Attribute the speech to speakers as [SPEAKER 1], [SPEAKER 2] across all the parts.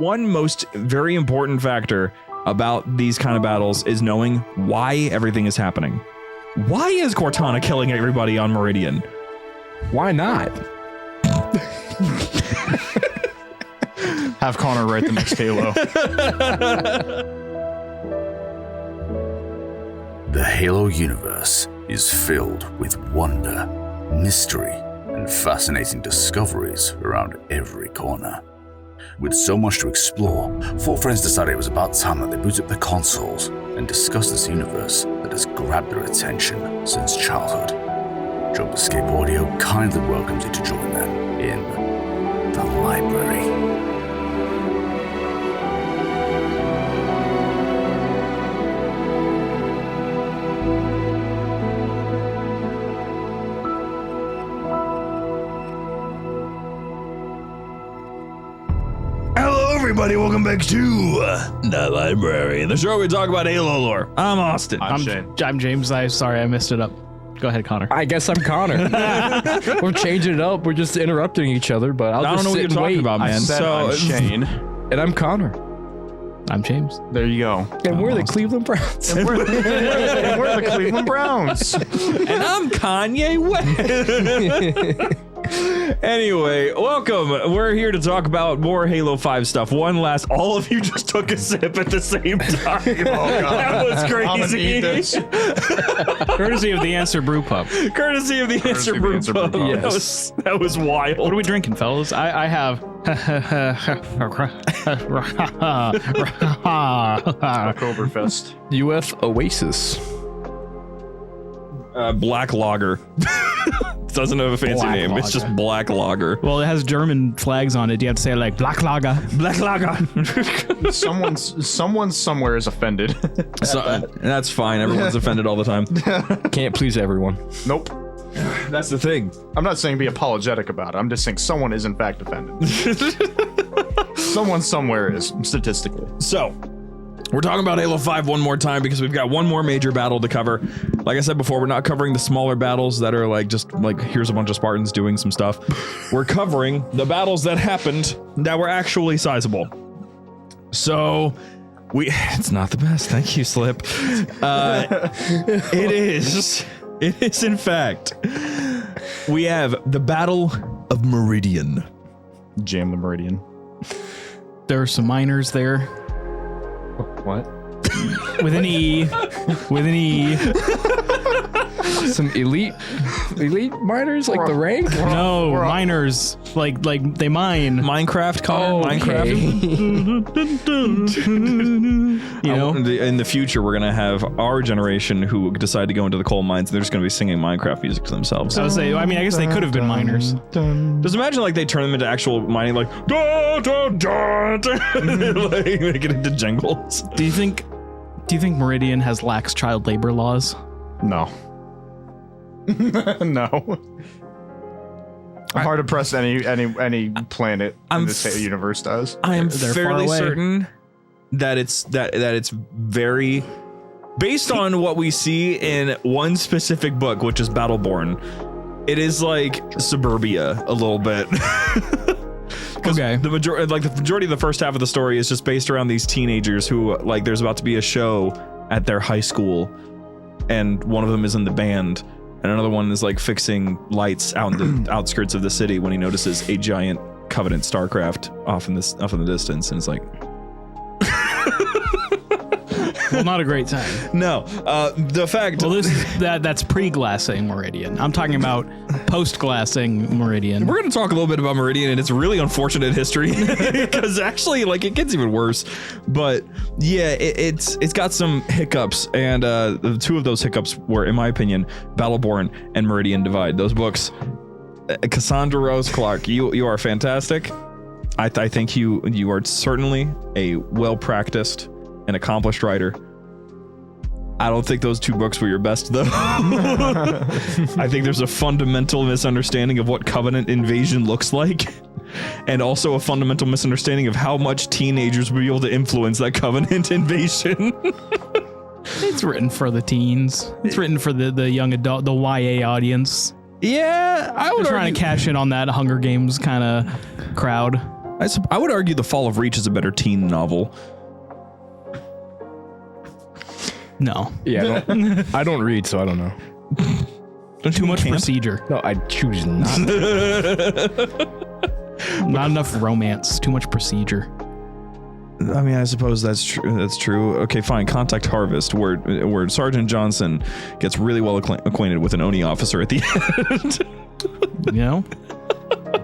[SPEAKER 1] one most very important factor about these kind of battles is knowing why everything is happening. Why is Cortana killing everybody on Meridian?
[SPEAKER 2] Why not?
[SPEAKER 3] Have Connor write the next Halo.
[SPEAKER 4] The Halo universe is filled with wonder, mystery, and fascinating discoveries around every corner. With so much to explore, four friends decided it was about time that they boot up their consoles and discuss this universe that has grabbed their attention since childhood. JumperScape Audio kindly welcomes you to join them in the library.
[SPEAKER 1] Everybody, welcome back to the library, the show where we talk about Halo lore. I'm Austin.
[SPEAKER 3] I'm Shane.
[SPEAKER 5] I'm James. Sorry, I messed it up. Go ahead, Connor.
[SPEAKER 2] I guess I'm Connor. We're changing it up. We're just interrupting each other, but
[SPEAKER 1] I don't know what you're talking about, man.
[SPEAKER 3] I said I'm Shane.
[SPEAKER 2] And I'm Connor.
[SPEAKER 5] I'm James.
[SPEAKER 3] There you go.
[SPEAKER 2] And we're the Cleveland Browns.
[SPEAKER 3] And we're the Cleveland Browns.
[SPEAKER 1] And I'm Kanye West. Anyway, welcome. We're here to talk about more Halo 5 stuff. All of you just took a sip at the same time. Oh, God. That was crazy.
[SPEAKER 5] Courtesy of the Answer Brew Pub.
[SPEAKER 1] Courtesy of the Answer Brew Pub.
[SPEAKER 2] Yes.
[SPEAKER 1] That was wild.
[SPEAKER 5] What are we drinking, fellas? I have
[SPEAKER 3] Oktoberfest.
[SPEAKER 2] UF Oasis.
[SPEAKER 1] Black Lager. Doesn't have a fancy
[SPEAKER 5] Black
[SPEAKER 1] name.
[SPEAKER 5] Lager.
[SPEAKER 1] It's just Black Lager.
[SPEAKER 5] Well, it has German flags on it. Do you have to say it like Black Lager?
[SPEAKER 1] Black Lager.
[SPEAKER 3] Someone somewhere is offended.
[SPEAKER 1] That's fine. Everyone's offended all the time.
[SPEAKER 2] Can't please everyone.
[SPEAKER 3] Nope.
[SPEAKER 1] That's the thing.
[SPEAKER 3] I'm not saying be apologetic about it. I'm just saying someone is in fact offended. Someone somewhere is, statistically.
[SPEAKER 1] So, we're talking about Halo 5 one more time because we've got one more major battle to cover. Like I said before, we're not covering the smaller battles that are like just like here's a bunch of Spartans doing some stuff. We're covering the battles that happened that were actually sizable. So, it's not the best. Thank you, Slip. It is in fact. We have the Battle of Meridian.
[SPEAKER 3] Jam the Meridian.
[SPEAKER 5] There are some miners there.
[SPEAKER 3] What?
[SPEAKER 5] With an E. With an E.
[SPEAKER 2] Some elite miners, like the rank?
[SPEAKER 5] No, miners. Like they mine.
[SPEAKER 1] Minecraft, Connor. Minecraft.
[SPEAKER 5] You know?
[SPEAKER 1] In the future, we're gonna have our generation who decide to go into the coal mines, and they're just gonna be singing Minecraft music to themselves.
[SPEAKER 5] I would say. I mean, I guess they could have been miners.
[SPEAKER 1] Just imagine like they turn them into actual mining, like da, da, da, da, like make it into jingles.
[SPEAKER 5] Do you think Meridian has lax child labor laws?
[SPEAKER 3] No. No. I'm hard to press any planet in this universe does.
[SPEAKER 1] I am
[SPEAKER 5] They're
[SPEAKER 1] fairly
[SPEAKER 5] far away.
[SPEAKER 1] certain that it's very based on what we see in one specific book, which is Battleborn. It is like suburbia a little bit.
[SPEAKER 5] Okay.
[SPEAKER 1] The majority of the first half of the story is just based around these teenagers who like there's about to be a show at their high school, and one of them is in the band. And another one is like fixing lights out in the outskirts of the city when he notices a giant Covenant starcraft off in the distance, and it's like,
[SPEAKER 5] Well, not a great time.
[SPEAKER 1] no. The fact.
[SPEAKER 5] Well, that's pre-glassing Meridian. I'm talking about post-glassing Meridian.
[SPEAKER 1] We're going to talk a little bit about Meridian and its really unfortunate history because actually, like, it gets even worse. But yeah, it's got some hiccups, and the two of those hiccups were, in my opinion, Battleborn and Meridian Divide. Those books, Cassandra Rose Clark, you are fantastic. I think you are certainly a well-practiced and accomplished writer. I don't think those two books were your best, though. I think there's a fundamental misunderstanding of what Covenant invasion looks like, and also a fundamental misunderstanding of how much teenagers will be able to influence that Covenant invasion.
[SPEAKER 5] It's written for the teens. It's written for the young adult, the YA audience.
[SPEAKER 1] Yeah, I would
[SPEAKER 5] They're trying to cash in on that Hunger Games kind of crowd.
[SPEAKER 1] I would argue The Fall of Reach is a better teen novel.
[SPEAKER 5] No.
[SPEAKER 2] Yeah, I don't read, so I don't know.
[SPEAKER 5] Too much procedure.
[SPEAKER 2] No, I choose not.
[SPEAKER 5] Not enough romance. Too much procedure.
[SPEAKER 1] I mean, I suppose that's true. That's true. Okay, fine. Contact Harvest, where Sergeant Johnson gets really well acquainted with an Oni officer at the end.
[SPEAKER 5] You know?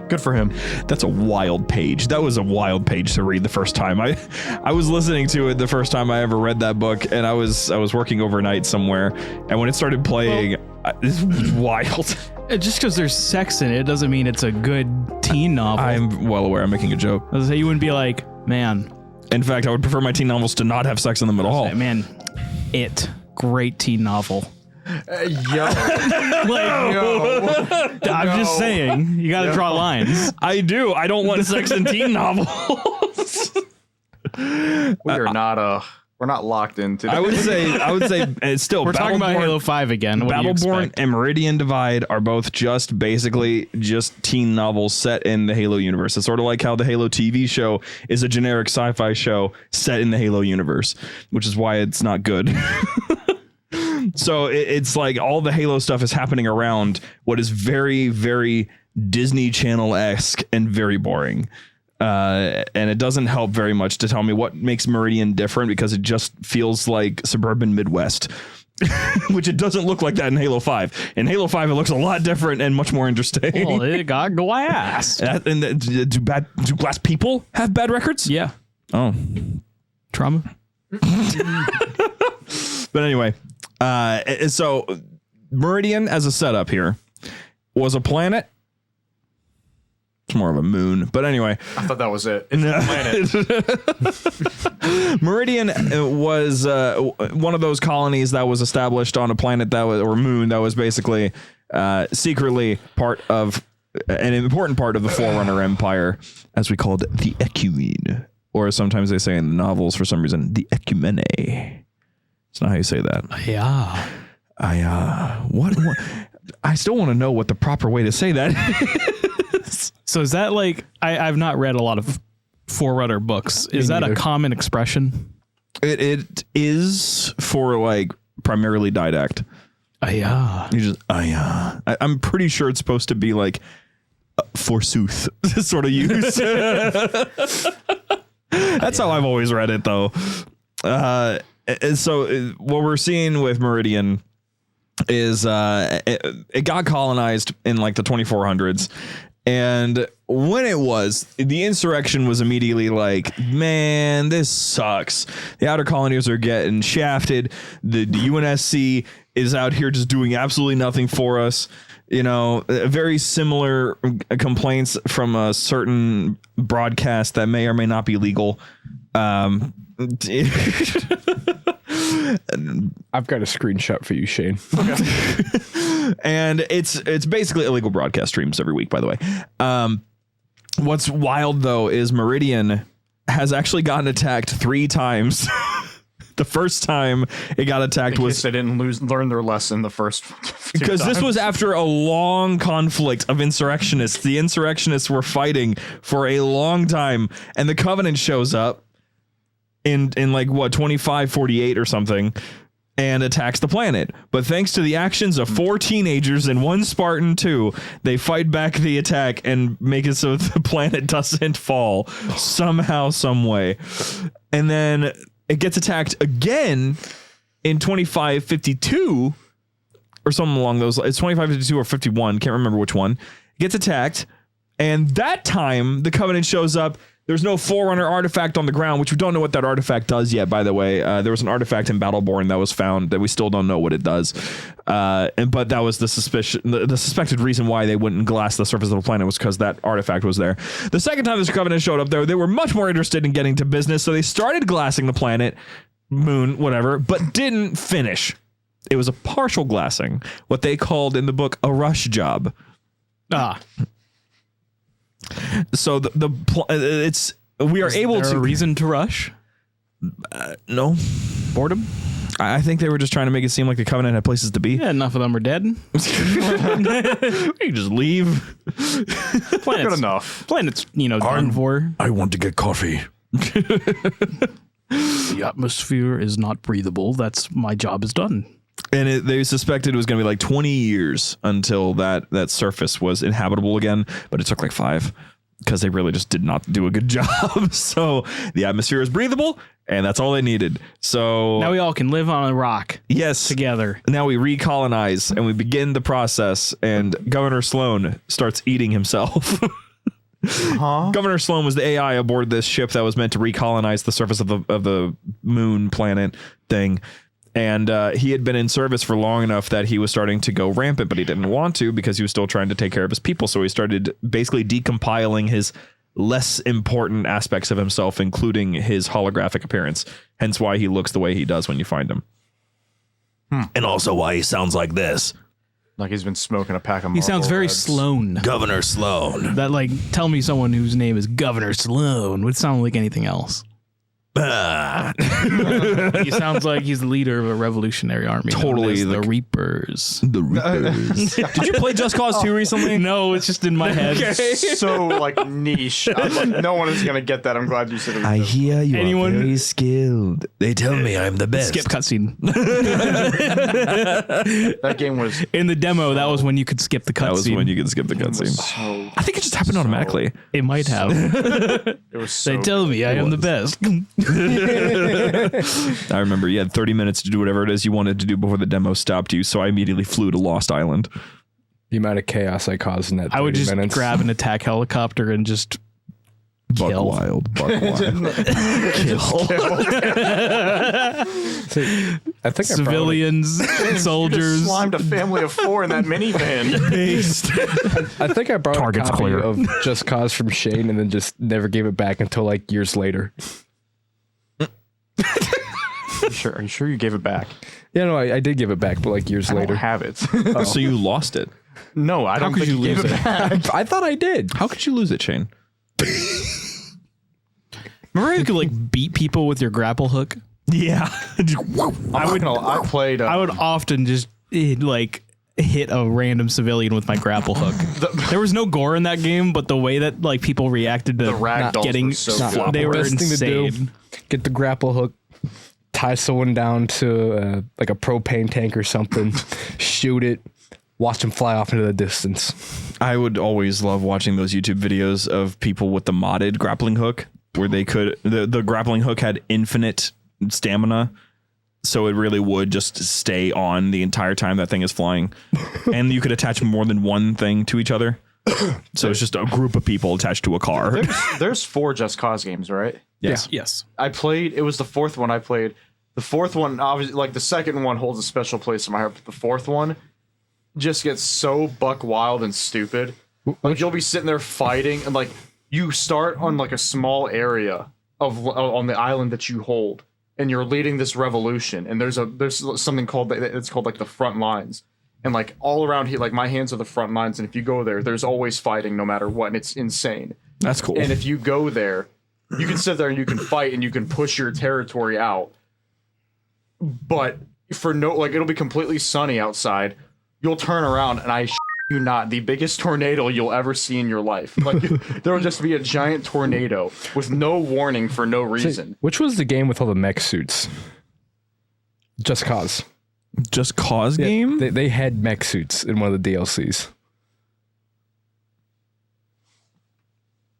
[SPEAKER 3] Good for him.
[SPEAKER 1] That's a wild page. That was a wild page to read the first time. I was listening to it the first time I ever read that book, and I was working overnight somewhere, and when it started playing, this was wild.
[SPEAKER 5] Just because there's sex in it doesn't mean it's a good teen novel.
[SPEAKER 1] I'm well aware I'm making a joke.
[SPEAKER 5] I was say you wouldn't be like, man.
[SPEAKER 1] In fact, I would prefer my teen novels to not have sex in them at all.
[SPEAKER 5] Man, great teen novel.
[SPEAKER 3] Yo.
[SPEAKER 5] I'm just saying, you gotta draw lines.
[SPEAKER 1] I do. I don't want sex in teen novels.
[SPEAKER 3] We're not locked in today.
[SPEAKER 1] I would say it's still.
[SPEAKER 5] We're talking about Halo 5 again. What do you
[SPEAKER 1] Battleborn
[SPEAKER 5] expect?
[SPEAKER 1] and Meridian Divide are both basically teen novels set in the Halo universe. It's sort of like how the Halo TV show is a generic sci-fi show set in the Halo universe, which is why it's not good. So it's like all the Halo stuff is happening around what is very, very Disney Channel-esque and very boring. And it doesn't help very much to tell me what makes Meridian different, because it just feels like suburban Midwest, which it doesn't look like that in Halo 5. In Halo 5, it looks a lot different and much more interesting.
[SPEAKER 5] Well, it got glass.
[SPEAKER 1] Do glass people have bad records?
[SPEAKER 5] Yeah.
[SPEAKER 1] Oh.
[SPEAKER 5] Trauma.
[SPEAKER 1] But anyway, so Meridian as a setup here was a planet. It's more of a moon, but anyway.
[SPEAKER 3] I thought that was it. It's a planet.
[SPEAKER 1] Meridian was one of those colonies that was established on a planet or moon that was basically secretly part of an important part of the Forerunner Empire, as we called the Ecumene, or sometimes they say in the novels for some reason the Ecumene. It's not how you say that.
[SPEAKER 5] Yeah.
[SPEAKER 1] What? I still want to know what the proper way to say that is.
[SPEAKER 5] So is that like, I've not read a lot of Forerunner books. Is that a common expression?
[SPEAKER 1] It is for like primarily didact.
[SPEAKER 5] Yeah.
[SPEAKER 1] You just, I'm pretty sure it's supposed to be like forsooth sort of use. That's how I've always read it though. And so what we're seeing with Meridian is it got colonized in like the 2400s. And when it was, the insurrection was immediately like, man, this sucks. The outer colonies are getting shafted. The UNSC is out here just doing absolutely nothing for us. You know, very similar complaints from a certain broadcast that may or may not be legal.
[SPEAKER 2] I've got a screenshot for you, Shane.
[SPEAKER 1] Okay. And it's basically illegal broadcast streams every week, by the way. What's wild though is Meridian has actually gotten attacked 3 times. The first time it got attacked was
[SPEAKER 3] they didn't learn their lesson the first
[SPEAKER 1] because this was after a long conflict of insurrectionists. The insurrectionists were fighting for a long time, and the Covenant shows up in like what 2548 or something and attacks the planet. But thanks to the actions of 4 teenagers and 1 Spartan 2, they fight back the attack and make it so the planet doesn't fall somehow, some way. And then it gets attacked again in 2552 or something along those lines. It's 2552 or 51. Can't remember which one. It gets attacked. And that time the Covenant shows up. There's no Forerunner artifact on the ground, which we don't know what that artifact does yet, by the way. There was an artifact in Battleborn that was found that we still don't know what it does. But that was the suspected reason why they wouldn't glass the surface of the planet was because that artifact was there. The second time this Covenant showed up there, they were much more interested in getting to business, so they started glassing the planet, moon, whatever, but didn't finish. It was a partial glassing, what they called in the book a rush job. So we are able to
[SPEAKER 5] a reason to rush.
[SPEAKER 1] No
[SPEAKER 5] Boredom.
[SPEAKER 1] I think they were just trying to make it seem like the Covenant had places to be.
[SPEAKER 5] Yeah, enough of them are dead.
[SPEAKER 1] You can just leave.
[SPEAKER 3] Good enough.
[SPEAKER 5] Planet's, done for.
[SPEAKER 1] I want to get coffee.
[SPEAKER 5] The atmosphere is not breathable. That's my job is done.
[SPEAKER 1] And they suspected it was going to be like 20 years until that surface was inhabitable again, but it took like 5 because they really just did not do a good job. So the atmosphere is breathable, and that's all they needed. So
[SPEAKER 5] Now we all can live on a rock
[SPEAKER 1] yes,
[SPEAKER 5] together.
[SPEAKER 1] now we recolonize and we begin the process, and Governor Sloan starts eating himself. Governor Sloan was the AI aboard this ship that was meant to recolonize the surface of the moon planet thing. And he had been in service for long enough that he was starting to go rampant, but he didn't want to because he was still trying to take care of his people. So he started basically decompiling his less important aspects of himself, including his holographic appearance. Hence why he looks the way he does when you find him. And also why he sounds like this.
[SPEAKER 3] Like he's been smoking a pack of
[SPEAKER 5] He sounds
[SPEAKER 3] Marlboro
[SPEAKER 5] very
[SPEAKER 3] Reds.
[SPEAKER 5] Sloan.
[SPEAKER 1] Governor Sloan.
[SPEAKER 5] That tell me someone whose name is Governor Sloan would sound like anything else. He sounds like he's the leader of a revolutionary army.
[SPEAKER 1] Totally
[SPEAKER 5] known as the Reapers.
[SPEAKER 1] The Reapers. Did you play Just Cause 2 recently?
[SPEAKER 5] No, it's just in my head.
[SPEAKER 3] So niche. I'm like, no one is gonna get that. I'm glad you said it.
[SPEAKER 1] I hear you
[SPEAKER 5] Anyone-
[SPEAKER 1] are very skilled. They tell me I'm the best.
[SPEAKER 5] Skip cutscene.
[SPEAKER 3] That game was.
[SPEAKER 5] In the demo, that was when you could skip the
[SPEAKER 1] That was
[SPEAKER 5] cutscene.
[SPEAKER 1] when you could skip the cutscene.
[SPEAKER 3] So,
[SPEAKER 1] I think it just happened automatically.
[SPEAKER 5] It might have.
[SPEAKER 3] it was so.
[SPEAKER 5] They tell me I am the best.
[SPEAKER 1] I remember you had 30 minutes to do whatever it is you wanted to do before the demo stopped you, so I immediately flew to Lost Island.
[SPEAKER 2] The amount of chaos I caused in that 30
[SPEAKER 5] I would just
[SPEAKER 2] minutes.
[SPEAKER 5] grab an attack helicopter and just
[SPEAKER 1] Buck
[SPEAKER 5] Kill.
[SPEAKER 1] wild.
[SPEAKER 2] See, I think
[SPEAKER 5] civilians, soldiers.
[SPEAKER 3] Slimed a family of 4 in that minivan.
[SPEAKER 2] I think I brought
[SPEAKER 5] Target's
[SPEAKER 2] a copy
[SPEAKER 5] clear.
[SPEAKER 2] of Just Cause from Shane and then just never gave it back until years later.
[SPEAKER 3] Are you sure you gave it back?
[SPEAKER 2] Yeah, no, I did give it back, but years
[SPEAKER 3] I
[SPEAKER 2] later.
[SPEAKER 3] don't have it.
[SPEAKER 1] So you lost it.
[SPEAKER 3] No, I don't
[SPEAKER 5] could
[SPEAKER 3] think
[SPEAKER 5] you
[SPEAKER 3] you gave
[SPEAKER 5] lose
[SPEAKER 3] it
[SPEAKER 5] it?
[SPEAKER 3] back.
[SPEAKER 2] I thought I did.
[SPEAKER 1] How could you lose it, Shane?
[SPEAKER 5] Remember how you could beat people with your grapple hook?
[SPEAKER 1] Yeah.
[SPEAKER 3] I played.
[SPEAKER 5] I would often just hit a random civilian with my grapple hook. There was no gore in that game, but the way that people reacted to
[SPEAKER 3] The ragdolls
[SPEAKER 5] getting
[SPEAKER 3] were so
[SPEAKER 2] Nah,
[SPEAKER 3] floppy.
[SPEAKER 5] they were
[SPEAKER 2] best thing to do,
[SPEAKER 5] insane.
[SPEAKER 2] get the grapple hook, tie someone down to a propane tank or something, shoot it, watch them fly off into the distance.
[SPEAKER 1] I would always love watching those YouTube videos of people with the modded grappling hook, where they could the grappling hook had infinite stamina, so it really would just stay on the entire time that thing is flying, and you could attach more than one thing to each other. So it's just a group of people attached to a car.
[SPEAKER 3] There's 4 Just Cause games, right?
[SPEAKER 1] Yes.
[SPEAKER 5] Yes.
[SPEAKER 3] I played. It was the 4th one I played. The 4th one, obviously, the second one holds a special place in my heart. But the 4th one just gets so buck wild and stupid. You'll be sitting there fighting, and you start on a small area on the island that you hold, and you're leading this revolution. And there's something called the front lines, and all around here, my hands are the front lines. And if you go there, there's always fighting, no matter what. And it's insane.
[SPEAKER 1] That's cool.
[SPEAKER 3] And if you go there, you can sit there and you can fight and you can push your territory out. But for it'll be completely sunny outside. You'll turn around and I you not, the biggest tornado you'll ever see in your life. There will just be a giant tornado with no warning for no reason.
[SPEAKER 2] Which was the game with all the mech suits? Just Cause.
[SPEAKER 1] Just Cause game?
[SPEAKER 2] They had mech suits in one of the DLCs.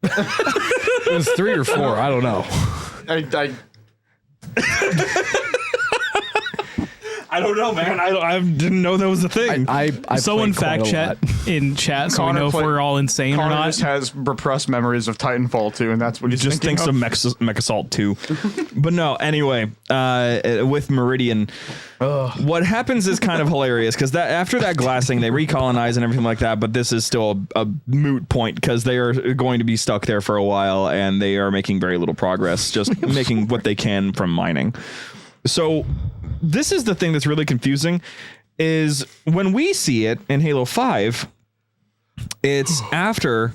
[SPEAKER 2] It was 3 or 4. I don't know.
[SPEAKER 1] I don't know, man. I didn't know that was a thing.
[SPEAKER 2] I
[SPEAKER 5] Someone
[SPEAKER 2] played quite
[SPEAKER 5] fact
[SPEAKER 2] a
[SPEAKER 5] chat
[SPEAKER 2] lot.
[SPEAKER 5] in chat so
[SPEAKER 3] Connor
[SPEAKER 5] we know if
[SPEAKER 3] played-
[SPEAKER 5] we're all insane or
[SPEAKER 3] Connor
[SPEAKER 5] not.
[SPEAKER 3] just has repressed memories of Titanfall 2, and that's what he's
[SPEAKER 1] just thinks
[SPEAKER 3] thinking
[SPEAKER 1] of Mech Assault 2. But no, anyway, with Meridian, what happens is kind of hilarious because after that glassing, they recolonize and everything like that. But this is still a moot point because they are going to be stuck there for a while and they are making very little progress, just making what they can from mining. So this is the thing that's really confusing is when we see it in Halo 5, it's after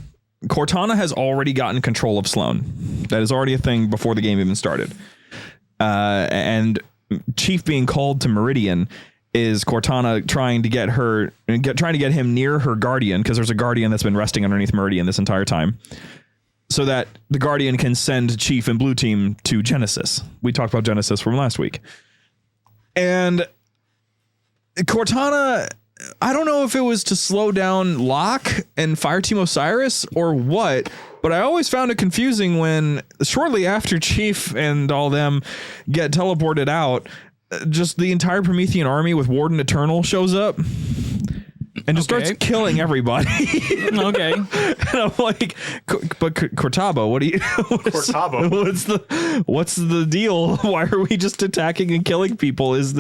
[SPEAKER 1] Cortana has already gotten control of Sloan. That is already a thing before the game even started. And Chief being called to Meridian is Cortana trying to get him near her Guardian, because there's a Guardian that's been resting underneath Meridian this entire time, so that the Guardian can send Chief and Blue Team to Genesis. We talked about Genesis from last week. And Cortana, I don't know if it was to slow down Locke and Fireteam Osiris or what, but I always found it confusing when shortly after Chief and all them get teleported out, just the entire Promethean army with Warden Eternal shows up and just starts killing everybody.
[SPEAKER 5] Okay.
[SPEAKER 1] And I'm like, but Cortabo, what's the deal? Why are we just attacking and killing people? Is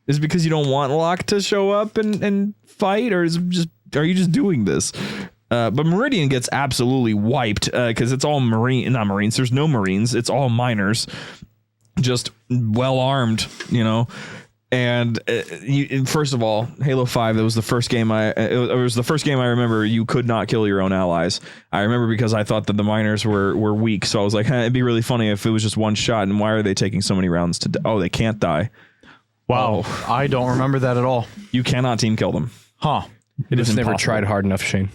[SPEAKER 1] it because you don't want Locke to show up and fight, or are you just doing this? But Meridian gets absolutely wiped because it's all not Marines. There's no Marines. It's all miners, just well armed, And first of all, Halo 5, that was the first game it was the first game I remember you could not kill your own allies. I remember because I thought that the miners were weak, so I was like, it'd be really funny if it was just one shot. And why are they taking so many rounds to? Oh, they can't die.
[SPEAKER 3] Wow, I don't remember that at all.
[SPEAKER 1] You cannot team kill them.
[SPEAKER 3] Huh?
[SPEAKER 2] It is never tried hard enough, Shane.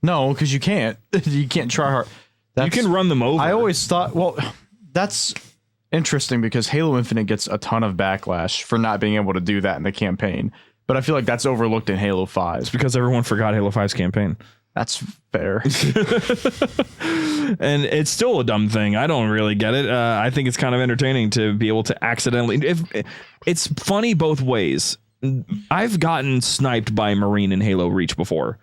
[SPEAKER 3] No, because you can't. You can't try hard.
[SPEAKER 1] You can run them over.
[SPEAKER 3] I always thought. Well, that's interesting because Halo Infinite gets a ton of backlash for not being able to do that in the campaign. But I feel like that's overlooked in Halo 5.
[SPEAKER 1] It's because everyone forgot Halo 5's campaign.
[SPEAKER 3] That's fair.
[SPEAKER 1] And it's still a dumb thing. I don't really get it. I think it's kind of entertaining to be able to accidentally... It's funny both ways. I've gotten sniped by a Marine in Halo Reach before,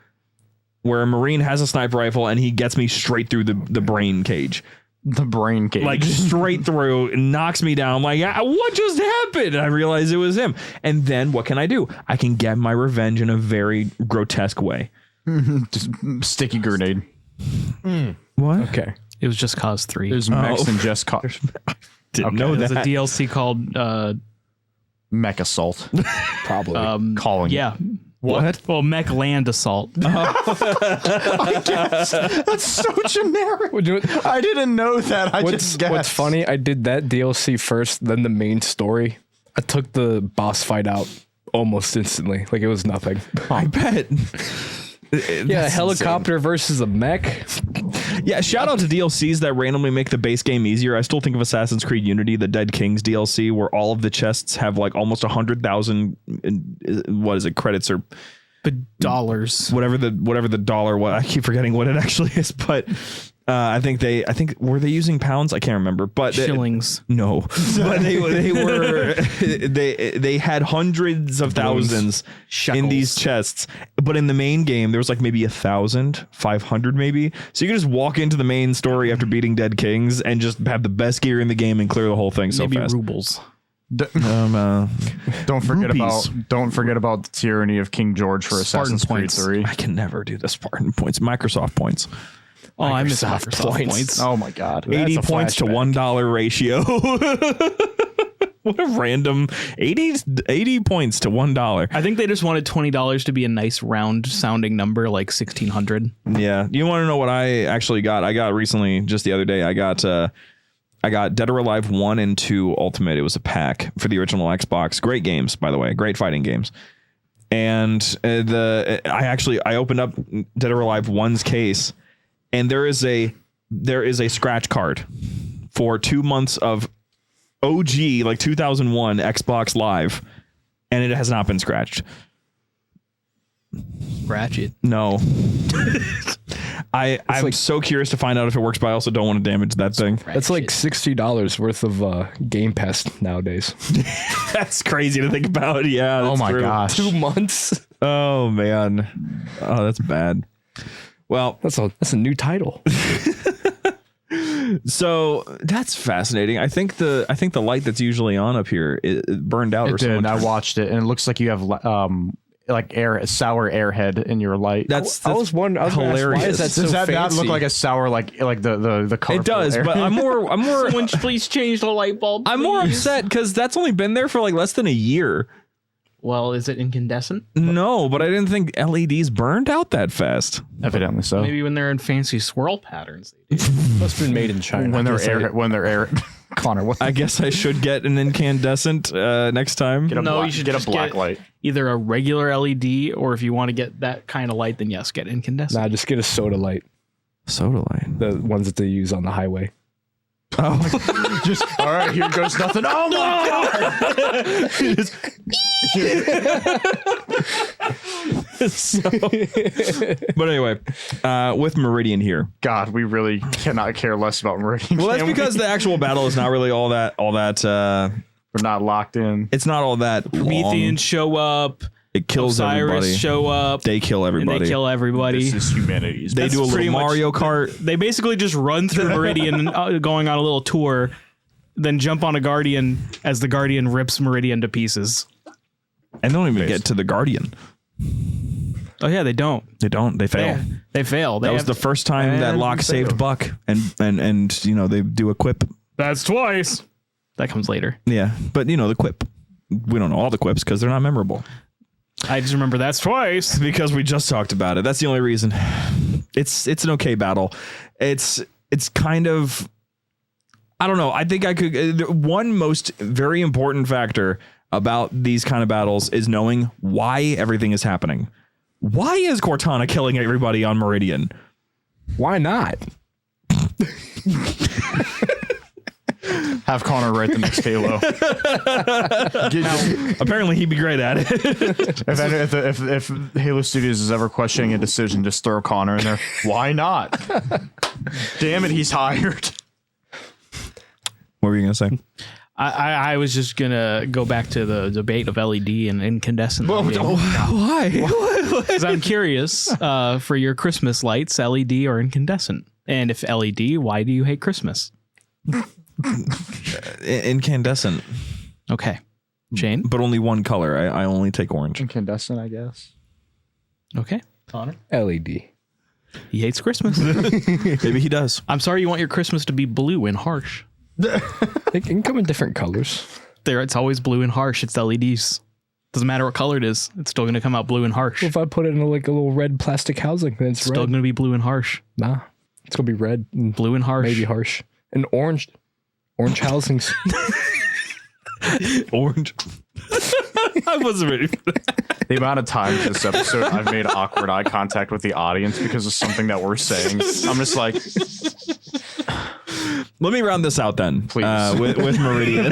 [SPEAKER 1] where a Marine has a sniper rifle and he gets me straight through the brain cage.
[SPEAKER 3] The brain cage.
[SPEAKER 1] Like straight through, knocks me down. I'm like, what just happened? And I realized it was him. And then what can I do? I can get my revenge in a very grotesque way.
[SPEAKER 3] Just sticky grenade.
[SPEAKER 1] What?
[SPEAKER 2] Okay.
[SPEAKER 5] It was Just Cause 3.
[SPEAKER 3] There's mechs and Just Cause.
[SPEAKER 1] Didn't know
[SPEAKER 5] There's
[SPEAKER 1] that.
[SPEAKER 5] a DLC called
[SPEAKER 3] Mech Assault.
[SPEAKER 2] Probably.
[SPEAKER 3] Calling.
[SPEAKER 5] yeah.
[SPEAKER 1] What?
[SPEAKER 5] Well, Mech Land Assault.
[SPEAKER 3] I guess. That's so generic. I didn't know that. I just guessed.
[SPEAKER 2] What's funny, I did that DLC first, then the main story. I took the boss fight out almost instantly. Like it was nothing.
[SPEAKER 1] I bet.
[SPEAKER 2] Yeah, a helicopter versus a mech.
[SPEAKER 1] Yeah, shout out to DLCs that randomly make the base game easier. I still think of Assassin's Creed Unity, the Dead Kings DLC, where all of the chests have like almost 100,000 credits or
[SPEAKER 5] dollars.
[SPEAKER 1] Whatever the dollar was. I keep forgetting what it actually is, but I think were they using pounds? I can't remember, but
[SPEAKER 5] Shillings.
[SPEAKER 1] No, but they had hundreds of thousands in these chests, but in the main game there was like maybe 1,500 maybe. So you can just walk into the main story after beating Dead Kings and just have the best gear in the game and clear the whole thing so
[SPEAKER 5] Maybe
[SPEAKER 1] fast.
[SPEAKER 5] rubles.
[SPEAKER 3] Don't forget about the tyranny of King George for Assassin's Creed 3.
[SPEAKER 1] I can never do the Spartan points. Microsoft points.
[SPEAKER 5] Oh, I miss Microsoft points.
[SPEAKER 3] Oh my god.
[SPEAKER 1] 80 points to $1 ratio. What a random 80 points to $1.
[SPEAKER 5] I think they just wanted $20 to be a nice round sounding number, like 1,600.
[SPEAKER 1] Yeah. You want to know what I actually got? I got recently, just the other day, I got Dead or Alive 1 and 2 Ultimate. It was a pack for the original Xbox. Great games, by the way. Great fighting games. And I opened up Dead or Alive 1's case, and there is a scratch card for 2 months of OG, like 2001 Xbox Live, and it has not been scratched.
[SPEAKER 5] Scratch it.
[SPEAKER 1] No. I'm so curious to find out if it works, but I also don't want to damage that thing.
[SPEAKER 2] That's like $60 worth of Game Pass nowadays.
[SPEAKER 1] That's crazy to think about. Yeah.
[SPEAKER 3] Oh my gosh.
[SPEAKER 2] 2 months.
[SPEAKER 1] Oh man. Oh, that's bad. Well,
[SPEAKER 2] That's a new title.
[SPEAKER 1] so that's fascinating. I think the light that's usually on up here it burned out.
[SPEAKER 3] It
[SPEAKER 1] or
[SPEAKER 3] did.
[SPEAKER 1] something.
[SPEAKER 3] I watched it, and it looks like you have like sour airhead in your light.
[SPEAKER 1] That's
[SPEAKER 2] I was wondering,
[SPEAKER 1] hilarious.
[SPEAKER 2] why is that so
[SPEAKER 3] Does that
[SPEAKER 2] fancy?
[SPEAKER 3] not look like a sour like the colorful
[SPEAKER 1] It does,
[SPEAKER 3] air?
[SPEAKER 1] but I'm more.
[SPEAKER 5] Someone please change the light bulb.
[SPEAKER 1] I'm more upset because that's only been there for like less than a year.
[SPEAKER 5] Well, is it incandescent?
[SPEAKER 1] No, but I didn't think LEDs burned out that fast.
[SPEAKER 3] Evidently so.
[SPEAKER 5] Maybe when they're in fancy swirl patterns. They do.
[SPEAKER 2] Must have been made in China.
[SPEAKER 3] When they're air. Connor, what?
[SPEAKER 1] I guess I should get an incandescent next time.
[SPEAKER 5] You should
[SPEAKER 3] get a
[SPEAKER 5] just
[SPEAKER 3] black light.
[SPEAKER 5] Either a regular LED, or if you want to get that kind of light, then yes, get incandescent.
[SPEAKER 2] Nah, just get a soda light.
[SPEAKER 1] Soda light.
[SPEAKER 2] The ones that they use on the highway.
[SPEAKER 1] Oh,
[SPEAKER 3] Just all right. Here goes nothing. Oh my god!
[SPEAKER 1] but anyway, with Meridian here.
[SPEAKER 3] God, we really cannot care less about Meridian.
[SPEAKER 1] Well, that's
[SPEAKER 3] can we?
[SPEAKER 1] because the actual battle is not really all that.
[SPEAKER 3] We're not locked in.
[SPEAKER 1] It's not all that long.
[SPEAKER 5] Prometheans show up.
[SPEAKER 1] It kills
[SPEAKER 5] Osiris
[SPEAKER 1] everybody.
[SPEAKER 5] show up.
[SPEAKER 1] They kill everybody.
[SPEAKER 5] And they kill everybody.
[SPEAKER 3] This is humanity's.
[SPEAKER 1] They do a
[SPEAKER 5] pretty
[SPEAKER 1] little
[SPEAKER 5] much-
[SPEAKER 1] Mario Kart.
[SPEAKER 5] They basically just run through Meridian, going on a little tour, then jump on a Guardian as the Guardian rips Meridian to pieces.
[SPEAKER 1] And they don't even get to the Guardian.
[SPEAKER 5] Oh yeah, they don't.
[SPEAKER 1] They don't. They fail.
[SPEAKER 5] They fail.
[SPEAKER 1] That was the first time that Locke saved Buck, and you know they do a quip.
[SPEAKER 5] That's twice. That comes later.
[SPEAKER 1] Yeah, but you know the quip. We don't know all the quips because they're not memorable.
[SPEAKER 5] I just remember that's twice.
[SPEAKER 1] Because we just talked about it. That's the only reason. It's an okay battle. It's kind of, I don't know. I think I could. One most very important factor about these kind of battles is knowing why everything is happening. Why is Cortana killing everybody on Meridian?
[SPEAKER 2] Why not?
[SPEAKER 3] Have Connor write the next Halo.
[SPEAKER 1] Apparently, he'd be great at it.
[SPEAKER 3] If Halo Studios is ever questioning a decision, just throw Connor in there. Why not? Damn it, he's hired.
[SPEAKER 1] What were you gonna say?
[SPEAKER 5] I was just gonna go back to the debate of LED and incandescent.
[SPEAKER 1] Why?
[SPEAKER 5] Because I'm curious for your Christmas lights, LED or incandescent, and if LED, why do you hate Christmas?
[SPEAKER 1] Incandescent,
[SPEAKER 5] Okay, Shane.
[SPEAKER 1] but only one color. I only take orange.
[SPEAKER 3] Incandescent, I guess.
[SPEAKER 5] Okay, Connor.
[SPEAKER 2] LED.
[SPEAKER 5] He hates Christmas.
[SPEAKER 1] Maybe he does.
[SPEAKER 5] I'm sorry you want your Christmas to be blue and harsh.
[SPEAKER 2] It can come in different colors.
[SPEAKER 5] It's always blue and harsh. It's LEDs. Doesn't matter what color it is. It's still going to come out blue and harsh.
[SPEAKER 2] If I put it in a little red plastic housing, then it's
[SPEAKER 5] It's still
[SPEAKER 2] red.
[SPEAKER 5] going to be blue and harsh.
[SPEAKER 2] Nah, it's gonna be red and
[SPEAKER 5] Blue and harsh.
[SPEAKER 2] maybe harsh and orange. Orange housings.
[SPEAKER 1] Orange. I wasn't ready for that.
[SPEAKER 3] The amount of times this episode I've made awkward eye contact with the audience because of something that we're saying. I'm just like,
[SPEAKER 1] Let me round this out then,
[SPEAKER 3] Please.
[SPEAKER 1] with Meridian,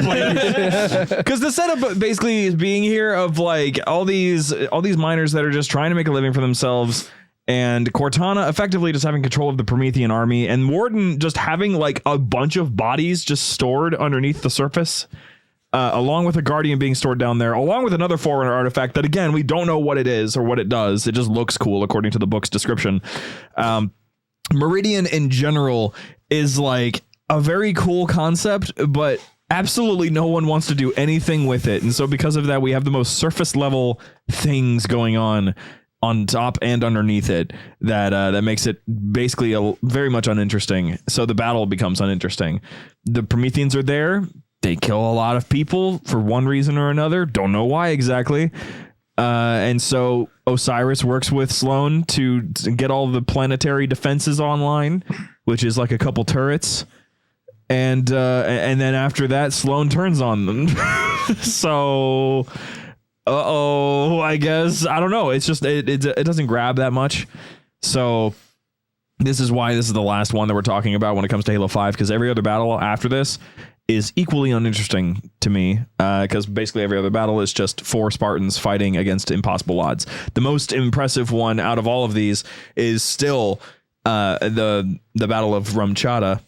[SPEAKER 1] because the setup basically is being here of like all these miners that are just trying to make a living for themselves, and Cortana effectively just having control of the Promethean army, and Warden just having like a bunch of bodies just stored underneath the surface, along with a Guardian being stored down there, along with another Forerunner artifact that again we don't know what it is or what it does. It just looks cool according to the book's description. Meridian in general is like a very cool concept, but absolutely no one wants to do anything with it. And so because of that, we have the most surface level things going on top and underneath it that makes it basically very much uninteresting. So the battle becomes uninteresting. The Prometheans are there. They kill a lot of people for one reason or another. Don't know why exactly. And so Osiris works with Sloan to get all the planetary defenses online, which is like a couple turrets. And then after that, Sloan turns on them. So, I guess. I don't know. It's just, it doesn't grab that much. So this is why this is the last one that we're talking about when it comes to Halo 5, because every other battle after this is equally uninteresting to me, because basically every other battle is just 4 Spartans fighting against impossible odds. The most impressive one out of all of these is still the Battle of Rumchata,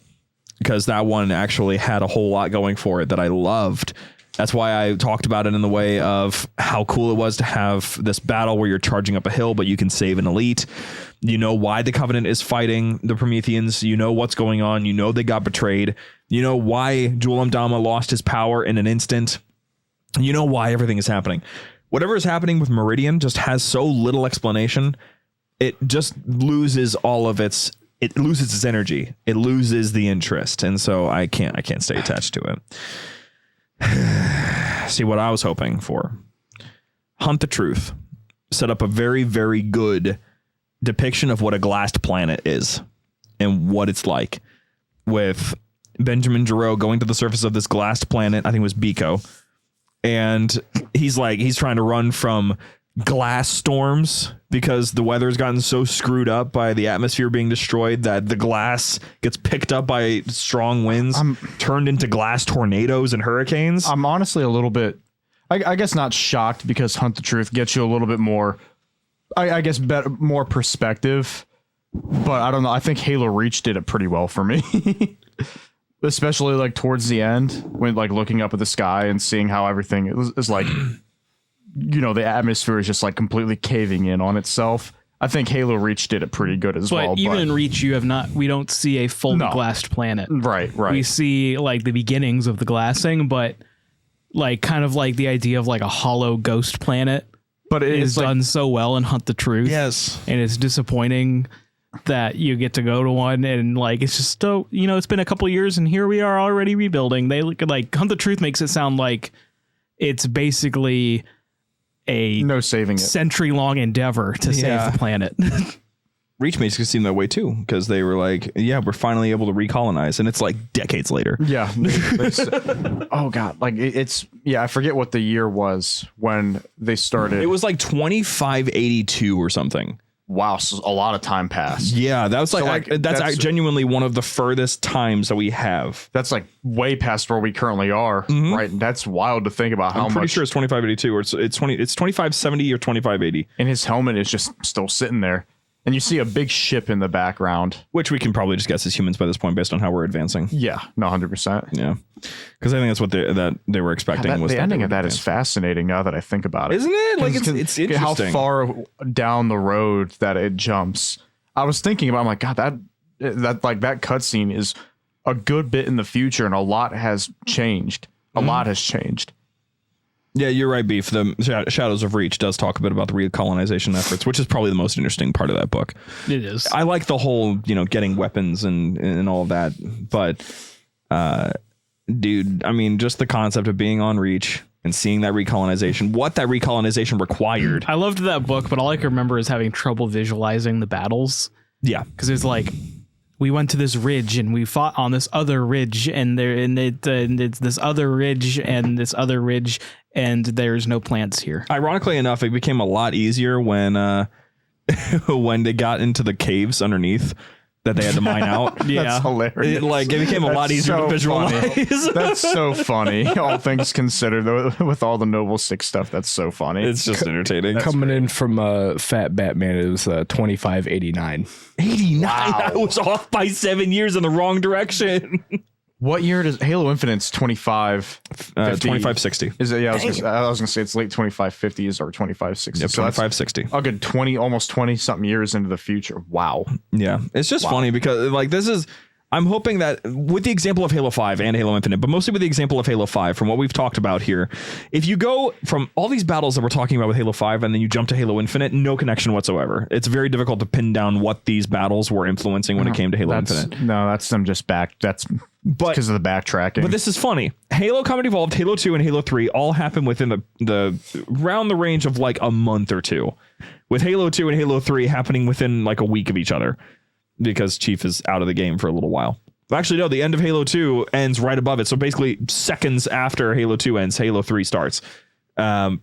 [SPEAKER 1] because that one actually had a whole lot going for it that I loved. That's why I talked about it in the way of how cool it was to have this battle where you're charging up a hill, but you can save an elite. You know why the Covenant is fighting the Prometheans. You know what's going on. You know they got betrayed. You know why Jul 'Mdama lost his power in an instant. You know why everything is happening. Whatever is happening with Meridian just has so little explanation. It just loses all of its... It loses its energy. It loses the interest. And so I can't stay attached to it. See what I was hoping for. Hunt the Truth set up a very, very good depiction of what a glassed planet is and what it's like, with Benjamin Giroux going to the surface of this glassed planet. I think it was Biko. And he's trying to run from glass storms because the weather's gotten so screwed up by the atmosphere being destroyed that the glass gets picked up by strong winds, turned into glass tornadoes and hurricanes.
[SPEAKER 3] I'm honestly a little bit, I guess not shocked, because Hunt the Truth gets you a little bit more, I guess, better, more perspective. But I don't know. I think Halo Reach did it pretty well for me. Especially like towards the end, when like looking up at the sky and seeing how everything is like, the atmosphere is just like completely caving in on itself. I think Halo Reach did it pretty good as well.
[SPEAKER 5] But even in Reach, we don't see a fully glassed planet.
[SPEAKER 3] Right.
[SPEAKER 5] We see like the beginnings of the glassing, but like kind of like the idea of like a hollow ghost planet. But it is done so well in Hunt the Truth.
[SPEAKER 1] Yes.
[SPEAKER 5] And it's disappointing that you get to go to one and like it's just so, it's been a couple years and here we are already rebuilding. They look like Hunt the Truth makes it sound like it's basically a
[SPEAKER 3] no saving it
[SPEAKER 5] century-long endeavor to save the planet.
[SPEAKER 1] Reach makes it seem that way too, because they were like, we're finally able to recolonize, and it's like decades later.
[SPEAKER 3] Yeah. Oh god, like it's I forget what the year was when they started.
[SPEAKER 1] It was like 2582 or something.
[SPEAKER 3] Wow, so a lot of time passed.
[SPEAKER 1] Yeah, that was
[SPEAKER 3] So,
[SPEAKER 1] that's genuinely one of the furthest times that we have.
[SPEAKER 3] That's like way past where we currently are, right? And that's wild to think about.
[SPEAKER 1] I'm pretty sure it's 2582 or it's 2570 or 2580.
[SPEAKER 3] And his helmet is just still sitting there, and you see a big ship in the background,
[SPEAKER 1] which we can probably just guess as humans by this point based on how we're advancing.
[SPEAKER 3] Yeah, no, 100%.
[SPEAKER 1] Yeah, because I think that's what they were expecting.
[SPEAKER 3] The ending of that is fascinating now that I think about it,
[SPEAKER 1] isn't it? Like it's interesting
[SPEAKER 3] how far down the road that it jumps. I was thinking about, I'm like, God, that like that cutscene is a good bit in the future, and a lot has changed. A lot has changed.
[SPEAKER 1] Yeah, you're right, Beef. The Shadows of Reach does talk a bit about the recolonization efforts, which is probably the most interesting part of that book.
[SPEAKER 5] It is.
[SPEAKER 1] I like the whole, getting weapons and all of that. But, dude, I mean, just the concept of being on Reach and seeing that recolonization, what that recolonization required.
[SPEAKER 5] I loved that book, but all I can remember is having trouble visualizing the battles.
[SPEAKER 1] Yeah.
[SPEAKER 5] Because it's like, we went to this ridge and we fought on this other ridge and it's this other ridge and this other ridge, and there's no plants here.
[SPEAKER 1] Ironically enough, it became a lot easier when when they got into the caves underneath that they had to mine out.
[SPEAKER 3] That's hilarious.
[SPEAKER 1] It became a lot easier to visualize.
[SPEAKER 3] That's so funny. All things considered, though, with all the Noble 6 stuff, that's so funny.
[SPEAKER 1] It's just entertaining.
[SPEAKER 2] Coming in from Fat Batman, it was 2589.
[SPEAKER 1] 89. Wow. I was off by 7 years in the wrong direction.
[SPEAKER 3] What year does Halo Infinite's
[SPEAKER 1] 2560?
[SPEAKER 3] Is it? Yeah, I was gonna say it's late 2550s or 2560s.
[SPEAKER 1] Yep, 2560.
[SPEAKER 3] A good 20 something years into the future. Wow.
[SPEAKER 1] Yeah, it's just funny because like this is. I'm hoping that with the example of Halo 5 and Halo Infinite, but mostly with the example of Halo 5, from what we've talked about here, if you go from all these battles that we're talking about with Halo 5 and then you jump to Halo Infinite, no connection whatsoever. It's very difficult to pin down what these battles were influencing when it came to Halo Infinite.
[SPEAKER 3] No, that's them just back. That's because of the backtracking.
[SPEAKER 1] But this is funny. Halo Combat Evolved, Halo 2, and Halo 3 all happened within the around the range of like a month or two, with Halo 2 and Halo 3 happening within like a week of each other, because Chief is out of the game for a little while. Actually, no, the end of Halo 2 ends right above it. So basically seconds after Halo 2 ends, Halo 3 starts. And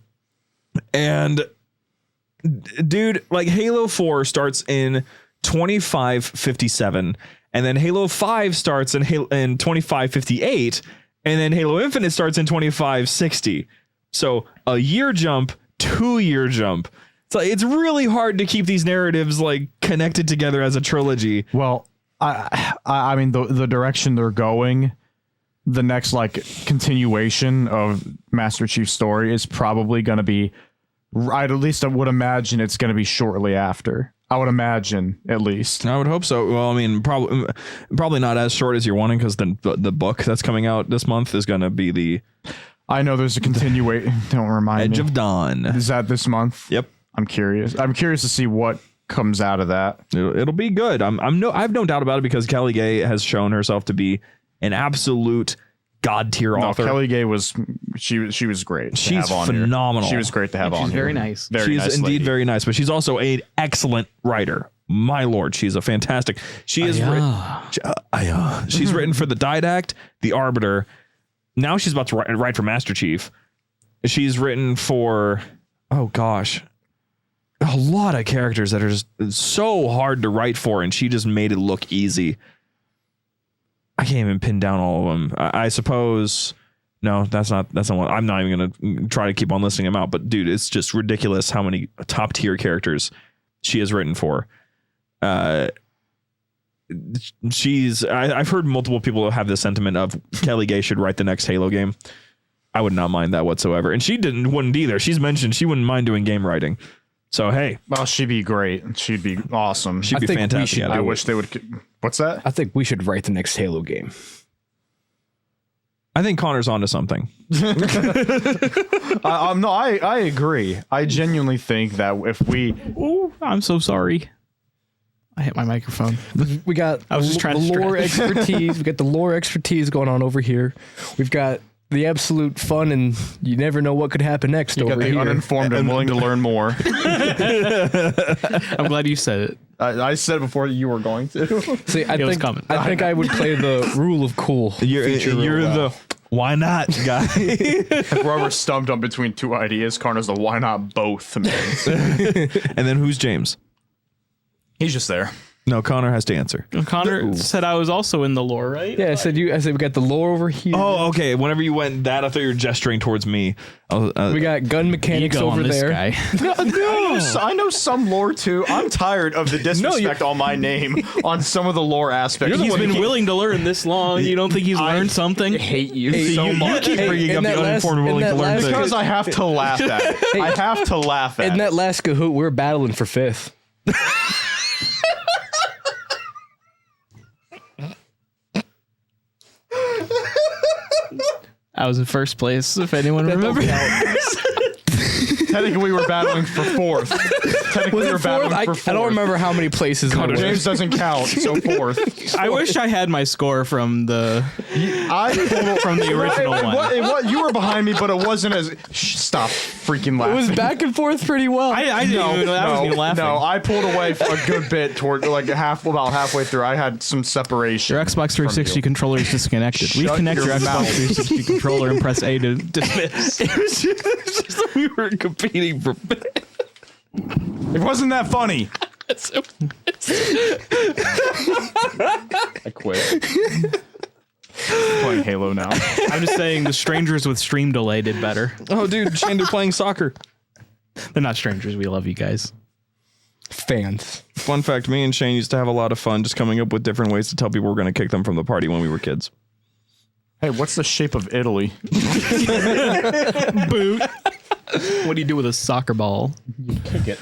[SPEAKER 1] dude, like Halo 4 starts in 2557, and then Halo 5 starts in 2558, and then Halo Infinite starts in 2560. So a year jump, 2 year jump. So it's really hard to keep these narratives like connected together as a trilogy.
[SPEAKER 3] Well, I mean, the direction they're going, the next like continuation of Master Chief's story is probably going to be right. At least I would imagine it's going to be shortly after. I would imagine, at least.
[SPEAKER 1] I would hope so. Well, I mean, probably not as short as you're wanting, because the book that's coming out this month is going to be the.
[SPEAKER 3] I know there's a continuation. Don't remind
[SPEAKER 1] Edge
[SPEAKER 3] me.
[SPEAKER 1] of Dawn.
[SPEAKER 3] Is that this month?
[SPEAKER 1] Yep.
[SPEAKER 3] I'm curious. I'm curious to see what comes out of that.
[SPEAKER 1] It'll be good. I have no doubt about it, because Kelly Gay has shown herself to be an absolute god tier
[SPEAKER 3] No,
[SPEAKER 1] author.
[SPEAKER 3] Kelly Gay was she was great. to
[SPEAKER 1] She's
[SPEAKER 3] have on
[SPEAKER 1] phenomenal.
[SPEAKER 3] Here. She was great to have on.
[SPEAKER 5] She's
[SPEAKER 3] here.
[SPEAKER 5] very nice.
[SPEAKER 3] Very
[SPEAKER 1] She's
[SPEAKER 3] nice
[SPEAKER 1] indeed
[SPEAKER 3] lady.
[SPEAKER 1] very nice, but she's also an excellent writer. My lord, she's a fantastic. She is she's written for the Didact, the Arbiter. Now she's about to write for Master Chief. She's written for a lot of characters that are just so hard to write for, and she just made it look easy. I can't even pin down all of them. I suppose. No, that's not one. I'm not even gonna try to keep on listing them out. But dude, it's just ridiculous how many top tier characters she has written for. I've heard multiple people have this sentiment of Kelly Gay should write the next Halo game. I would not mind that whatsoever, and she wouldn't either. She's mentioned she wouldn't mind doing game writing. So hey,
[SPEAKER 3] well, she'd be great. She'd be awesome.
[SPEAKER 1] she'd be
[SPEAKER 2] think we
[SPEAKER 1] fantastic.
[SPEAKER 2] should
[SPEAKER 1] at it.
[SPEAKER 3] I wish they would. What's that?
[SPEAKER 2] I think we should write the next Halo game.
[SPEAKER 1] I think Connor's onto something.
[SPEAKER 3] I agree. I genuinely think that if we
[SPEAKER 5] Ooh, I'm so sorry. I hit my microphone.
[SPEAKER 2] We got
[SPEAKER 5] I was just trying to
[SPEAKER 2] lore expertise. We got the lore expertise going on over here. We've got the absolute fun, and you never know what could happen next
[SPEAKER 3] got
[SPEAKER 2] over
[SPEAKER 3] the
[SPEAKER 2] here.
[SPEAKER 3] uninformed and willing to learn more.
[SPEAKER 5] I'm glad you said it.
[SPEAKER 3] I said before you were going to.
[SPEAKER 2] See,
[SPEAKER 5] It was coming.
[SPEAKER 2] I think I would play the rule of cool.
[SPEAKER 1] You're
[SPEAKER 2] feature real well.
[SPEAKER 1] the why not guy.
[SPEAKER 3] If Robert stumped on between two ideas, Carter's the why not both man.
[SPEAKER 1] And then who's James?
[SPEAKER 3] He's just there.
[SPEAKER 1] No, Connor has to answer.
[SPEAKER 5] Connor said I was also in the lore, right?
[SPEAKER 2] Yeah, I said we got the lore over here.
[SPEAKER 1] Oh, okay. Whenever you went that, I thought you were gesturing towards me.
[SPEAKER 2] We got gun mechanics
[SPEAKER 5] Ego
[SPEAKER 2] over
[SPEAKER 5] on this
[SPEAKER 2] there.
[SPEAKER 5] guy.
[SPEAKER 3] I know some lore too. I'm tired of the disrespect on my name on some of the lore aspects.
[SPEAKER 5] He's been willing to learn this long. You don't think he's learned something?
[SPEAKER 3] hate you
[SPEAKER 2] Hey,
[SPEAKER 3] so
[SPEAKER 2] you
[SPEAKER 3] much.
[SPEAKER 1] keep bringing
[SPEAKER 2] in
[SPEAKER 1] up the
[SPEAKER 2] that last-
[SPEAKER 1] uninformed and
[SPEAKER 2] in
[SPEAKER 1] willing
[SPEAKER 2] that
[SPEAKER 1] to learn
[SPEAKER 2] last-
[SPEAKER 1] things.
[SPEAKER 3] Because I have to laugh at it. I have to laugh at
[SPEAKER 2] In
[SPEAKER 3] it.
[SPEAKER 2] that last Kahoot, we're battling for fifth.
[SPEAKER 5] I was in first place, if anyone remembers.
[SPEAKER 3] Technically, we were battling for fourth. Technically, we were battling
[SPEAKER 2] I
[SPEAKER 3] for fourth.
[SPEAKER 2] don't remember how many places. there were.
[SPEAKER 3] James doesn't count, so fourth.
[SPEAKER 5] I wish I had my score from the
[SPEAKER 3] From
[SPEAKER 5] the original one.
[SPEAKER 3] You were behind me, but it wasn't as. Stop freaking
[SPEAKER 2] It
[SPEAKER 3] laughing.
[SPEAKER 2] was back and forth pretty well.
[SPEAKER 5] I didn't even know. I wasn't even laughing.
[SPEAKER 3] No, I pulled away a good bit toward about halfway through. I had some separation.
[SPEAKER 5] Your Xbox 360 controller is disconnected.
[SPEAKER 3] Shut
[SPEAKER 5] Reconnect your
[SPEAKER 3] your
[SPEAKER 5] Xbox
[SPEAKER 3] mouth.
[SPEAKER 5] 360 controller and press A to dismiss.
[SPEAKER 1] It was just that we were competing for.
[SPEAKER 3] It wasn't that funny. I quit. Playing Halo now.
[SPEAKER 5] I'm just saying the strangers with stream delay did better.
[SPEAKER 1] Oh, dude, Shane, they're playing soccer.
[SPEAKER 5] They're not strangers. We love you guys.
[SPEAKER 2] Fans.
[SPEAKER 1] Fun fact: me and Shane used to have a lot of fun just coming up with different ways to tell people we're going to kick them from the party when we were kids.
[SPEAKER 3] Hey, what's the shape of Italy?
[SPEAKER 5] Boot. What do you do with a soccer ball?
[SPEAKER 3] Kick it.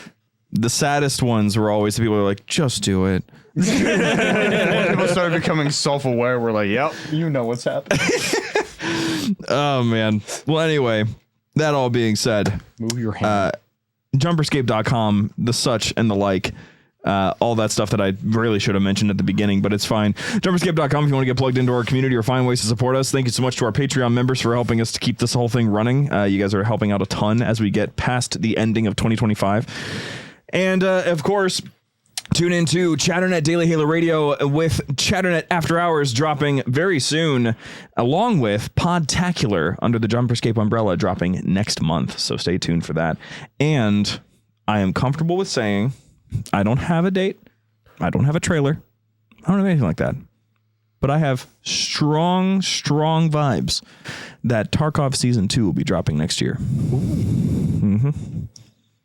[SPEAKER 1] The saddest ones were always the people who were like, "Just do it."
[SPEAKER 3] When people started becoming self-aware, we're like, "Yep, you know what's happening."
[SPEAKER 1] Oh man. Well, anyway, that all being said,
[SPEAKER 2] Move your hand.
[SPEAKER 1] JumperScape.com, the such and the like. All that stuff that I really should have mentioned at the beginning, but it's fine. JumperScape.com if you want to get plugged into our community or find ways to support us. Thank you so much to our Patreon members for helping us to keep this whole thing running. You guys are helping out a ton as we get past the ending of 2025. And of course, tune into Chatternet Daily Halo Radio with Chatternet After Hours dropping very soon, along with Podtacular under the JumperScape umbrella dropping next month. So stay tuned for that. And I am comfortable with saying I don't have a date. I don't have a trailer. I don't have anything like that. But I have strong vibes that Tarkov Season 2 will be dropping next year.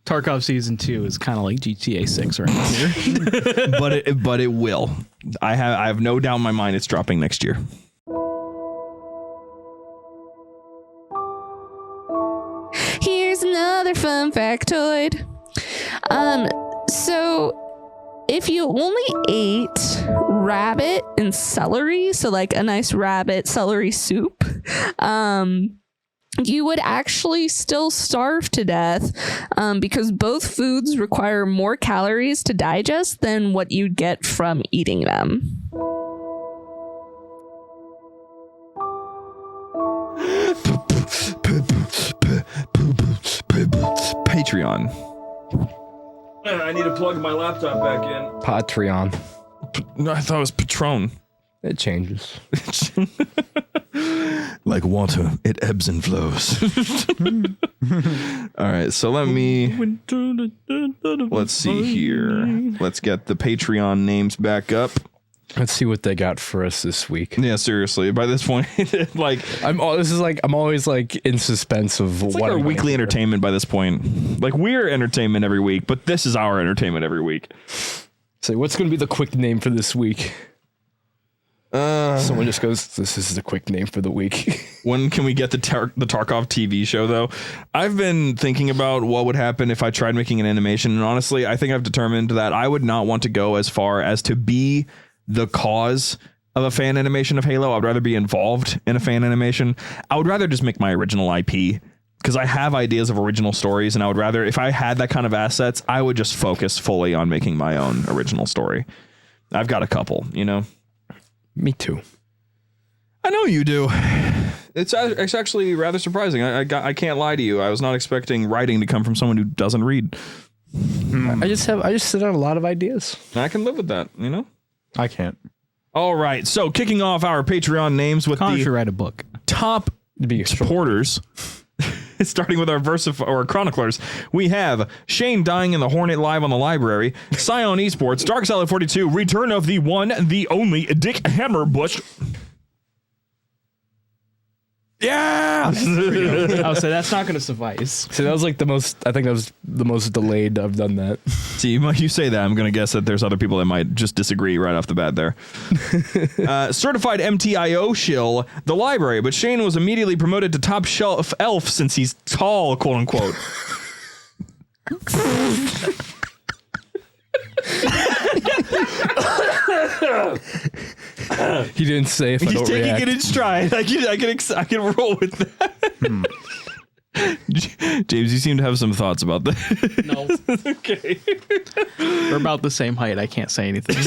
[SPEAKER 5] Tarkov Season 2 is kind of like GTA 6 right here.
[SPEAKER 1] but it will. I have no doubt in my mind it's dropping next year.
[SPEAKER 6] Here's another fun factoid. So if you only ate rabbit and celery, so like a nice rabbit celery soup, you would actually still starve to death because both foods require more calories to digest than what you'd get from eating them.
[SPEAKER 1] Patreon. I need to plug my laptop back in.
[SPEAKER 2] Patreon.
[SPEAKER 1] No, I thought it was Patron.
[SPEAKER 2] It changes.
[SPEAKER 1] Like water, it ebbs and flows. All right, so let's see here. Let's get the Patreon names back up.
[SPEAKER 2] Let's see what they got for us this week.
[SPEAKER 1] Yeah, seriously. By this point, like
[SPEAKER 2] I'm always in suspense of
[SPEAKER 1] it's
[SPEAKER 2] what
[SPEAKER 1] like our
[SPEAKER 2] I'm
[SPEAKER 1] weekly
[SPEAKER 2] going for.
[SPEAKER 1] entertainment by this point. Like we're entertainment every week, but this is our entertainment every week.
[SPEAKER 2] So what's going to be the quick name for this week? Someone just goes, this is the quick name for the week.
[SPEAKER 1] When can we get the Tarkov TV show, though? I've been thinking about what would happen if I tried making an animation. And honestly, I think I've determined that I would not want to go as far as to be the cause of a fan animation of Halo. I'd rather be involved in a fan animation. I would rather just make my original IP because I have ideas of original stories. And I would rather, if I had that kind of assets, I would just focus fully on making my own original story. I've got a couple, you know?
[SPEAKER 2] Me too.
[SPEAKER 1] I know you do. It's actually rather surprising. I can't lie to you. I was not expecting writing to come from someone who doesn't read.
[SPEAKER 2] I just sit on a lot of ideas.
[SPEAKER 1] I can live with that, you know?
[SPEAKER 3] I can't.
[SPEAKER 1] All right. So kicking off our Patreon names with
[SPEAKER 5] Connor should
[SPEAKER 1] the
[SPEAKER 5] write a book.
[SPEAKER 1] top
[SPEAKER 2] To be
[SPEAKER 1] supporters. Starting with our chroniclers, we have Shane dying in the Hornet live on the library, Scion Esports, Dark Salad 42, return of the one, the only Dick Hammerbush. Yeah.
[SPEAKER 5] I'll say that's not going to suffice.
[SPEAKER 2] So that was like I think that was the most delayed I've done that.
[SPEAKER 1] See, you say that, I'm going to guess that there's other people that might just disagree right off the bat there. Certified MTIO shill, the library, but Shane was immediately promoted to top shelf elf since he's tall, quote unquote.
[SPEAKER 2] He didn't say if I
[SPEAKER 1] He's
[SPEAKER 2] don't
[SPEAKER 1] taking
[SPEAKER 2] react.
[SPEAKER 1] it in stride. I can roll with that. James, you seem to have some thoughts about that.
[SPEAKER 5] No.
[SPEAKER 1] Okay.
[SPEAKER 5] We're about the same height. I can't say anything.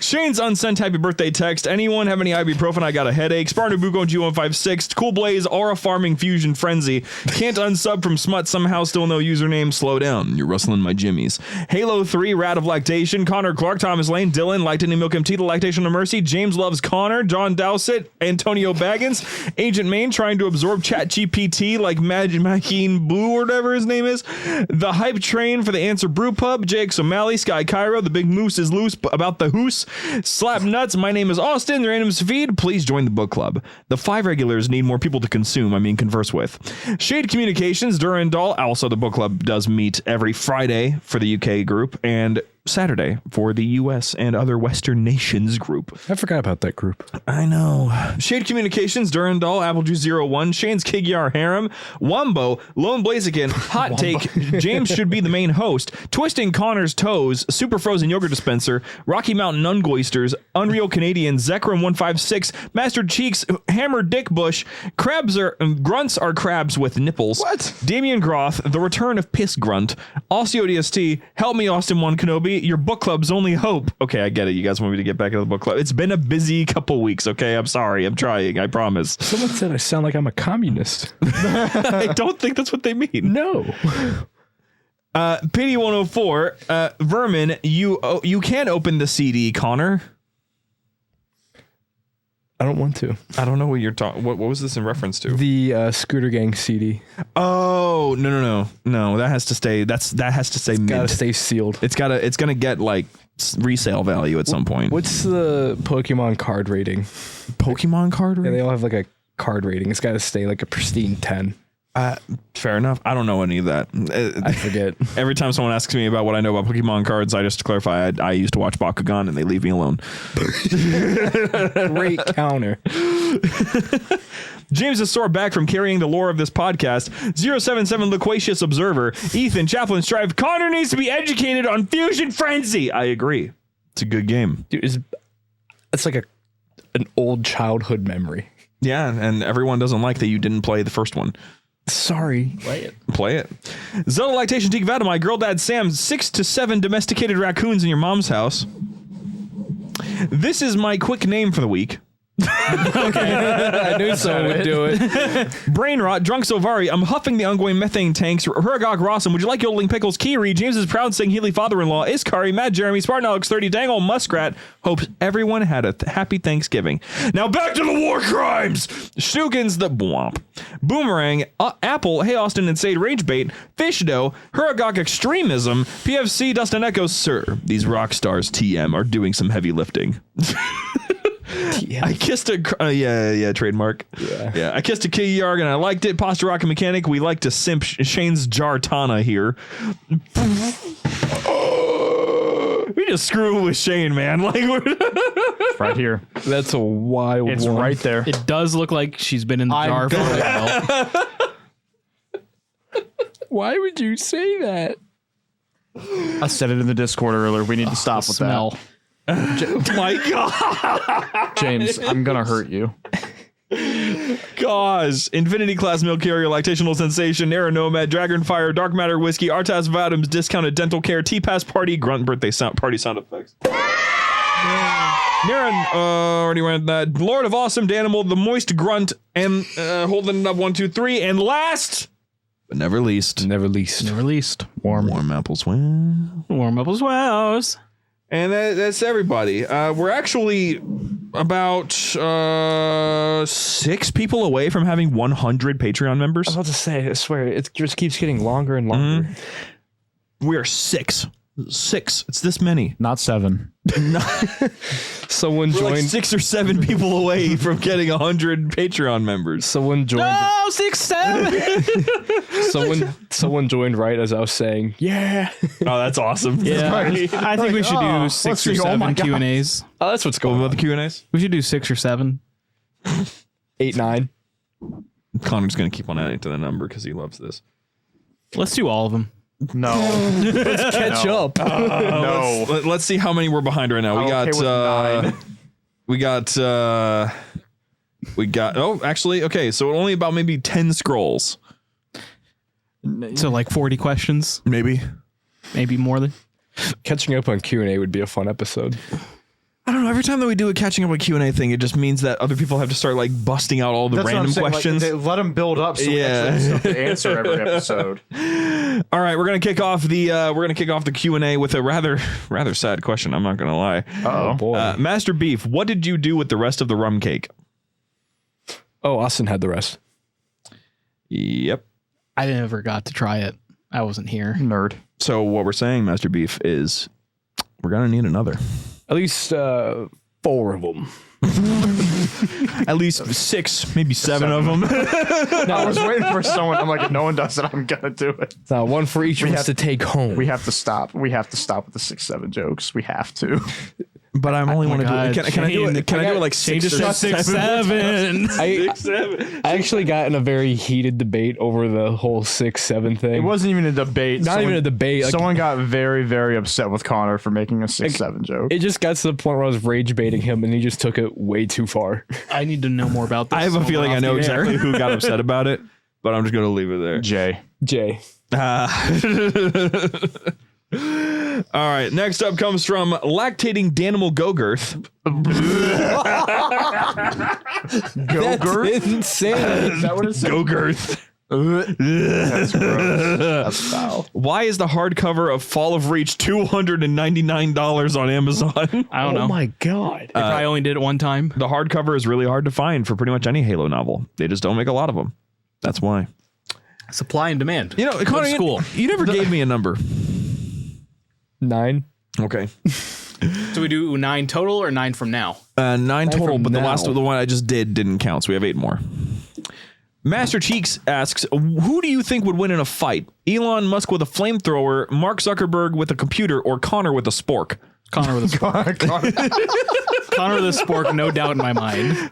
[SPEAKER 1] Shane's unsent happy birthday text. Anyone have any ibuprofen? I got a headache. Sparnabuko G156. Cool Blaze. Aura Farming Fusion Frenzy. Can't unsub from Smut. Somehow still no username. Slow down. You're rustling my jimmies. Halo 3. Rat of Lactation. Connor Clark. Thomas Lane. Dylan. Lactin and Milk MT. The Lactation of Mercy. James loves Connor. John Dowsett. Antonio Baggins. Agent Main trying to absorb Chat GPT like Magine Blue or whatever his name is. The Hype Train for the Answer Brew Pub. Jake O'Malley. Sky Cairo. The Big Moose is loose about the hoose. Slap Nuts. My name is Austin. The Randoms Feed. Please join the book club. The 5 regulars need more people to converse with. Shade Communications. Durandal. Also, the book club does meet every Friday for the UK group and Saturday for the US and other Western nations group.
[SPEAKER 2] I forgot about that group.
[SPEAKER 1] I know. Shade Communications, Durandal, Applejuice01, Shane's Kigyar Harem, Wumbo, Lone Blaziken, Hot Take, James should be the main host, Twisting Connor's Toes, Super Frozen Yogurt Dispenser, Rocky Mountain Ungoisters, Unreal Canadian, Zekram156, Master Cheeks, Hammer Dick Bush, Grunts are crabs with nipples.
[SPEAKER 2] What?
[SPEAKER 1] Damien Groth, The Return of Piss Grunt, Aussie ODST, Help Me Austin 1 Kenobi, your book club's only hope. Okay, I get it. You guys want me to get back into the book club. It's been a busy couple weeks, okay? I'm sorry. I'm trying. I promise.
[SPEAKER 2] Someone said I sound like I'm a communist.
[SPEAKER 1] I don't think that's what they mean.
[SPEAKER 2] No.
[SPEAKER 1] Pity 104, Vermin, you can't open the CD, Connor.
[SPEAKER 2] I don't want to.
[SPEAKER 1] I don't know what you're talking. What was this in reference to?
[SPEAKER 2] The Scooter Gang CD.
[SPEAKER 1] Oh, no. That has to stay. That has to stay mint.
[SPEAKER 2] Gotta stay sealed.
[SPEAKER 1] It's gonna get like resale value at some point.
[SPEAKER 2] What's the Pokemon card rating?
[SPEAKER 1] Pokemon card
[SPEAKER 2] Yeah,
[SPEAKER 1] rating?
[SPEAKER 2] they all have like a card rating. It's got to stay like a pristine 10.
[SPEAKER 1] Fair enough. I don't know any of that.
[SPEAKER 2] I forget.
[SPEAKER 1] Every time someone asks me about what I know about Pokemon cards, I just clarify I used to watch Bakugan and they leave me alone.
[SPEAKER 2] Great counter.
[SPEAKER 1] James is sore back from carrying the lore of this podcast. 077 Loquacious Observer. Ethan, Chaplain Strive. Connor needs to be educated on Fusion Frenzy. I agree. It's a good game.
[SPEAKER 2] Dude, it's like an old childhood memory.
[SPEAKER 1] Yeah, and everyone doesn't like that you didn't play the first one.
[SPEAKER 2] Sorry.
[SPEAKER 1] Play it. Zelda Lactation Teak Vatamai, Girl Dad Sam, 6 to 7 domesticated raccoons in your mom's house. This is my quick name for the week.
[SPEAKER 2] I knew someone would do it.
[SPEAKER 1] Brain Rot, Drunk Sovari, I'm huffing the ongoing methane tanks. Huragog Rossum, would you like yodeling pickles? Kiri, James's proud sing Healy father-in-law, Iskari, Matt Jeremy, Spartan Alex 30, Dangle Muskrat. Hopes everyone had a happy Thanksgiving. Now back to the war crimes. Shugans the Bwomp. Boomerang, Apple, Hey Austin and Sade Ragebait, Fish Dough, Huragog Extremism, PFC Dustin Echoes, sir, these rock stars TM are doing some heavy lifting. I kissed a trademark. Yeah. I kissed a Key Yarg and I liked it. Posture Rocket Mechanic. We like to simp Shane's Jartana here. We just screw with Shane, man. Like
[SPEAKER 3] Right here.
[SPEAKER 2] That's a wild
[SPEAKER 3] It's
[SPEAKER 2] one.
[SPEAKER 3] right there.
[SPEAKER 5] It does look like she's been in the jar for a while.
[SPEAKER 2] Why would you say that?
[SPEAKER 3] I said it in the Discord earlier. We need to stop with
[SPEAKER 5] Smell.
[SPEAKER 3] that.
[SPEAKER 1] my God.
[SPEAKER 3] James, I'm gonna hurt you.
[SPEAKER 1] Gauze, Infinity Class Milk Carrier, Lactational Sensation, Air Nomad, Dragonfire, Dark Matter Whiskey, Artas Vadums, Discounted Dental Care, T-Pass Party, Grunt Birthday Party Sound Effects. Naren, already went that. Lord of Awesome, Danimal, The Moist Grunt, and holding it up 1, 2, 3, and last but never least,
[SPEAKER 5] Released.
[SPEAKER 1] Warm Apples Win.
[SPEAKER 5] Warm up as well.
[SPEAKER 1] And that's everybody. We're actually about 6 people away from having 100 Patreon members.
[SPEAKER 2] I was about to say, I swear, it just keeps getting longer and longer.
[SPEAKER 1] We are 6. 6. It's this many.
[SPEAKER 3] Not 7.
[SPEAKER 2] Someone
[SPEAKER 1] We're
[SPEAKER 2] joined.
[SPEAKER 1] like 6 or 7 people away from getting 100 Patreon members.
[SPEAKER 2] Someone joined.
[SPEAKER 5] Oh, 6, 7.
[SPEAKER 2] Someone joined right as I was saying, yeah.
[SPEAKER 1] Oh, that's awesome.
[SPEAKER 5] Yeah, I think we should do 6 or 7 Q&As.
[SPEAKER 2] Oh, that's what's going
[SPEAKER 1] What
[SPEAKER 2] on.
[SPEAKER 1] about the Q&As?
[SPEAKER 5] We should do 6 or 7.
[SPEAKER 2] 8, 9.
[SPEAKER 1] Connor's going to keep on adding to the number because he loves this.
[SPEAKER 5] Let's do all of them.
[SPEAKER 3] No.
[SPEAKER 2] Catch up.
[SPEAKER 3] No.
[SPEAKER 1] Let's see how many we're behind right now.
[SPEAKER 3] I'm okay with 9.
[SPEAKER 1] We got, oh, actually, okay, so only about maybe 10 scrolls.
[SPEAKER 5] So like 40 questions,
[SPEAKER 1] Maybe.
[SPEAKER 5] maybe more than.
[SPEAKER 2] Catching up on Q&A would be a fun episode.
[SPEAKER 1] I don't know. Every time that we do a catching up with Q&A thing, it just means that other people have to start like busting out all the
[SPEAKER 3] That's what I'm
[SPEAKER 1] random
[SPEAKER 3] saying, like,
[SPEAKER 1] questions.
[SPEAKER 3] they let them build up so we actually have stuff to answer every episode.
[SPEAKER 1] All right, we're gonna kick off the Q&A with a rather sad question. I'm not gonna lie.
[SPEAKER 3] Oh
[SPEAKER 2] boy.
[SPEAKER 1] Master Beef, what did you do with the rest of the rum cake?
[SPEAKER 2] Oh, Austin had the rest.
[SPEAKER 1] Yep.
[SPEAKER 5] I never got to try it. I wasn't here.
[SPEAKER 3] Nerd.
[SPEAKER 1] So what we're saying, Master Beef, is we're gonna need another.
[SPEAKER 2] At least 4 of them.
[SPEAKER 1] At least 6, maybe 7 of them.
[SPEAKER 3] I was waiting for someone. I'm like, if no one does it, I'm gonna do it.
[SPEAKER 2] Now, one for each of us
[SPEAKER 3] have-
[SPEAKER 2] to take home.
[SPEAKER 3] We have to stop. We have to stop with the 6-7 jokes. We have to.
[SPEAKER 1] But I only want to do
[SPEAKER 5] God,
[SPEAKER 1] it. Can I do it? Can I do it like
[SPEAKER 5] Shane
[SPEAKER 1] 6
[SPEAKER 5] just
[SPEAKER 1] or
[SPEAKER 5] said 6,
[SPEAKER 1] 7?
[SPEAKER 5] 7.
[SPEAKER 2] I actually got in a very heated debate over the whole 6-7 thing.
[SPEAKER 3] It wasn't even a debate.
[SPEAKER 2] Not even a debate. Like,
[SPEAKER 3] Someone got very, very upset with Connor for making a 6-7 joke.
[SPEAKER 2] it just got to the point where I was rage baiting him, and he just took it way too far.
[SPEAKER 5] I need to know more about this.
[SPEAKER 1] I have a
[SPEAKER 5] so
[SPEAKER 1] feeling
[SPEAKER 5] we're
[SPEAKER 1] I
[SPEAKER 5] off
[SPEAKER 1] know
[SPEAKER 5] the
[SPEAKER 1] exactly
[SPEAKER 5] air.
[SPEAKER 1] who got upset about it, but I'm just gonna leave it there.
[SPEAKER 3] Jay.
[SPEAKER 2] Jay.
[SPEAKER 1] All right, next up comes from Lactating Danimal Gogirth.
[SPEAKER 3] Go-gurt?
[SPEAKER 2] Insane.
[SPEAKER 3] Is that what it said?
[SPEAKER 1] Gogirth.
[SPEAKER 3] That's gross. That's foul.
[SPEAKER 1] Why is the hardcover of Fall of Reach $299 on Amazon?
[SPEAKER 5] I don't know.
[SPEAKER 2] Oh my god.
[SPEAKER 5] They probably only did it one time.
[SPEAKER 1] The hardcover is really hard to find for pretty much any Halo novel. They just don't make a lot of them. That's why.
[SPEAKER 5] Supply and demand.
[SPEAKER 1] You know, Connor,
[SPEAKER 5] school.
[SPEAKER 1] you never gave me a number.
[SPEAKER 2] 9.
[SPEAKER 1] Okay.
[SPEAKER 5] So we do 9 total or 9 from now?
[SPEAKER 1] 9 total,
[SPEAKER 2] from
[SPEAKER 1] but the
[SPEAKER 2] now.
[SPEAKER 1] last the one I just didn't count, so we have 8 more. Master Cheeks asks, who do you think would win in a fight? Elon Musk with a flamethrower, Mark Zuckerberg with a computer, or Connor with a spork?
[SPEAKER 5] Connor with a spork. Connor with a spork, no doubt in my mind.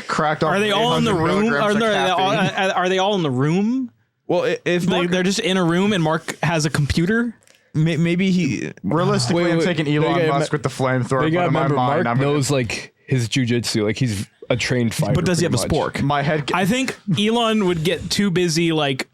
[SPEAKER 3] Cracked off.
[SPEAKER 5] Are they all in the
[SPEAKER 3] 800
[SPEAKER 5] room?
[SPEAKER 3] milligrams of caffeine.
[SPEAKER 5] Are they all in the room?
[SPEAKER 1] Well, if Mark,
[SPEAKER 5] They're just in a room and Mark has a computer?
[SPEAKER 1] maybe he...
[SPEAKER 3] Realistically,
[SPEAKER 2] Wait,
[SPEAKER 3] I'm
[SPEAKER 2] wait,
[SPEAKER 3] taking
[SPEAKER 2] they
[SPEAKER 3] Elon
[SPEAKER 2] gotta
[SPEAKER 3] Musk with the flamethrower.
[SPEAKER 2] You
[SPEAKER 3] But
[SPEAKER 2] gotta
[SPEAKER 3] in my
[SPEAKER 2] remember,
[SPEAKER 3] mind,
[SPEAKER 2] Mark
[SPEAKER 3] I'm gonna-
[SPEAKER 2] knows like his jujitsu. Like he's a trained fighter.
[SPEAKER 1] But does he have a
[SPEAKER 2] pretty much.
[SPEAKER 1] spork?
[SPEAKER 3] my head.
[SPEAKER 5] I think Elon would get too busy like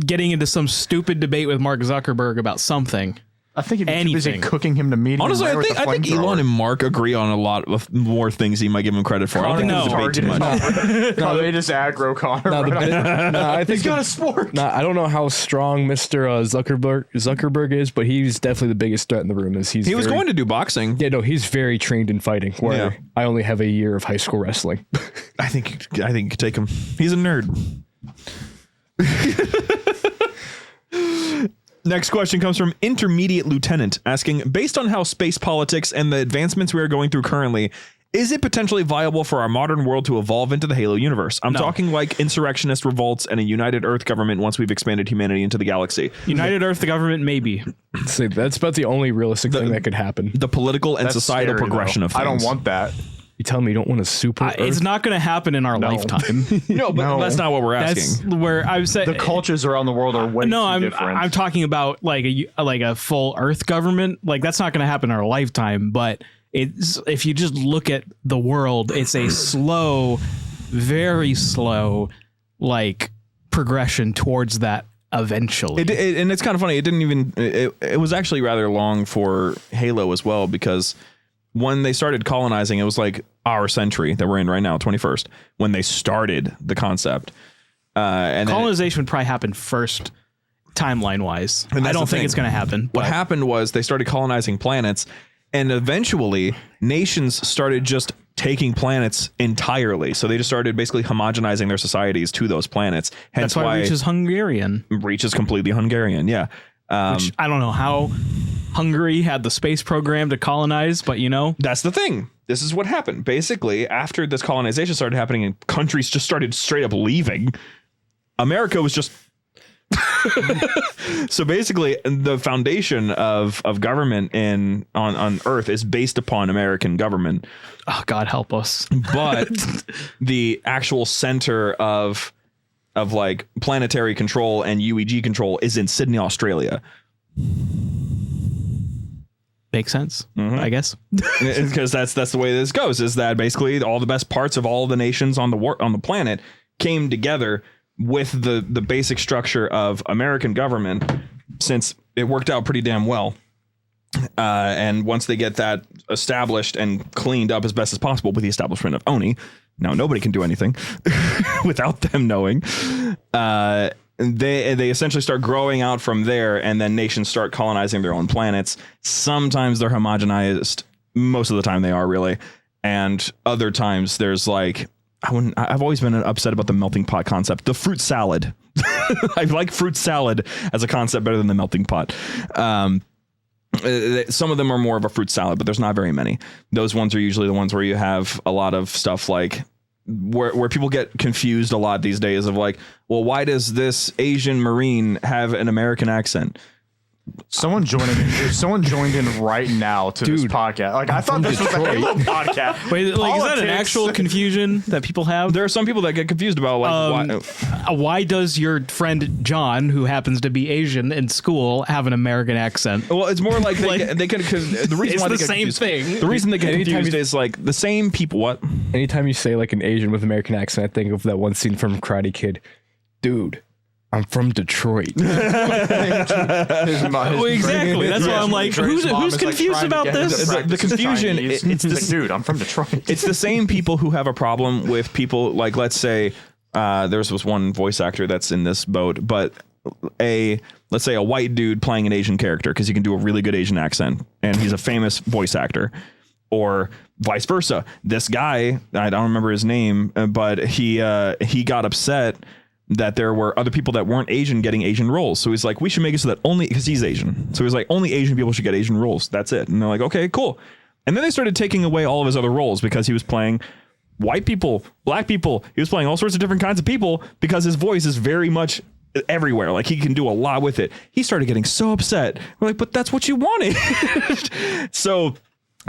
[SPEAKER 5] getting into some stupid debate with Mark Zuckerberg about something.
[SPEAKER 3] I think he'd be too busy
[SPEAKER 5] Anything.
[SPEAKER 3] cooking him to medium
[SPEAKER 1] Honestly,
[SPEAKER 3] rare
[SPEAKER 1] I
[SPEAKER 3] with
[SPEAKER 1] think,
[SPEAKER 3] the
[SPEAKER 1] I think
[SPEAKER 3] flamethrower.
[SPEAKER 1] Elon and Mark agree on a lot of more things he might give him credit for. I don't think
[SPEAKER 5] No.
[SPEAKER 1] there's debate too much.
[SPEAKER 3] No, they just aggro Connor.
[SPEAKER 2] No, I think
[SPEAKER 3] He's got a sport.
[SPEAKER 2] I don't know how strong Mr. Zuckerberg is, but he's definitely the biggest threat in the room.
[SPEAKER 1] He was going to do boxing.
[SPEAKER 2] Yeah, no, he's very trained in fighting. Where
[SPEAKER 1] Yeah.
[SPEAKER 2] I only have a year of high school wrestling.
[SPEAKER 1] I think you could take him. He's a nerd. Next question comes from Intermediate Lieutenant asking, based on how space politics and the advancements we are going through currently, is it potentially viable for our modern world to evolve into the Halo universe? I'm talking like insurrectionist revolts and a united Earth government once we've expanded humanity into the galaxy.
[SPEAKER 5] United Earth, the government, maybe.
[SPEAKER 2] So that's about the only realistic thing that could happen.
[SPEAKER 1] The political and
[SPEAKER 3] That's
[SPEAKER 1] societal
[SPEAKER 3] scary,
[SPEAKER 1] progression
[SPEAKER 3] though.
[SPEAKER 1] of things.
[SPEAKER 3] I don't want that.
[SPEAKER 2] You tell me you don't want a super Earth?
[SPEAKER 5] It's not going to happen in our lifetime.
[SPEAKER 1] No, but that's not what we're
[SPEAKER 5] That's
[SPEAKER 1] asking.
[SPEAKER 5] where I was saying.
[SPEAKER 3] The cultures around the world are way
[SPEAKER 5] No,
[SPEAKER 3] too
[SPEAKER 5] I'm
[SPEAKER 3] different.
[SPEAKER 5] talking about like a full Earth government. Like that's not going to happen in our lifetime. But it's if you just look at the world, it's a slow, very slow, like progression towards that eventually.
[SPEAKER 1] And it's kind of funny. It didn't even. It was actually rather long for Halo as well, because when they started colonizing, it was like our century that we're in right now, 21st, when they started the concept. And then
[SPEAKER 5] colonization would probably happen first, timeline wise.
[SPEAKER 1] And
[SPEAKER 5] I
[SPEAKER 1] that's
[SPEAKER 5] don't
[SPEAKER 1] the
[SPEAKER 5] think
[SPEAKER 1] thing.
[SPEAKER 5] it's going to happen.
[SPEAKER 1] what
[SPEAKER 5] but-
[SPEAKER 1] happened was they started colonizing planets, and eventually nations started just taking planets entirely. So they just started basically homogenizing their societies to those planets. Hence
[SPEAKER 5] That's why Reach is Hungarian.
[SPEAKER 1] Reach is completely Hungarian. Yeah.
[SPEAKER 5] Which I don't know how Hungary had the space program to colonize, but
[SPEAKER 1] That's the thing. This is what happened. Basically, after this colonization started happening and countries just started straight up leaving, America was just... So basically, the foundation of government on Earth is based upon American government.
[SPEAKER 5] oh God help us.
[SPEAKER 1] But the actual center of like planetary control and UEG control is in Sydney, Australia.
[SPEAKER 5] Makes sense, I guess.
[SPEAKER 1] Because that's the way this goes, is that basically all the best parts of all the nations on the planet came together with the basic structure of American government, since it worked out pretty damn well. And once they get that established and cleaned up as best as possible with the establishment of ONI, now nobody can do anything without them knowing. They essentially start growing out from there, and then nations start colonizing their own planets. Sometimes they're homogenized. Most of the time they are, really. And other times there's like, I've always been upset about the melting pot concept. The fruit salad. I like fruit salad as a concept better than the melting pot. Some of them are more of a fruit salad, but there's not very many. Those ones are usually the ones where you have a lot of stuff like where people get confused a lot these days of like, well, why does this Asian Marine have an American accent?
[SPEAKER 3] Someone joined in right now to this podcast. Like I thought this was a Halo podcast.
[SPEAKER 5] Wait, like is that an
[SPEAKER 3] Politics.
[SPEAKER 5] actual confusion that people have?
[SPEAKER 1] There are some people that get confused about like
[SPEAKER 5] Why does your friend John, who happens to be Asian in school, have an American accent?
[SPEAKER 1] well, it's more like they can. The reason
[SPEAKER 5] It's
[SPEAKER 1] why
[SPEAKER 5] the
[SPEAKER 1] they get
[SPEAKER 5] same
[SPEAKER 1] confused,
[SPEAKER 5] thing.
[SPEAKER 1] The reason they get
[SPEAKER 2] Anytime
[SPEAKER 1] confused
[SPEAKER 2] you-
[SPEAKER 1] is like the same people. What?
[SPEAKER 2] Anytime you say like an Asian with American accent, I think of that one scene from Karate Kid. Dude, I'm from Detroit.
[SPEAKER 5] Well, exactly. That's why I'm like, who's confused about this?
[SPEAKER 1] The confusion,
[SPEAKER 3] It's
[SPEAKER 1] it's
[SPEAKER 3] like,
[SPEAKER 1] this-
[SPEAKER 3] dude, I'm from Detroit.
[SPEAKER 1] It's the same people who have a problem with people like, let's say, there's this one voice actor that's in this boat, but let's say a white dude playing an Asian character because he can do a really good Asian accent and he's a famous voice actor, or vice versa. This guy, I don't remember his name, but he got upset that there were other people that weren't Asian getting Asian roles. So he's like, we should make it so that because he's Asian. So he's like, only Asian people should get Asian roles. That's it. And they're like, okay, cool. And then they started taking away all of his other roles because he was playing white people, black people. He was playing all sorts of different kinds of people because his voice is very much everywhere. Like he can do a lot with it. He started getting so upset. We're like, but that's what you wanted. So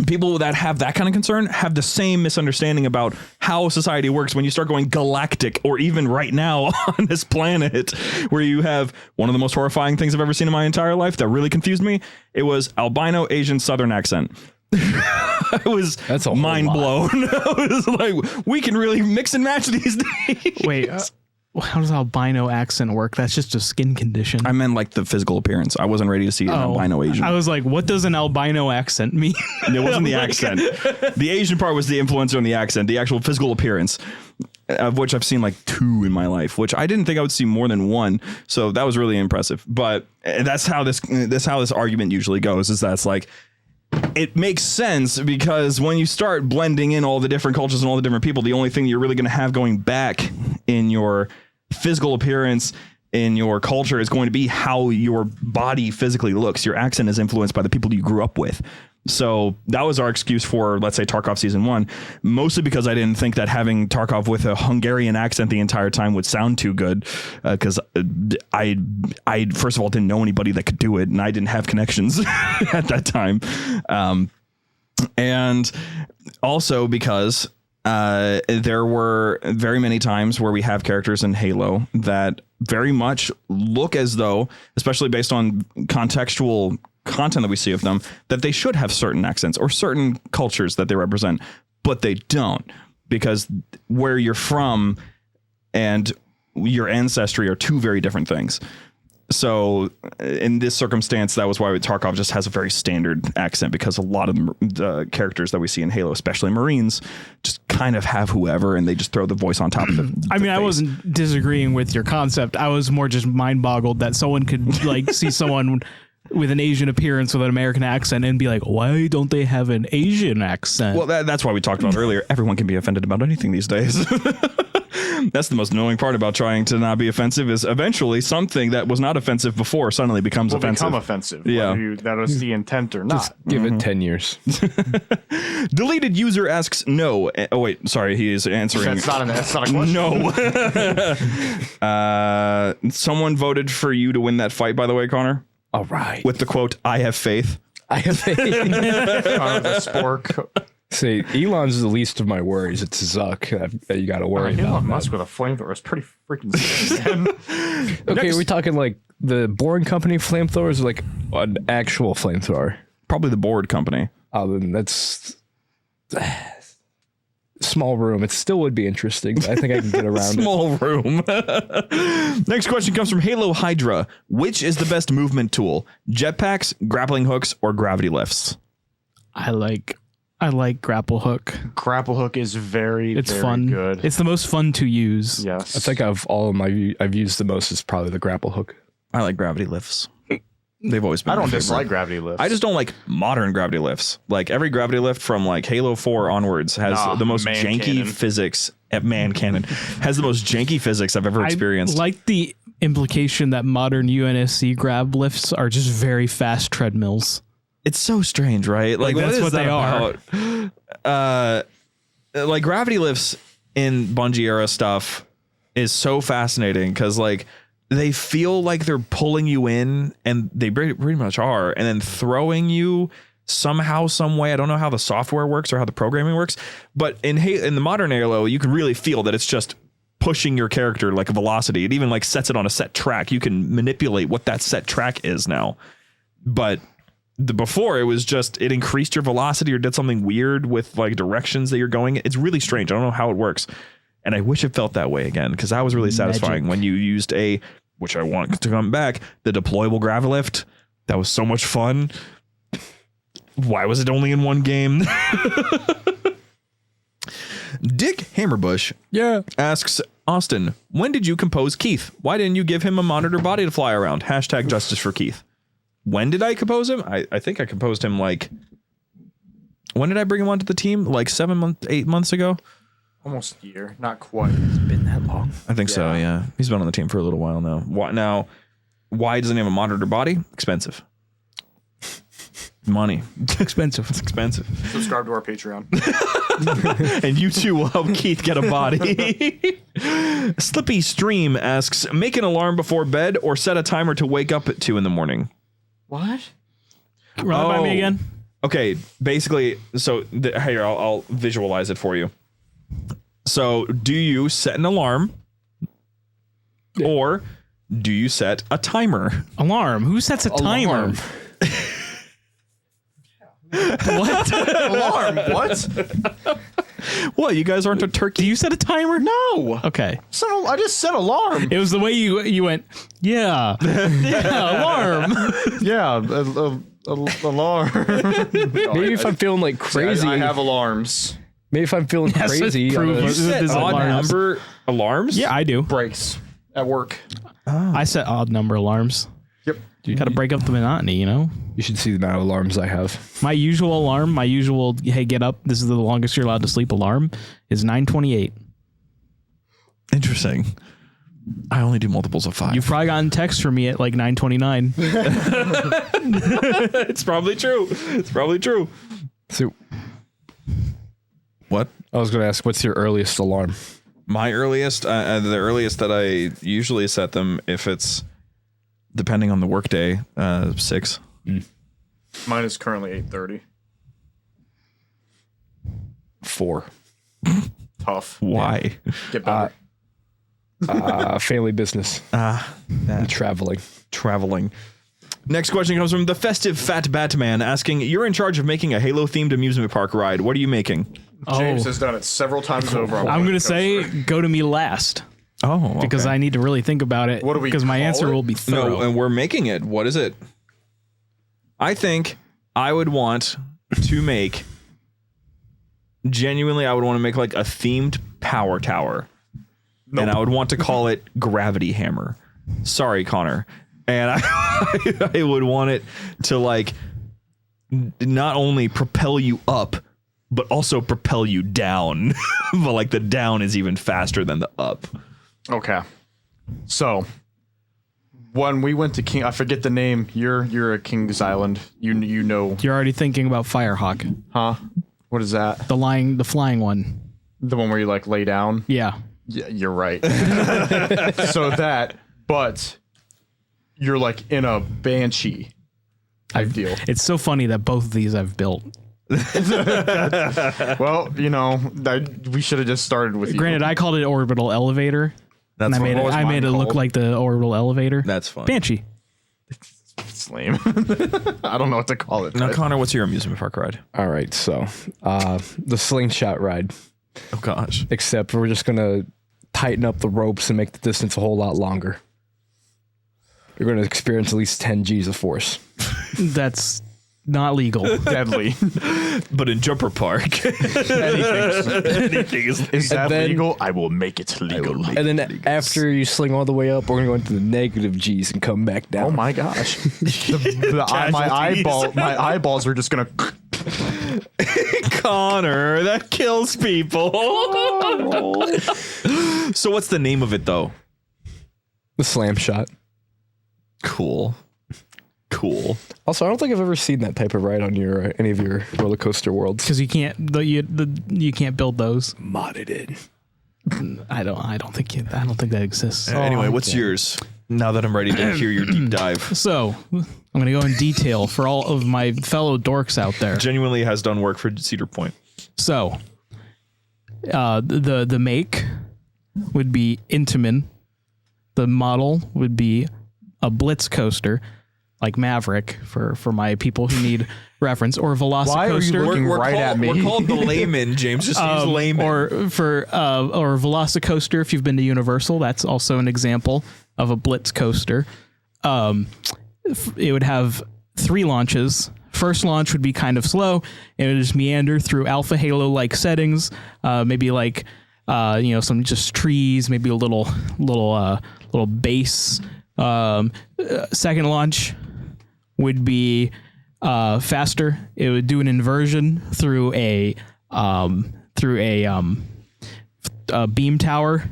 [SPEAKER 1] people that have that kind of concern have the same misunderstanding about how society works when you start going galactic, or even right now on this planet, where you have one of the most horrifying things I've ever seen in my entire life that really confused me. It was albino Asian Southern accent. I was
[SPEAKER 2] That's a whole
[SPEAKER 1] mind
[SPEAKER 2] lot.
[SPEAKER 1] blown. I was like, we can really mix and match these days.
[SPEAKER 5] Wait, how does albino accent work? That's just a skin condition.
[SPEAKER 1] I meant like the physical appearance. I wasn't ready to see an albino Asian.
[SPEAKER 5] I was like, what does an albino accent mean?
[SPEAKER 1] It wasn't the accent. The Asian part was the influencer in the accent. The actual physical appearance, of which I've seen like 2 in my life, which I didn't think I would see more than 1. So that was really impressive. But that's how this argument usually goes. Is that's like, it makes sense because when you start blending in all the different cultures and all the different people, the only thing you're really going to have going back in your physical appearance in your culture is going to be how your body physically looks. Your accent is influenced by the people you grew up with. So that was our excuse for, let's say, Tarkov Season 1, mostly because I didn't think that having Tarkov with a Hungarian accent the entire time would sound too good, because I first of all didn't know anybody that could do it, and I didn't have connections at that time. And also because there were very many times where we have characters in Halo that very much look as though, especially based on contextual content that we see of them, that they should have certain accents or certain cultures that they represent, but they don't, because where you're from and your ancestry are 2 very different things. So in this circumstance, that was why Tarkov just has a very standard accent, because a lot of the characters that we see in Halo, especially Marines, just kind of have whoever, and they just throw the voice on top of it.
[SPEAKER 5] I mean, I wasn't disagreeing with your concept. I was more just mind boggled that someone could like see someone with an Asian appearance with an American accent and be like, why don't they have an Asian accent?
[SPEAKER 1] Well, that's why we talked about earlier. Everyone can be offended about anything these days. That's the most annoying part about trying to not be offensive, is eventually something that was not offensive before suddenly becomes offensive.
[SPEAKER 3] Become offensive.
[SPEAKER 1] Yeah.
[SPEAKER 3] Whether that was the intent or not.
[SPEAKER 2] Just give it 10 years.
[SPEAKER 1] Deleted user asks no. Oh, wait. Sorry. He is answering.
[SPEAKER 3] That's not a question.
[SPEAKER 1] No. Someone voted for you to win that fight, by the way, Connor.
[SPEAKER 2] All right.
[SPEAKER 1] With the quote, "I have faith."
[SPEAKER 2] I have faith.
[SPEAKER 3] The spork.
[SPEAKER 2] See, Elon's the least of my worries. It's Zuck that you got to worry about.
[SPEAKER 3] Elon Musk with a flamethrower is pretty freaking sick.
[SPEAKER 2] Okay, are we talking like the Boring Company flamethrowers, or like an actual flamethrower?
[SPEAKER 1] Probably the board company.
[SPEAKER 2] Then that's small room. It still would be interesting, but I think I can get around
[SPEAKER 1] Small room. Next question comes from Halo Hydra. Which is the best movement tool? Jetpacks, grappling hooks, or gravity lifts?
[SPEAKER 5] I like grapple hook.
[SPEAKER 3] Grapple hook is very
[SPEAKER 5] fun.
[SPEAKER 3] Good.
[SPEAKER 5] It's the most fun to use.
[SPEAKER 3] Yes.
[SPEAKER 2] I think of all of my I've used the most is probably the grapple hook.
[SPEAKER 1] I like gravity lifts. They've always been.
[SPEAKER 3] I don't
[SPEAKER 1] my favorite.
[SPEAKER 3] dislike gravity lifts.
[SPEAKER 1] I just don't like modern gravity lifts. Like every gravity lift from like Halo 4 onwards has the most janky
[SPEAKER 3] cannon.
[SPEAKER 1] physics. Man cannon has the most janky physics I've ever experienced.
[SPEAKER 5] I like the implication that modern UNSC grab lifts are just very fast treadmills.
[SPEAKER 1] It's so strange, right? Like
[SPEAKER 5] that's
[SPEAKER 1] what
[SPEAKER 5] what they
[SPEAKER 1] are. Like gravity lifts in Bungie era stuff is so fascinating because like they feel like they're pulling you in, and they pretty much are, and then throwing you somehow, some way. I don't know how the software works or how the programming works, but in the modern Halo, you can really feel that it's just pushing your character like a velocity. It even like sets it on a set track. You can manipulate what that set track is now, but before it was just it increased your velocity or did something weird with like directions that you're going. It's really strange. I don't know how it works, and I wish it felt that way again, because that was really satisfying when you used which I want to come back, the deployable gravilift. That was so much fun. Why was it only in one game? Dick Hammerbush asks, Austin, when did you compose Keith? Why didn't you give him a monitor body to fly around? # justice for Keith. When did I compose him? I think I composed him like, when did I bring him onto the team? Like 8 months ago?
[SPEAKER 3] Almost a year. Not quite.
[SPEAKER 2] Been that long?
[SPEAKER 1] I think so, yeah. He's been on the team for a little while now. Why doesn't he have a monitor body? Expensive. Money.
[SPEAKER 5] Expensive.
[SPEAKER 1] It's expensive.
[SPEAKER 3] Subscribe to our Patreon.
[SPEAKER 1] And you too will help Keith get a body. Slippy Stream asks, make an alarm before bed or set a timer to wake up at 2 a.m.
[SPEAKER 3] What?
[SPEAKER 5] Run that by me again.
[SPEAKER 1] Okay, basically, so here, I'll visualize it for you. So do you set an alarm or do you set a timer?
[SPEAKER 5] Alarm. Who sets a timer?
[SPEAKER 3] What? Alarm. What?
[SPEAKER 1] What? You guys aren't a turkey?
[SPEAKER 5] Do you set a timer?
[SPEAKER 3] No.
[SPEAKER 5] Okay.
[SPEAKER 3] I just set alarm.
[SPEAKER 5] It was the way you went, yeah, alarm.
[SPEAKER 3] Yeah, alarm.
[SPEAKER 2] Maybe if I'm feeling like crazy,
[SPEAKER 3] I have alarms.
[SPEAKER 2] maybe if I'm feeling
[SPEAKER 5] Yes,
[SPEAKER 2] crazy,
[SPEAKER 5] prove it.
[SPEAKER 1] You set
[SPEAKER 5] This is
[SPEAKER 1] odd
[SPEAKER 5] alarms.
[SPEAKER 1] number alarms?
[SPEAKER 5] Yeah, I do.
[SPEAKER 3] Breaks at work.
[SPEAKER 5] I set odd number alarms.
[SPEAKER 3] Yep.
[SPEAKER 5] You got to break up the monotony, you know?
[SPEAKER 2] you should see the amount of alarms I have.
[SPEAKER 5] My usual alarm, hey, get up. This is the longest you're allowed to sleep alarm is 9:28.
[SPEAKER 1] Interesting. I only do multiples of 5.
[SPEAKER 5] You've probably gotten text from me at like 9:29.
[SPEAKER 1] It's probably true. It's probably true.
[SPEAKER 2] So
[SPEAKER 1] What?
[SPEAKER 2] I was going to ask, what's your earliest alarm?
[SPEAKER 1] My earliest, the earliest that I usually set them, if it's depending on the workday, 6.
[SPEAKER 3] Mine is currently 8:30.
[SPEAKER 2] 4.
[SPEAKER 3] Tough.
[SPEAKER 1] Why?
[SPEAKER 3] Get better.
[SPEAKER 2] Family business. And traveling.
[SPEAKER 1] Traveling. Next question comes from the festive Fat Batman asking, you're in charge of making a Halo-themed amusement park ride. What are you making?
[SPEAKER 3] James has done it several times over.
[SPEAKER 5] I'm going to say go to me last
[SPEAKER 1] Oh, okay.
[SPEAKER 5] because I need to really think about it.
[SPEAKER 3] What do we
[SPEAKER 5] Because my
[SPEAKER 3] call
[SPEAKER 5] answer
[SPEAKER 3] it?
[SPEAKER 5] will be thorough.
[SPEAKER 1] No, and we're making it. What is it? I think I would want to make, genuinely, I would want to make like a themed power tower. And I would want to call it Gravity Hammer. Sorry, Connor. And I would want it to like not only propel you up, but also propel you down. But like the down is even faster than the up.
[SPEAKER 3] Okay. So when we went to King, I forget the name. You're at King's Island. You know,
[SPEAKER 5] You're already thinking about Firehawk,
[SPEAKER 3] huh? What is that?
[SPEAKER 5] the flying one.
[SPEAKER 3] The one where you like lay down?
[SPEAKER 5] Yeah.
[SPEAKER 3] Yeah, you're right. So that, but you're like in a banshee type deal.
[SPEAKER 5] It's so funny that both of these I've built.
[SPEAKER 3] Well, we should have just started with you.
[SPEAKER 5] Granted, I called it orbital elevator.
[SPEAKER 1] That's
[SPEAKER 5] And
[SPEAKER 1] what
[SPEAKER 5] I made it look
[SPEAKER 3] called?
[SPEAKER 5] like the orbital elevator.
[SPEAKER 1] That's fun.
[SPEAKER 5] Banshee.
[SPEAKER 3] It's lame. I don't know what to call it.
[SPEAKER 1] Now,
[SPEAKER 3] but-
[SPEAKER 1] Connor, what's your amusement park ride?
[SPEAKER 2] All right, so the slingshot ride,
[SPEAKER 1] Oh gosh.
[SPEAKER 2] except we're just going to tighten up the ropes and make the distance a whole lot longer. You're going to experience at least 10 G's of force.
[SPEAKER 5] That's not legal.
[SPEAKER 3] Deadly.
[SPEAKER 1] But in Jumper Park, anything is
[SPEAKER 3] Is that
[SPEAKER 2] then-
[SPEAKER 3] legal? I will make it legal.
[SPEAKER 2] And then after you sling all the way up, we're going to go into the negative G's and come back down.
[SPEAKER 3] Oh my gosh. My eyeballs are just gonna.
[SPEAKER 1] Connor, that kills people. So what's the name of it though?
[SPEAKER 2] The slam shot.
[SPEAKER 1] Cool.
[SPEAKER 2] Also, I don't think I've ever seen that type of ride on your any of your roller coaster worlds.
[SPEAKER 5] Because you can't you can't build those.
[SPEAKER 2] Modded it.
[SPEAKER 5] I don't think that exists.
[SPEAKER 1] Anyway, what's yours? Now that I'm ready to hear your deep dive.
[SPEAKER 5] So I'm gonna go in detail for all of my fellow dorks out there.
[SPEAKER 1] Genuinely has done work for Cedar Point.
[SPEAKER 5] So the make would be Intamin. The model would be a Blitz coaster, like Maverick for my people who need reference, or Velocicoaster.
[SPEAKER 3] Why are you looking right at me?
[SPEAKER 1] We're called the layman, James. Just use layman.
[SPEAKER 5] or Velocicoaster if you've been to Universal. That's also an example of a Blitz coaster. It would have 3 launches. First launch would be kind of slow. It would just meander through Alpha Halo like settings, maybe like some just trees, maybe a little base. Second launch would be faster. It would do an inversion through a beam tower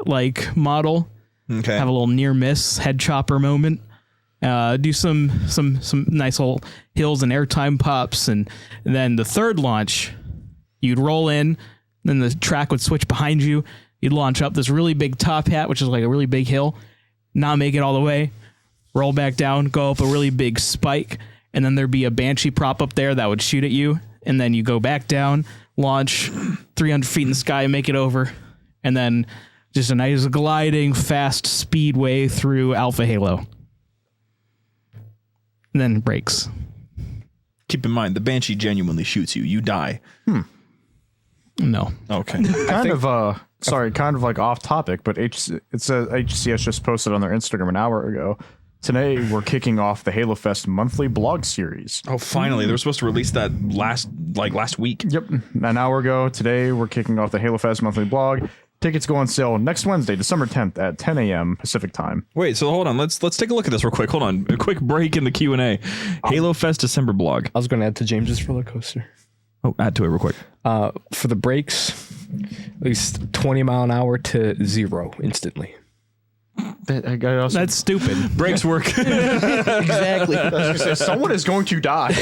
[SPEAKER 5] like model.
[SPEAKER 1] Okay.
[SPEAKER 5] Have a little near miss head chopper moment. Do some nice little hills and airtime pops, and then the third launch, you'd roll in, then the track would switch behind you. You'd launch up this really big top hat, which is like a really big hill, not make it all the way, roll back down, go up a really big spike, and then there'd be a Banshee prop up there that would shoot at you, and then you go back down, launch 300 feet in the sky, make it over, and then just a nice gliding fast speedway through Alpha Halo. And then it breaks.
[SPEAKER 1] Keep in mind, the Banshee genuinely shoots you. You die.
[SPEAKER 5] No.
[SPEAKER 1] Okay.
[SPEAKER 3] Kind of like off topic, but it says HCS just posted on their Instagram an hour ago. Today we're kicking off the Halo Fest monthly blog series.
[SPEAKER 1] Oh, finally. They were supposed to release that last week.
[SPEAKER 3] Yep, an hour ago. Today we're kicking off the Halo Fest monthly blog. Tickets go on sale next Wednesday, December 10th at 10 a.m. Pacific time.
[SPEAKER 1] Wait, so hold on. Let's take a look at this real quick. Hold on. A quick break in the Q&A. Halo Fest December blog.
[SPEAKER 2] I was going to add to James's roller coaster.
[SPEAKER 1] Oh, add to it real quick.
[SPEAKER 2] For the brakes, at least 20 mile an hour to 0 instantly.
[SPEAKER 5] That's stupid.
[SPEAKER 1] Brakes work.
[SPEAKER 2] Exactly.
[SPEAKER 3] I was gonna say, someone is going to die.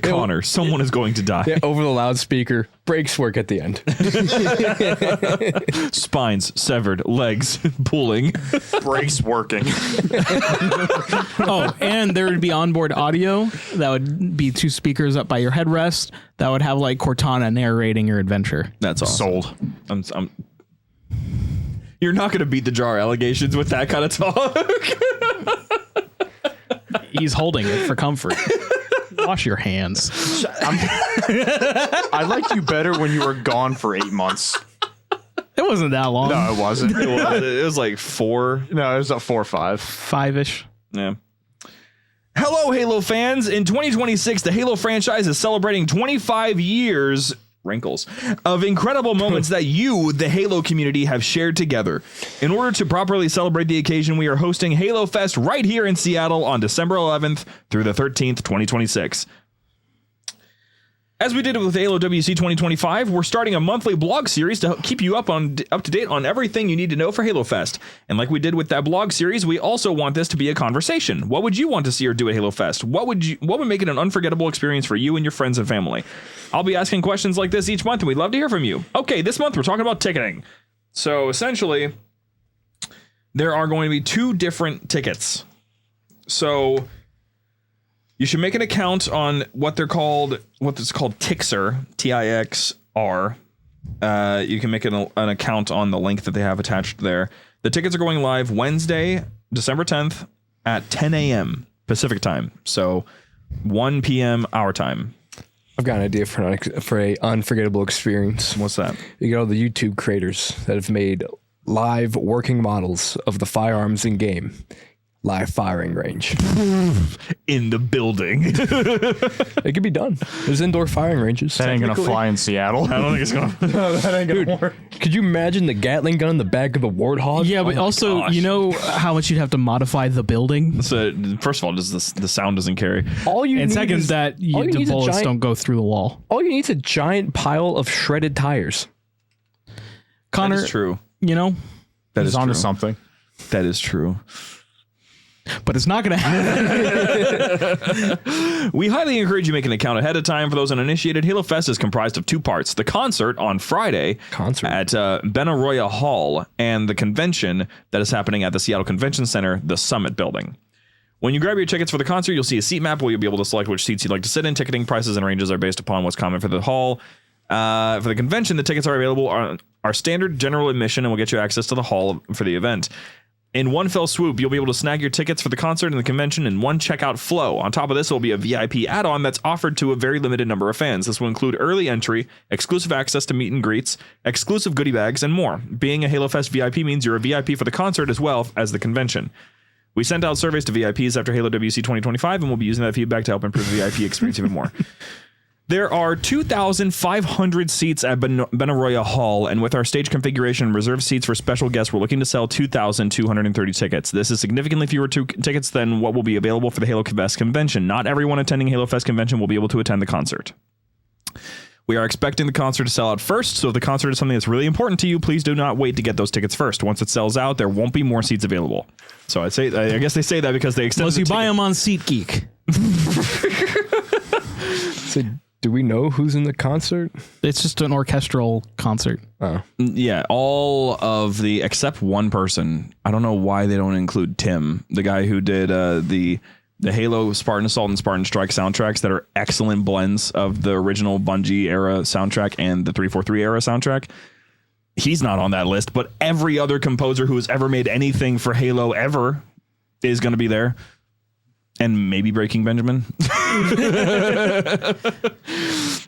[SPEAKER 1] Connor, someone is going to die.
[SPEAKER 2] Yeah, over the loudspeaker, brakes work at the end.
[SPEAKER 1] Spines severed, legs pulling.
[SPEAKER 3] Brakes working.
[SPEAKER 5] Oh, and there would be onboard audio. That would be 2 speakers up by your headrest. That would have like Cortana narrating your adventure.
[SPEAKER 1] That's awesome.
[SPEAKER 3] Sold.
[SPEAKER 1] I'm You're not going to beat the jar allegations with that kind of talk.
[SPEAKER 5] He's holding it for comfort. Wash your hands.
[SPEAKER 3] I liked you better when you were gone for 8 months.
[SPEAKER 5] It wasn't that long.
[SPEAKER 3] No, it wasn't.
[SPEAKER 1] It was like 4.
[SPEAKER 3] No, it was at 4 or 5.
[SPEAKER 5] 5-ish.
[SPEAKER 1] Yeah. Hello, Halo fans. In 2026, the Halo franchise is celebrating 25 years wrinkles of incredible moments that you, the Halo community, have shared together. In order to properly celebrate the occasion, we are hosting Halo Fest right here in Seattle on December 11th through the 13th, 2026. As we did with Halo WC 2025, we're starting a monthly blog series to keep you up to date on everything you need to know for Halo Fest. And like we did with that blog series, we also want this to be a conversation. What would you want to see or do at Halo Fest? What would make it an unforgettable experience for you and your friends and family? I'll be asking questions like this each month, and we'd love to hear from you. Okay, this month we're talking about ticketing. So essentially, there are going to be 2 different tickets. So you should make an account on what it's called Tixer, Tixr. You can make an account on the link that they have attached there. The tickets are going live Wednesday, December 10th at 10 a.m. Pacific time. So 1 p.m. our time.
[SPEAKER 2] I've got an idea for an unforgettable experience.
[SPEAKER 1] What's that?
[SPEAKER 2] You get all the YouTube creators that have made live working models of the firearms in game. Live firing range.
[SPEAKER 1] In the building.
[SPEAKER 2] It could be done. There's indoor firing ranges.
[SPEAKER 3] That ain't gonna fly in Seattle.
[SPEAKER 1] I don't think it's going to.
[SPEAKER 3] That ain't gonna work.
[SPEAKER 2] Could you imagine the Gatling gun in the back of the Warthog?
[SPEAKER 5] Yeah, but also,
[SPEAKER 1] gosh.
[SPEAKER 5] you know how much you'd have to modify the building?
[SPEAKER 1] So, first of all, the sound doesn't carry.
[SPEAKER 2] All you
[SPEAKER 5] And
[SPEAKER 2] need
[SPEAKER 5] second,
[SPEAKER 2] is,
[SPEAKER 5] that
[SPEAKER 2] all you
[SPEAKER 5] the
[SPEAKER 2] need is a
[SPEAKER 5] bullets
[SPEAKER 2] giant-
[SPEAKER 5] don't go through the wall.
[SPEAKER 2] all you need is a giant pile of shredded tires.
[SPEAKER 5] Connor,
[SPEAKER 1] That is true.
[SPEAKER 5] you know,
[SPEAKER 1] That
[SPEAKER 3] He's
[SPEAKER 1] is
[SPEAKER 3] onto
[SPEAKER 1] true.
[SPEAKER 3] something.
[SPEAKER 1] That is true.
[SPEAKER 5] but it's not going to happen.
[SPEAKER 1] We highly encourage you make an account ahead of time. For those uninitiated, Halo Fest is comprised of 2 parts. The concert on Friday at Benaroya Hall and the convention that is happening at the Seattle Convention Center, the Summit Building. When you grab your tickets for the concert, you'll see a seat map where you'll be able to select which seats you'd like to sit in. Ticketing prices and ranges are based upon what's common for the hall. For the convention, the tickets are available on our standard general admission and will get you access to the hall for the event. In one fell swoop, you'll be able to snag your tickets for the concert and the convention in one checkout flow. On top of this, there will be a VIP add-on that's offered to a very limited number of fans. This will include early entry, exclusive access to meet and greets, exclusive goodie bags, and more. Being a Halo Fest VIP means you're a VIP for the concert as well as the convention. We sent out surveys to VIPs after Halo WC 2025, and we'll be using that feedback to help improve the VIP experience even more. There are 2,500 seats at Benaroya Hall, and with our stage configuration and reserved seats for special guests, we're looking to sell 2,230 tickets. This is significantly fewer tickets than what will be available for the Halo Fest convention. Not everyone attending Halo Fest convention will be able to attend the concert. We are expecting the concert to sell out first, so if the concert is something that's really important to you, please do not wait to get those tickets first. Once it sells out, there won't be more seats available. So I guess they say that because they extend
[SPEAKER 5] Unless you buy them on SeatGeek.
[SPEAKER 2] So, do we know who's in the concert?
[SPEAKER 5] It's just an orchestral concert.
[SPEAKER 2] Oh,
[SPEAKER 1] Yeah, all of the except one person. I don't know why they don't include Tim, the guy who did the Halo, Spartan Assault, and Spartan Strike soundtracks that are excellent blends of the original Bungie era soundtrack and the 343 era soundtrack. He's not on that list, but every other composer who has ever made anything for Halo ever is going to be there. And maybe Breaking Benjamin.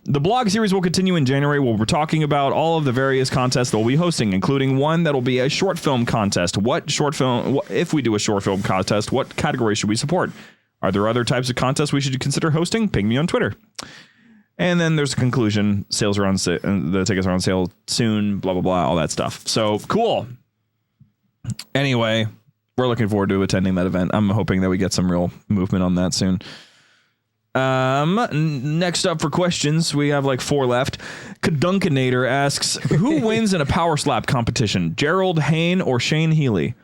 [SPEAKER 1] The blog series will continue in January, where we're talking about all of the various contests that we'll be hosting, including one that will be a short film contest. If we do a short film contest, what category should we support? Are there other types of contests we should consider hosting? Ping me on Twitter. And then there's a conclusion. Sales are on sale. The tickets are on sale soon. Blah, blah, blah. All that stuff. So cool. Anyway, we're looking forward to attending that event. I'm hoping that we get some real movement on that soon. Next up for questions, we have like 4 left. Kadunkinator asks, who wins in a power slap competition? Gerald Hayne or Shane Healy?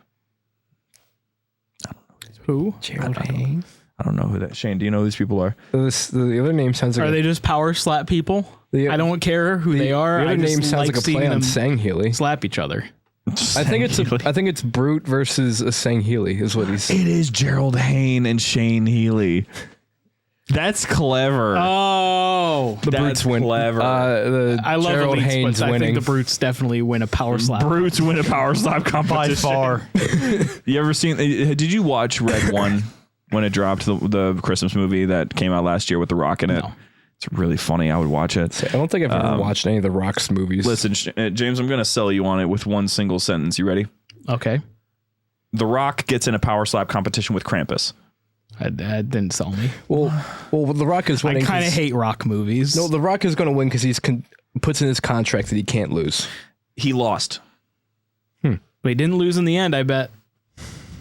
[SPEAKER 5] Who?
[SPEAKER 2] Gerald Hayne.
[SPEAKER 1] I don't know who that. Shane, do you know who these people are?
[SPEAKER 2] The other name sounds like.
[SPEAKER 5] Are they just power slap people?
[SPEAKER 2] The-
[SPEAKER 5] I don't care who they are.
[SPEAKER 2] The other
[SPEAKER 5] I just
[SPEAKER 2] name sounds like a
[SPEAKER 5] seeing
[SPEAKER 2] play on
[SPEAKER 5] them
[SPEAKER 2] Sang Healy.
[SPEAKER 5] slap each other.
[SPEAKER 2] I think it's Brute versus a Sang Healy is what he's.
[SPEAKER 1] It is Gerald Hayne and Shane Healy. That's clever.
[SPEAKER 5] Oh,
[SPEAKER 2] The Brutes win.
[SPEAKER 1] Clever.
[SPEAKER 5] I love
[SPEAKER 2] Gerald
[SPEAKER 5] elites,
[SPEAKER 2] Haynes
[SPEAKER 5] but I
[SPEAKER 2] winning.
[SPEAKER 5] think the Brutes definitely win a power slap.
[SPEAKER 1] Brutes win a power slap competition.
[SPEAKER 3] By far.
[SPEAKER 1] You ever seen? Did you watch Red One when it dropped, the Christmas movie that came out last year with The Rock in it?
[SPEAKER 5] No.
[SPEAKER 1] It's really funny. I would watch it.
[SPEAKER 2] I don't think I've ever watched any of the Rock's movies.
[SPEAKER 1] Listen, James, I'm going to sell you on it with one single sentence. You ready?
[SPEAKER 5] Okay,
[SPEAKER 1] The Rock gets in a power slap competition with Krampus.
[SPEAKER 5] that didn't sell me.
[SPEAKER 2] Well, The Rock is
[SPEAKER 5] I
[SPEAKER 2] winning.
[SPEAKER 5] kind of
[SPEAKER 2] 'cause-
[SPEAKER 5] hate rock movies.
[SPEAKER 2] No, The Rock is going to win because he's puts in his contract that he can't lose.
[SPEAKER 1] He lost.
[SPEAKER 5] but he didn't lose in the end. I bet.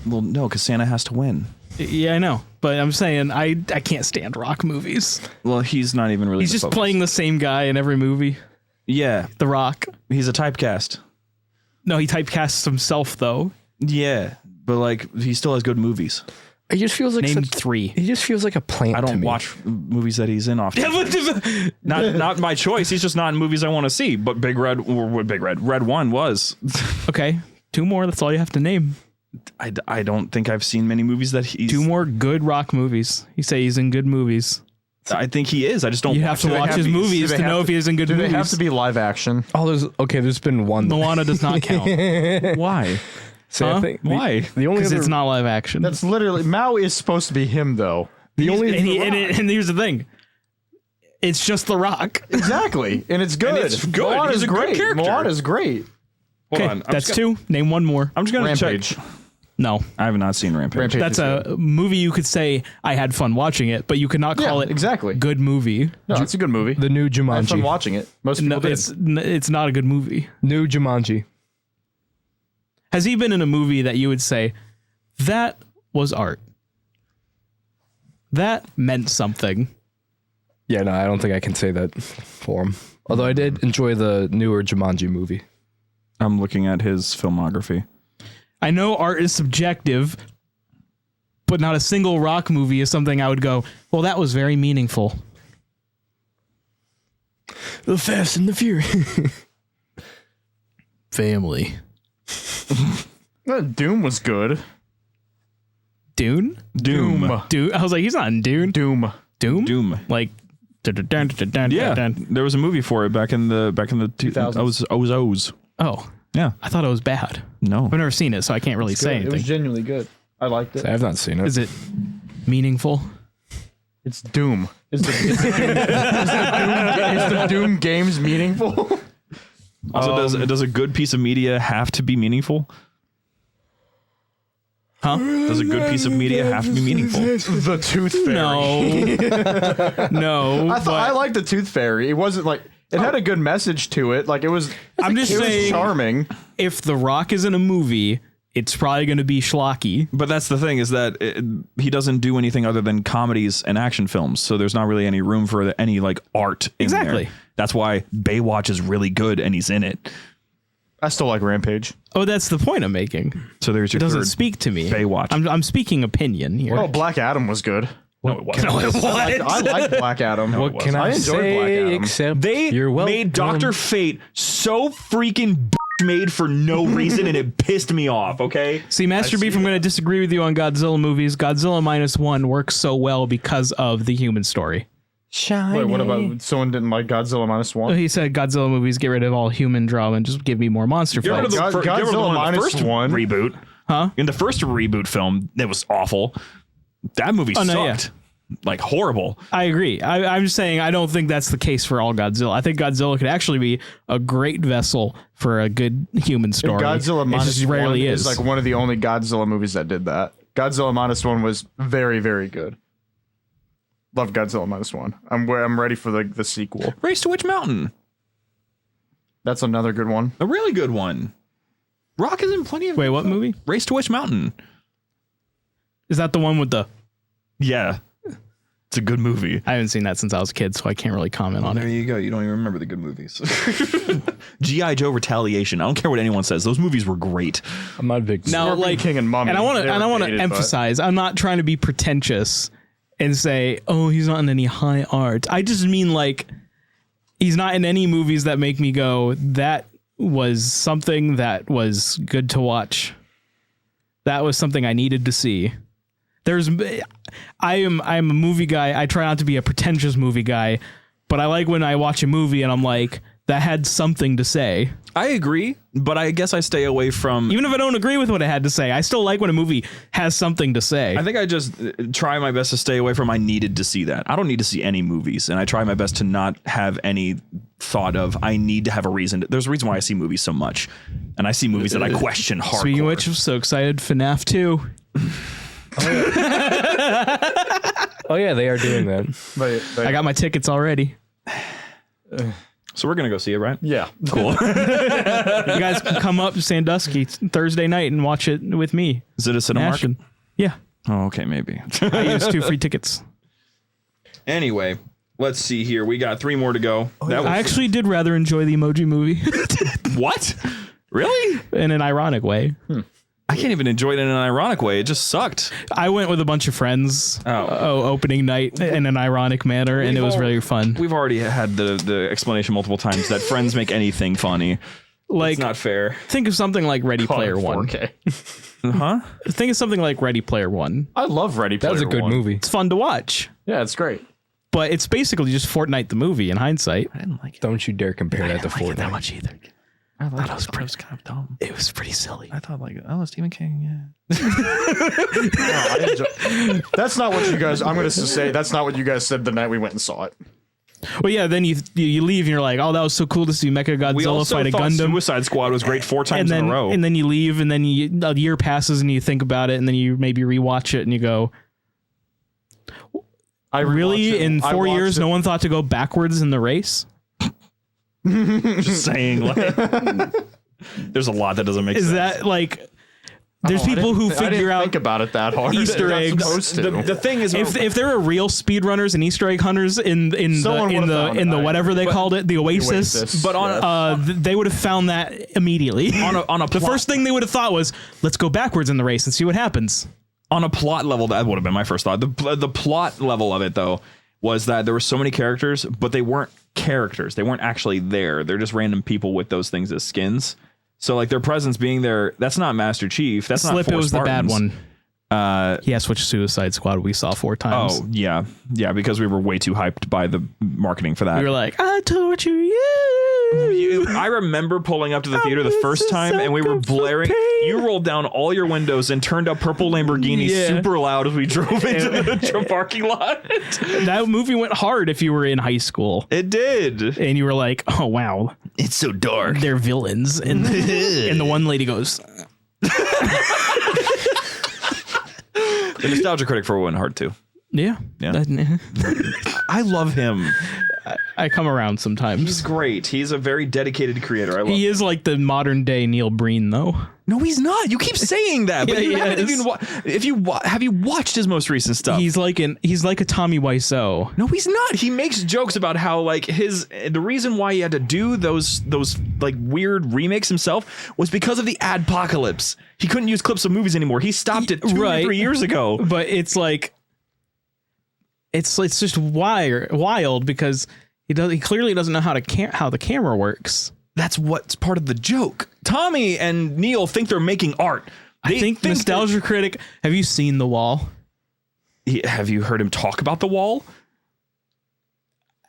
[SPEAKER 1] Well, no, because Santa has to win.
[SPEAKER 5] Yeah, I know, but I'm saying I can't stand rock movies.
[SPEAKER 1] Well, he's not even really.
[SPEAKER 5] He's
[SPEAKER 1] the
[SPEAKER 5] just
[SPEAKER 1] focus.
[SPEAKER 5] playing the same guy in every movie.
[SPEAKER 1] Yeah,
[SPEAKER 5] The Rock.
[SPEAKER 1] he's a typecast.
[SPEAKER 5] No, he typecasts himself though.
[SPEAKER 1] Yeah, but like he still has good movies.
[SPEAKER 2] He just feels like
[SPEAKER 5] Name
[SPEAKER 2] such,
[SPEAKER 5] 3.
[SPEAKER 2] He just feels like a plant.
[SPEAKER 1] I
[SPEAKER 2] to
[SPEAKER 1] don't
[SPEAKER 2] me.
[SPEAKER 1] watch movies that he's in often. Not my choice. He's just not in movies I want to see. But Red One was.
[SPEAKER 5] Okay, 2 more. That's all you have to name.
[SPEAKER 1] I don't think I've seen many movies that he's.
[SPEAKER 5] 2 more good rock movies. You say he's in good movies.
[SPEAKER 1] I think he is. I just don't.
[SPEAKER 5] You have to watch his movies to know if he is in good
[SPEAKER 3] Do
[SPEAKER 5] movies.
[SPEAKER 3] they have to be live action?
[SPEAKER 2] Oh, there's been one.
[SPEAKER 5] Moana does not count.
[SPEAKER 1] Why?
[SPEAKER 2] So
[SPEAKER 5] Huh?
[SPEAKER 2] I think
[SPEAKER 1] Why?
[SPEAKER 2] the only
[SPEAKER 5] Because
[SPEAKER 2] other,
[SPEAKER 5] it's not live action.
[SPEAKER 3] That's literally Mao is supposed to be him though.
[SPEAKER 2] the only
[SPEAKER 5] and here's the thing. It's just The Rock.
[SPEAKER 3] Exactly, and it's good.
[SPEAKER 1] it's good.
[SPEAKER 3] Moana's
[SPEAKER 1] He's a good
[SPEAKER 3] great.
[SPEAKER 1] character.
[SPEAKER 3] Moana's great.
[SPEAKER 1] Hold
[SPEAKER 5] Okay,
[SPEAKER 1] on.
[SPEAKER 5] that's 2. Name 1 more.
[SPEAKER 1] I'm just gonna
[SPEAKER 3] Rampage.
[SPEAKER 1] check.
[SPEAKER 5] No,
[SPEAKER 1] I have not seen Rampage.
[SPEAKER 3] Rampage.
[SPEAKER 5] that's
[SPEAKER 3] is
[SPEAKER 5] a movie you could say I had fun watching it, but you could not call
[SPEAKER 3] Yeah,
[SPEAKER 5] it
[SPEAKER 3] exactly.
[SPEAKER 5] good movie.
[SPEAKER 3] No, it's a good movie.
[SPEAKER 2] the new
[SPEAKER 3] I had fun
[SPEAKER 2] Jumanji.
[SPEAKER 3] watching it. Most people
[SPEAKER 5] No,
[SPEAKER 3] did.
[SPEAKER 5] it's not a good movie.
[SPEAKER 2] New Jumanji.
[SPEAKER 5] Has he been in a movie that you would say that was art? That meant something.
[SPEAKER 2] Yeah, no, I don't think I can say that for him. Although I did enjoy the newer Jumanji movie.
[SPEAKER 1] I'm looking at his filmography.
[SPEAKER 5] I know art is subjective, but not a single rock movie is something I would go, well, that was very meaningful.
[SPEAKER 2] The Fast and the Furious.
[SPEAKER 5] Family.
[SPEAKER 3] Doom was good.
[SPEAKER 5] Dune?
[SPEAKER 1] Doom.
[SPEAKER 5] Dune? I was like, he's not in Dune.
[SPEAKER 3] Doom.
[SPEAKER 5] Doom?
[SPEAKER 1] Doom.
[SPEAKER 5] Like,
[SPEAKER 1] Yeah, there was a movie for it back in the
[SPEAKER 3] 2000s.
[SPEAKER 1] O's.
[SPEAKER 5] Oh,
[SPEAKER 1] Yeah.
[SPEAKER 5] I thought it was bad.
[SPEAKER 1] No.
[SPEAKER 5] I've never seen it, so I can't really say
[SPEAKER 3] It was
[SPEAKER 5] anything.
[SPEAKER 3] genuinely good. I liked it.
[SPEAKER 2] I have not seen it.
[SPEAKER 5] Is it meaningful?
[SPEAKER 3] It's Doom. Is the Doom games meaningful?
[SPEAKER 1] Also, does a good piece of media have to be meaningful?
[SPEAKER 5] Huh?
[SPEAKER 1] Does a good piece of media have to be meaningful?
[SPEAKER 3] The Tooth Fairy.
[SPEAKER 5] No. No.
[SPEAKER 3] I liked the Tooth Fairy. It wasn't like it had a good message to it. Like it was.
[SPEAKER 5] I'm just
[SPEAKER 3] It was
[SPEAKER 5] saying,
[SPEAKER 3] charming.
[SPEAKER 5] if The Rock is in a movie, it's probably going to be schlocky.
[SPEAKER 1] But that's the thing, is that he doesn't do anything other than comedies and action films. So there's not really any room for any like art in
[SPEAKER 5] Exactly.
[SPEAKER 1] there. That's why Baywatch is really good and he's in it.
[SPEAKER 3] I still like Rampage.
[SPEAKER 5] Oh, that's the point I'm making.
[SPEAKER 1] So there's your
[SPEAKER 5] It doesn't
[SPEAKER 1] third
[SPEAKER 5] speak to me.
[SPEAKER 1] Baywatch.
[SPEAKER 5] I'm speaking opinion here.
[SPEAKER 3] Oh, Black Adam was good.
[SPEAKER 1] No, it wasn't.
[SPEAKER 3] I liked Black Adam.
[SPEAKER 2] What can I
[SPEAKER 3] enjoyed Black
[SPEAKER 2] say
[SPEAKER 3] Adam.
[SPEAKER 2] except
[SPEAKER 1] They
[SPEAKER 2] you're welcome.
[SPEAKER 1] made Dr. Fate so freaking made for no reason, and it pissed me off, okay?
[SPEAKER 5] See, Master Beef, I'm going to disagree with you on Godzilla movies. Godzilla -1 works so well because of the human story.
[SPEAKER 2] Shiny.
[SPEAKER 3] Wait, what about someone didn't like Godzilla -1?
[SPEAKER 5] He said Godzilla movies get rid of all human drama and just give me more monster
[SPEAKER 1] Get rid of
[SPEAKER 5] fights.
[SPEAKER 1] the, get rid of the
[SPEAKER 3] Godzilla
[SPEAKER 1] one in the
[SPEAKER 3] -1.
[SPEAKER 1] first reboot.
[SPEAKER 5] Huh?
[SPEAKER 1] In the first reboot film, it was awful. That movie sucked.
[SPEAKER 5] no, yeah.
[SPEAKER 1] Like horrible.
[SPEAKER 5] I agree. I'm just saying I don't think that's the case for all Godzilla. I think Godzilla could actually be a great vessel for a good human story.
[SPEAKER 3] Godzilla
[SPEAKER 5] it
[SPEAKER 3] Minus
[SPEAKER 5] just rarely
[SPEAKER 3] One
[SPEAKER 5] is.
[SPEAKER 3] like one of the only Godzilla movies that did that. Godzilla Minus One was very, very good. Love Godzilla Minus One. I'm ready for the sequel.
[SPEAKER 1] Race to Witch Mountain.
[SPEAKER 3] That's another good one.
[SPEAKER 1] A really good one. Rock is in plenty of.
[SPEAKER 5] Wait, what movie?
[SPEAKER 1] Race to Witch Mountain.
[SPEAKER 5] Is that the one with the?
[SPEAKER 1] Yeah. It's a good movie.
[SPEAKER 5] I haven't seen that since I was a kid, so I can't really comment on
[SPEAKER 1] There
[SPEAKER 5] it.
[SPEAKER 1] you go. You don't even remember the good movies. G.I. Joe Retaliation. I don't care what anyone says. Those movies were great.
[SPEAKER 2] I'm not a big.
[SPEAKER 5] Now,
[SPEAKER 3] Scorpion
[SPEAKER 5] like
[SPEAKER 3] King and Mummy.
[SPEAKER 5] and I want
[SPEAKER 3] They were
[SPEAKER 5] to
[SPEAKER 3] dated, but-
[SPEAKER 5] emphasize, I'm not trying to be pretentious and say, oh, he's not in any high art. I just mean like he's not in any movies that make me go, that was something that was good to watch. That was something I needed to see. I'm a movie guy. I try not to be a pretentious movie guy, but I like when I watch a movie and I'm like, that had something to say.
[SPEAKER 1] I agree, but I guess I stay away from.
[SPEAKER 5] Even if I don't agree with what it had to say, I still like when a movie has something to say.
[SPEAKER 1] I think I just try my best to stay away from. I needed to see that. I don't need to see any movies, and I try my best to not have any thought of. I need to have a reason. There's a reason why I see movies so much, and I see movies that I question hardcore.
[SPEAKER 5] Speaking of which, I'm so excited. FNAF 2.
[SPEAKER 2] Oh yeah, they are doing that.
[SPEAKER 5] I got my tickets already.
[SPEAKER 1] So we're gonna go see it, right?
[SPEAKER 3] Yeah.
[SPEAKER 1] Cool.
[SPEAKER 5] You guys can come up to Sandusky Thursday night and watch it with me.
[SPEAKER 1] Is it a Cinemark?
[SPEAKER 5] Ashton. Yeah.
[SPEAKER 1] Oh, okay, maybe.
[SPEAKER 5] I used 2 free tickets.
[SPEAKER 1] Anyway, let's see here. We got 3 more to go. That
[SPEAKER 5] I actually did rather enjoy the Emoji Movie
[SPEAKER 1] what? Really?
[SPEAKER 5] in an ironic way.
[SPEAKER 1] I can't even enjoy it in an ironic way. It just sucked.
[SPEAKER 5] I went with a bunch of friends opening night in an ironic manner, and it was really fun.
[SPEAKER 1] We've already had the explanation multiple times that friends make anything funny.
[SPEAKER 5] Like,
[SPEAKER 1] It's not fair.
[SPEAKER 5] think of something like Ready Player One.
[SPEAKER 3] 4K.
[SPEAKER 1] Huh?
[SPEAKER 5] Think of something like Ready Player One.
[SPEAKER 3] I love Ready Player
[SPEAKER 2] That was a good
[SPEAKER 3] One.
[SPEAKER 2] movie.
[SPEAKER 5] It's fun to watch,
[SPEAKER 3] Yeah, it's great.
[SPEAKER 5] but it's basically just Fortnite the movie in hindsight.
[SPEAKER 1] I didn't like it.
[SPEAKER 2] Don't you dare compare that to Fortnite.
[SPEAKER 5] That much either.
[SPEAKER 1] I thought it was kind of dumb.
[SPEAKER 5] It was pretty silly.
[SPEAKER 1] I thought Stephen King, yeah.
[SPEAKER 3] That's not what you guys. I'm going to say that's not what you guys said the night we went and saw it.
[SPEAKER 5] Well, yeah. Then you leave and you're like, oh, that was so cool to see Mecha
[SPEAKER 1] We
[SPEAKER 5] Godzilla
[SPEAKER 1] also
[SPEAKER 5] fight a
[SPEAKER 1] thought
[SPEAKER 5] Gundam.
[SPEAKER 1] Suicide Squad was great 4 times
[SPEAKER 5] and then
[SPEAKER 1] in a row.
[SPEAKER 5] and then you leave, and then a year passes and you think about it, and then you maybe rewatch it and you go,
[SPEAKER 3] I
[SPEAKER 5] really?
[SPEAKER 3] rewatched it.
[SPEAKER 5] In
[SPEAKER 3] I
[SPEAKER 5] 4
[SPEAKER 3] watched
[SPEAKER 5] years,
[SPEAKER 3] it.
[SPEAKER 5] no one thought to go backwards in the race?
[SPEAKER 1] Just saying, like, there's a lot that doesn't make
[SPEAKER 5] Is
[SPEAKER 1] sense.
[SPEAKER 5] that like? There's
[SPEAKER 3] Oh, I
[SPEAKER 5] people who
[SPEAKER 3] didn't- I
[SPEAKER 5] figure
[SPEAKER 3] didn't
[SPEAKER 5] out
[SPEAKER 3] think about it that hard.
[SPEAKER 5] Easter
[SPEAKER 3] They're not
[SPEAKER 5] eggs.
[SPEAKER 3] supposed to.
[SPEAKER 1] the thing is,
[SPEAKER 5] if there are real speedrunners and Easter egg hunters in
[SPEAKER 3] Someone would've found it, I
[SPEAKER 5] whatever they
[SPEAKER 3] agree.
[SPEAKER 5] called it, the Oasis,
[SPEAKER 3] Oasis,
[SPEAKER 1] but on
[SPEAKER 3] yeah.
[SPEAKER 5] they would have found that immediately.
[SPEAKER 1] on a
[SPEAKER 5] The
[SPEAKER 1] plot,
[SPEAKER 5] first thing they would have thought was, let's go backwards in the race and see what happens.
[SPEAKER 1] on a plot level, that would have been my first thought. The plot level of it, though, was that there were so many characters, but they weren't characters. They weren't actually there. They're just random people with those things as skins. So, like, their presence being there, that's not Master Chief. That's not
[SPEAKER 5] Slip, it
[SPEAKER 1] four
[SPEAKER 5] was
[SPEAKER 1] Spartans.
[SPEAKER 5] the bad one. He has switched Suicide Squad. We saw 4 times.
[SPEAKER 1] Oh, yeah. Yeah, because we were way too hyped by the marketing for that.
[SPEAKER 5] We were like, I told you.
[SPEAKER 1] I remember pulling up to the theater the first time, and we were blaring. You rolled down all your windows and turned up Purple Lamborghini
[SPEAKER 5] Yeah.
[SPEAKER 1] super loud as we drove into the parking lot.
[SPEAKER 5] That movie went hard if you were in high school.
[SPEAKER 1] It did.
[SPEAKER 5] And you were like, oh, wow,
[SPEAKER 1] It's so dark.
[SPEAKER 5] they're villains. And the one lady goes,
[SPEAKER 1] The nostalgia critic for it went hard too.
[SPEAKER 5] yeah.
[SPEAKER 1] Yeah.
[SPEAKER 5] That-
[SPEAKER 1] I love him.
[SPEAKER 5] I come around sometimes.
[SPEAKER 1] He's great. He's a very dedicated creator. I love.
[SPEAKER 5] He is like the modern day Neil Breen, though.
[SPEAKER 1] No, he's not. You keep saying that, but
[SPEAKER 5] Yeah,
[SPEAKER 1] you
[SPEAKER 5] he
[SPEAKER 1] haven't
[SPEAKER 5] is.
[SPEAKER 1] even. Have you watched his most recent stuff?
[SPEAKER 5] He's like a Tommy Wiseau.
[SPEAKER 1] No, he's not. He makes jokes about how like the reason why he had to do those like weird remakes himself was because of the adpocalypse. He couldn't use clips of movies anymore. He stopped it 2 or
[SPEAKER 5] Right.
[SPEAKER 1] 3 years ago.
[SPEAKER 5] But it's like it's just wild because he clearly doesn't know how the camera works.
[SPEAKER 1] That's what's part of the joke. Tommy and Neil think they're making art.
[SPEAKER 5] I think Nostalgia Critic, have you seen The Wall?
[SPEAKER 1] Have you heard him talk about The Wall?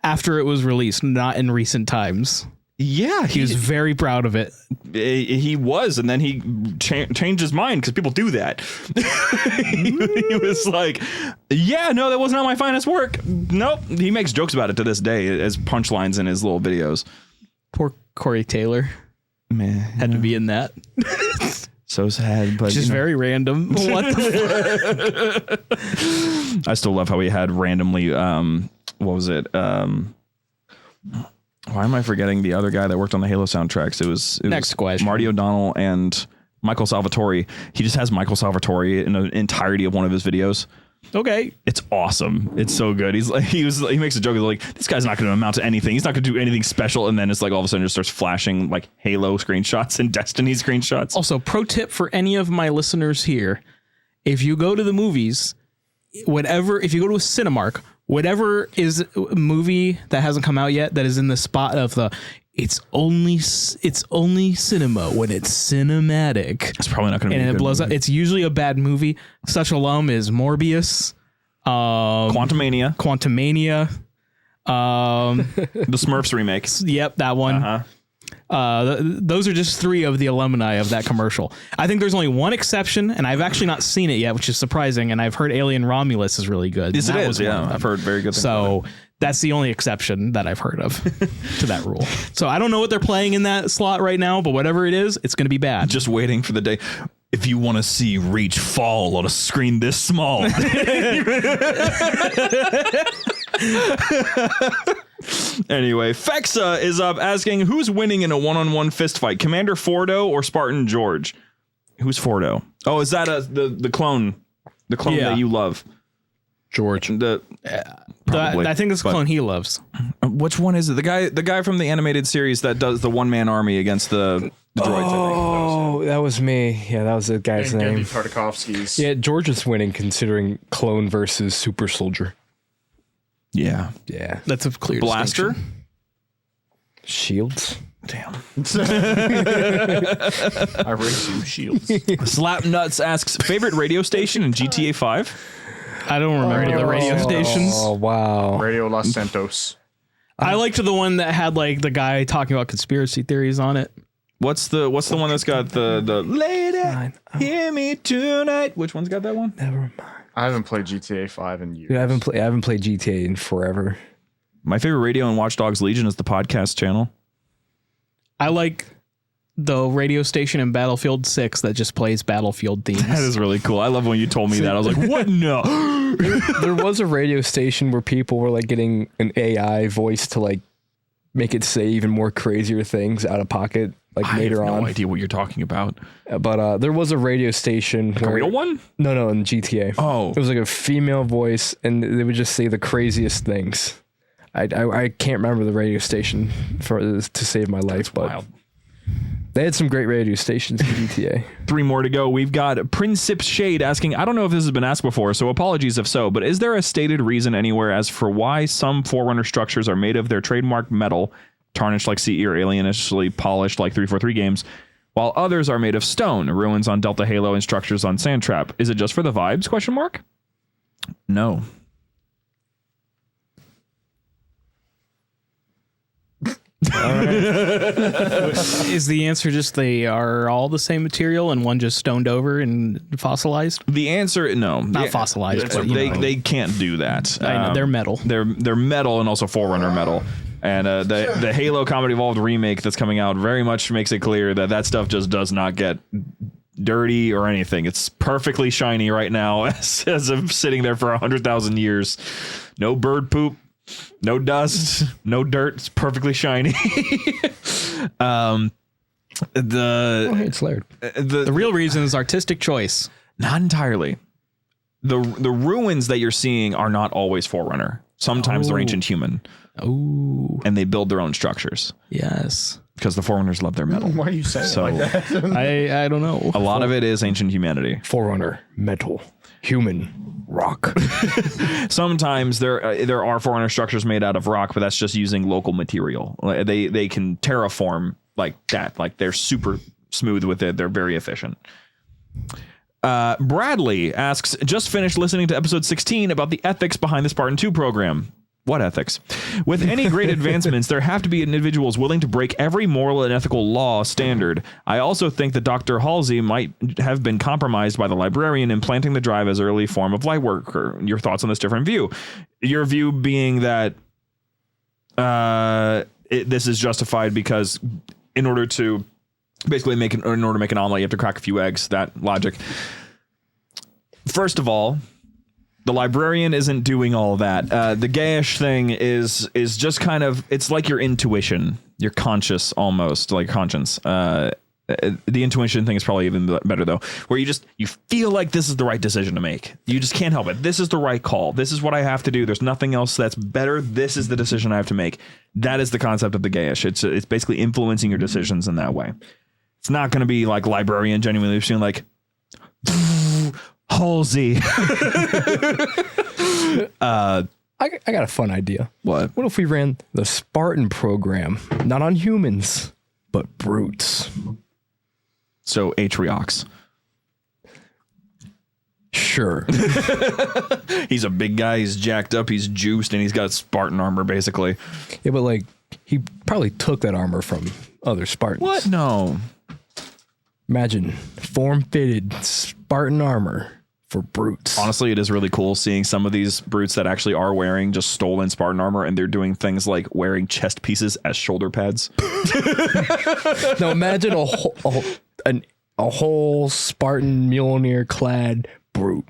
[SPEAKER 5] After it was released, not in recent times.
[SPEAKER 1] Yeah,
[SPEAKER 5] He was very proud of it.
[SPEAKER 1] he was, and then he changed his mind because people do that. He was like, yeah, no, that was not my finest work. Nope. He makes jokes about it to this day as punchlines in his little videos.
[SPEAKER 5] Poor Corey Taylor.
[SPEAKER 1] Man,
[SPEAKER 5] Had to be in that.
[SPEAKER 1] so sad, but
[SPEAKER 5] Just very random. What the
[SPEAKER 1] I still love how he had randomly, what was it? Why am I forgetting the other guy that worked on the Halo soundtracks? It was
[SPEAKER 5] Next question.
[SPEAKER 1] Marty O'Donnell and Michael Salvatore. He just has Michael Salvatore in the entirety of one of his videos.
[SPEAKER 5] Okay.
[SPEAKER 1] It's awesome. It's so good. He makes a joke. He's like, this guy's not going to amount to anything. He's not going to do anything special. And then it's like all of a sudden just starts flashing like Halo screenshots and Destiny screenshots.
[SPEAKER 5] Also, pro tip for any of my listeners here: if you go to the movies, if you go to a Cinemark, whatever is a movie that hasn't come out yet that is in the spot of the it's only cinema when it's cinematic.
[SPEAKER 1] It's probably not going to be
[SPEAKER 5] And
[SPEAKER 1] a
[SPEAKER 5] it
[SPEAKER 1] good
[SPEAKER 5] blows
[SPEAKER 1] movie.
[SPEAKER 5] up. It's usually a bad movie. Such alum is Morbius,
[SPEAKER 1] Quantumania, the Smurfs remake.
[SPEAKER 5] Yep, that one. Those are just 3 of the alumni of that commercial. I think there's only one exception, and I've actually not seen it yet, which is surprising. And I've heard Alien Romulus is really good.
[SPEAKER 1] Yes,
[SPEAKER 5] And
[SPEAKER 1] it
[SPEAKER 5] that
[SPEAKER 1] is.
[SPEAKER 5] was one of
[SPEAKER 1] Yeah,
[SPEAKER 5] them.
[SPEAKER 1] I've heard very good things about
[SPEAKER 5] So that's the only exception that I've heard of to that rule. So I don't know what they're playing in that slot right now, but whatever it is, it's going to be bad.
[SPEAKER 1] Just waiting for the day. If you want to see Reach fall on a screen this small. Anyway, Fexa is up asking who's winning in a one-on-one fist fight, Commander Fordo or Spartan George? Who's Fordo? Oh, is that the clone? The clone
[SPEAKER 5] Yeah.
[SPEAKER 1] that you love?
[SPEAKER 2] George.
[SPEAKER 1] Probably,
[SPEAKER 5] I think it's the
[SPEAKER 1] but-
[SPEAKER 5] clone he loves.
[SPEAKER 1] Which one is it? The guy from the animated series that does the one-man army against the droids, I think.
[SPEAKER 2] Oh, that was me. Yeah, that was the guy's
[SPEAKER 3] And
[SPEAKER 2] name.
[SPEAKER 3] Andy Tartakovsky's.
[SPEAKER 2] Yeah, George is winning considering clone versus super soldier.
[SPEAKER 1] Yeah.
[SPEAKER 2] Yeah.
[SPEAKER 5] That's a clear
[SPEAKER 1] Blaster?
[SPEAKER 5] distinction.
[SPEAKER 2] Shields.
[SPEAKER 1] Damn.
[SPEAKER 3] I raise you shields.
[SPEAKER 1] Slap Nuts asks favorite radio station in GTA 5?
[SPEAKER 5] I don't remember the radio stations.
[SPEAKER 2] Oh, wow.
[SPEAKER 3] Radio Los Santos.
[SPEAKER 5] I liked the one that had like the guy talking about conspiracy theories on it.
[SPEAKER 1] What's the one that's got the lady hear me tonight? Which one's got that one?
[SPEAKER 2] Never mind.
[SPEAKER 3] I haven't played GTA 5 in years.
[SPEAKER 2] Dude, I haven't played GTA in forever.
[SPEAKER 1] My favorite radio in Watch Dogs Legion is the podcast channel.
[SPEAKER 5] I like the radio station in Battlefield 6 that just plays Battlefield themes.
[SPEAKER 1] That is really cool. I love when you told me that. I was like, what? No.
[SPEAKER 2] There was a radio station where people were like getting an AI voice to like make it say even more crazier things out of pocket like later
[SPEAKER 1] I have
[SPEAKER 2] on.
[SPEAKER 1] no idea what you're talking about.
[SPEAKER 2] But there was a radio station.
[SPEAKER 1] Like a real one?
[SPEAKER 2] No, in GTA.
[SPEAKER 1] Oh.
[SPEAKER 2] It was like a female voice, and they would just say the craziest things. I can't remember the radio station to save my life, but
[SPEAKER 1] Wild.
[SPEAKER 2] they had some great radio stations in GTA.
[SPEAKER 1] 3 more to go. We've got Princip Shade asking, I don't know if this has been asked before, so apologies if so, but is there a stated reason anywhere as for why some Forerunner structures are made of their trademark metal, tarnished like CE or alienishly polished like 343 games, while others are made of stone, ruins on Delta Halo and structures on Sandtrap? Is it just for the vibes? Question mark? No.
[SPEAKER 5] Is the answer just they are all the same material and one just stoned over and fossilized?
[SPEAKER 1] The answer, no.
[SPEAKER 5] Not fossilized, but you know.
[SPEAKER 1] They can't do that.
[SPEAKER 5] I know, they're metal.
[SPEAKER 1] They're metal and also Forerunner metal. And the Halo Combat Evolved remake that's coming out very much makes it clear that that stuff just does not get dirty or anything. It's perfectly shiny right now as of sitting there for 100,000 years. No bird poop, no dust, no dirt. It's perfectly shiny.
[SPEAKER 2] It's layered.
[SPEAKER 5] The real reason is artistic choice.
[SPEAKER 1] Not entirely. The ruins that you're seeing are not always Forerunner. Sometimes they're ancient human.
[SPEAKER 5] Oh,
[SPEAKER 1] And they build their own structures
[SPEAKER 5] yes.
[SPEAKER 1] because the Forerunners love their metal.
[SPEAKER 3] Why are you saying
[SPEAKER 1] So-
[SPEAKER 3] it like that?
[SPEAKER 5] I don't know.
[SPEAKER 1] A lot of it is ancient humanity.
[SPEAKER 2] Forerunner, metal, human, rock.
[SPEAKER 1] Sometimes there are Forerunner structures made out of rock, but that's just using local material. Like, they can terraform like that. Like they're super smooth with it. They're very efficient. Bradley asks, just finished listening to episode 16 about the ethics behind the Spartan 2 program. What ethics? With any great advancements, there have to be individuals willing to break every moral and ethical law standard. I also think that Dr. Halsey might have been compromised by the librarian in planting the drive as early form of light worker. Your thoughts on this different view? Your view being that this is justified because in order to basically make an omelet, you have to crack a few eggs. That logic. First of all, the librarian isn't doing all that. The gayish thing is just kind of, it's like your intuition, your conscious almost, like conscience. The intuition thing is probably even better though, where you feel like this is the right decision to make. You just can't help it. This is the right call. This is what I have to do. There's nothing else that's better. This is the decision I have to make. That is the concept of the gayish. It's basically influencing your decisions in that way. It's not going to be like librarian genuinely feeling like Halsey.
[SPEAKER 2] I got a fun idea.
[SPEAKER 1] What?
[SPEAKER 2] What if we ran the Spartan program, not on humans, but brutes?
[SPEAKER 1] So Atriox.
[SPEAKER 2] Sure.
[SPEAKER 1] He's a big guy. He's jacked up. He's juiced, and he's got Spartan armor, basically.
[SPEAKER 2] Yeah, but like he probably took that armor from other Spartans.
[SPEAKER 1] What? No.
[SPEAKER 2] Imagine form-fitted Spartan armor for brutes.
[SPEAKER 1] Honestly, it is really cool seeing some of these brutes that actually are wearing just stolen Spartan armor, and they're doing things like wearing chest pieces as shoulder pads.
[SPEAKER 2] Now imagine a whole Spartan Mjolnir clad brute.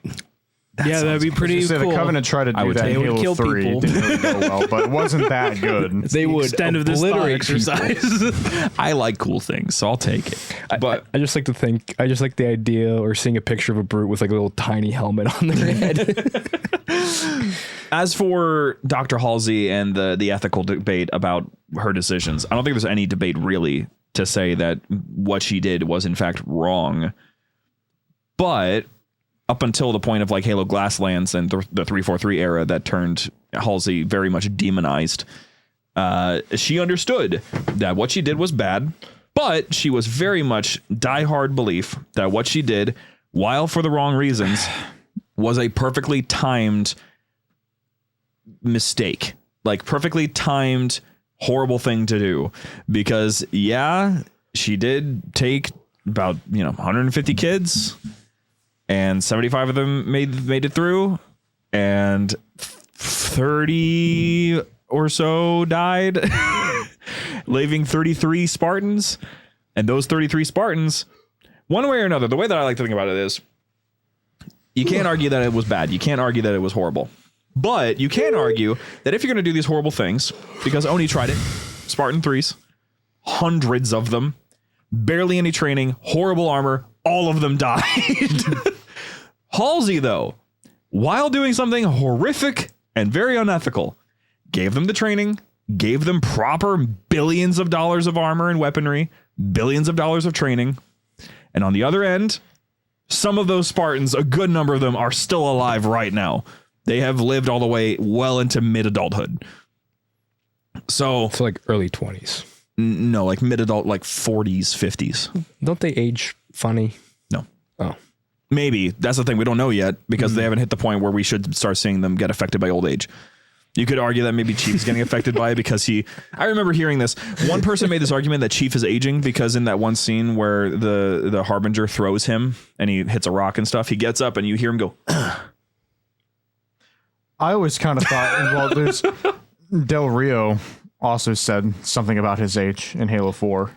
[SPEAKER 5] That'd be pretty cool.
[SPEAKER 3] The Covenant tried to do that
[SPEAKER 5] They
[SPEAKER 3] in
[SPEAKER 5] would
[SPEAKER 3] Halo
[SPEAKER 5] kill
[SPEAKER 3] 3.
[SPEAKER 5] people.
[SPEAKER 3] Didn't really go well, but it wasn't that good.
[SPEAKER 2] They would
[SPEAKER 5] Extent of this thought
[SPEAKER 2] obliterate people.
[SPEAKER 5] exercise.
[SPEAKER 1] I like cool things, so I'll take it. But
[SPEAKER 2] I just like to think. I just like the idea or seeing a picture of a brute with like a little tiny helmet on their head.
[SPEAKER 1] as for Dr. Halsey and the ethical debate about her decisions, I don't think there's any debate really to say that what she did was in fact wrong. But up until the point of like Halo Glasslands and the 343 era that turned Halsey very much demonized, she understood that what she did was bad, but she was very much diehard belief that what she did, while for the wrong reasons, was a perfectly timed mistake, like perfectly timed horrible thing to do. Because yeah, she did take about 150 kids. And 75 of them made it through, and 30 or so died, leaving 33 Spartans. And those 33 Spartans, one way or another, the way that I like to think about it is, you can't argue that it was bad. You can't argue that it was horrible. But you can argue that if you're going to do these horrible things, because Oni tried it, Spartan 3s, hundreds of them, barely any training, horrible armor, all of them died. Halsey, though, while doing something horrific and very unethical, gave them the training, gave them proper billions of dollars of armor and weaponry, billions of dollars of training. And on the other end, some of those Spartans, a good number of them, are still alive right now. They have lived all the way well into mid-adulthood. So
[SPEAKER 2] like early 20s.
[SPEAKER 1] No, like mid-adult, like 40s, 50s.
[SPEAKER 2] Don't they age funny?
[SPEAKER 1] No.
[SPEAKER 2] Oh.
[SPEAKER 1] Maybe. That's the thing. We don't know yet because they haven't hit the point where we should start seeing them get affected by old age. You could argue that maybe Chief is getting affected by it because I remember hearing this. One person made this argument that Chief is aging because in that one scene where the Harbinger throws him and he hits a rock and stuff, he gets up and you hear him go,
[SPEAKER 3] I always kind of thought, well, there's Del Rio also said something about his age in Halo 4.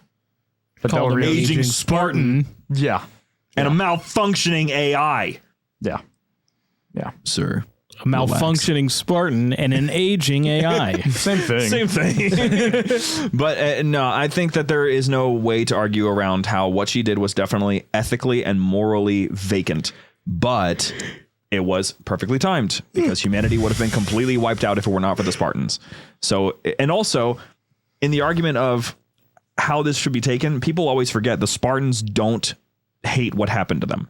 [SPEAKER 3] But Del
[SPEAKER 5] Called him
[SPEAKER 3] Rio,
[SPEAKER 5] aging Spartan.
[SPEAKER 3] yeah.
[SPEAKER 1] and a malfunctioning AI.
[SPEAKER 3] Yeah. Yeah.
[SPEAKER 1] Sir.
[SPEAKER 5] A malfunctioning Spartan and an aging AI.
[SPEAKER 3] Same thing.
[SPEAKER 1] Same thing. But no, I think that there is no way to argue around how what she did was definitely ethically and morally vacant. But it was perfectly timed because humanity would have been completely wiped out if it were not for the Spartans. So, and also in the argument of how this should be taken, people always forget the Spartans don't hate what happened to them.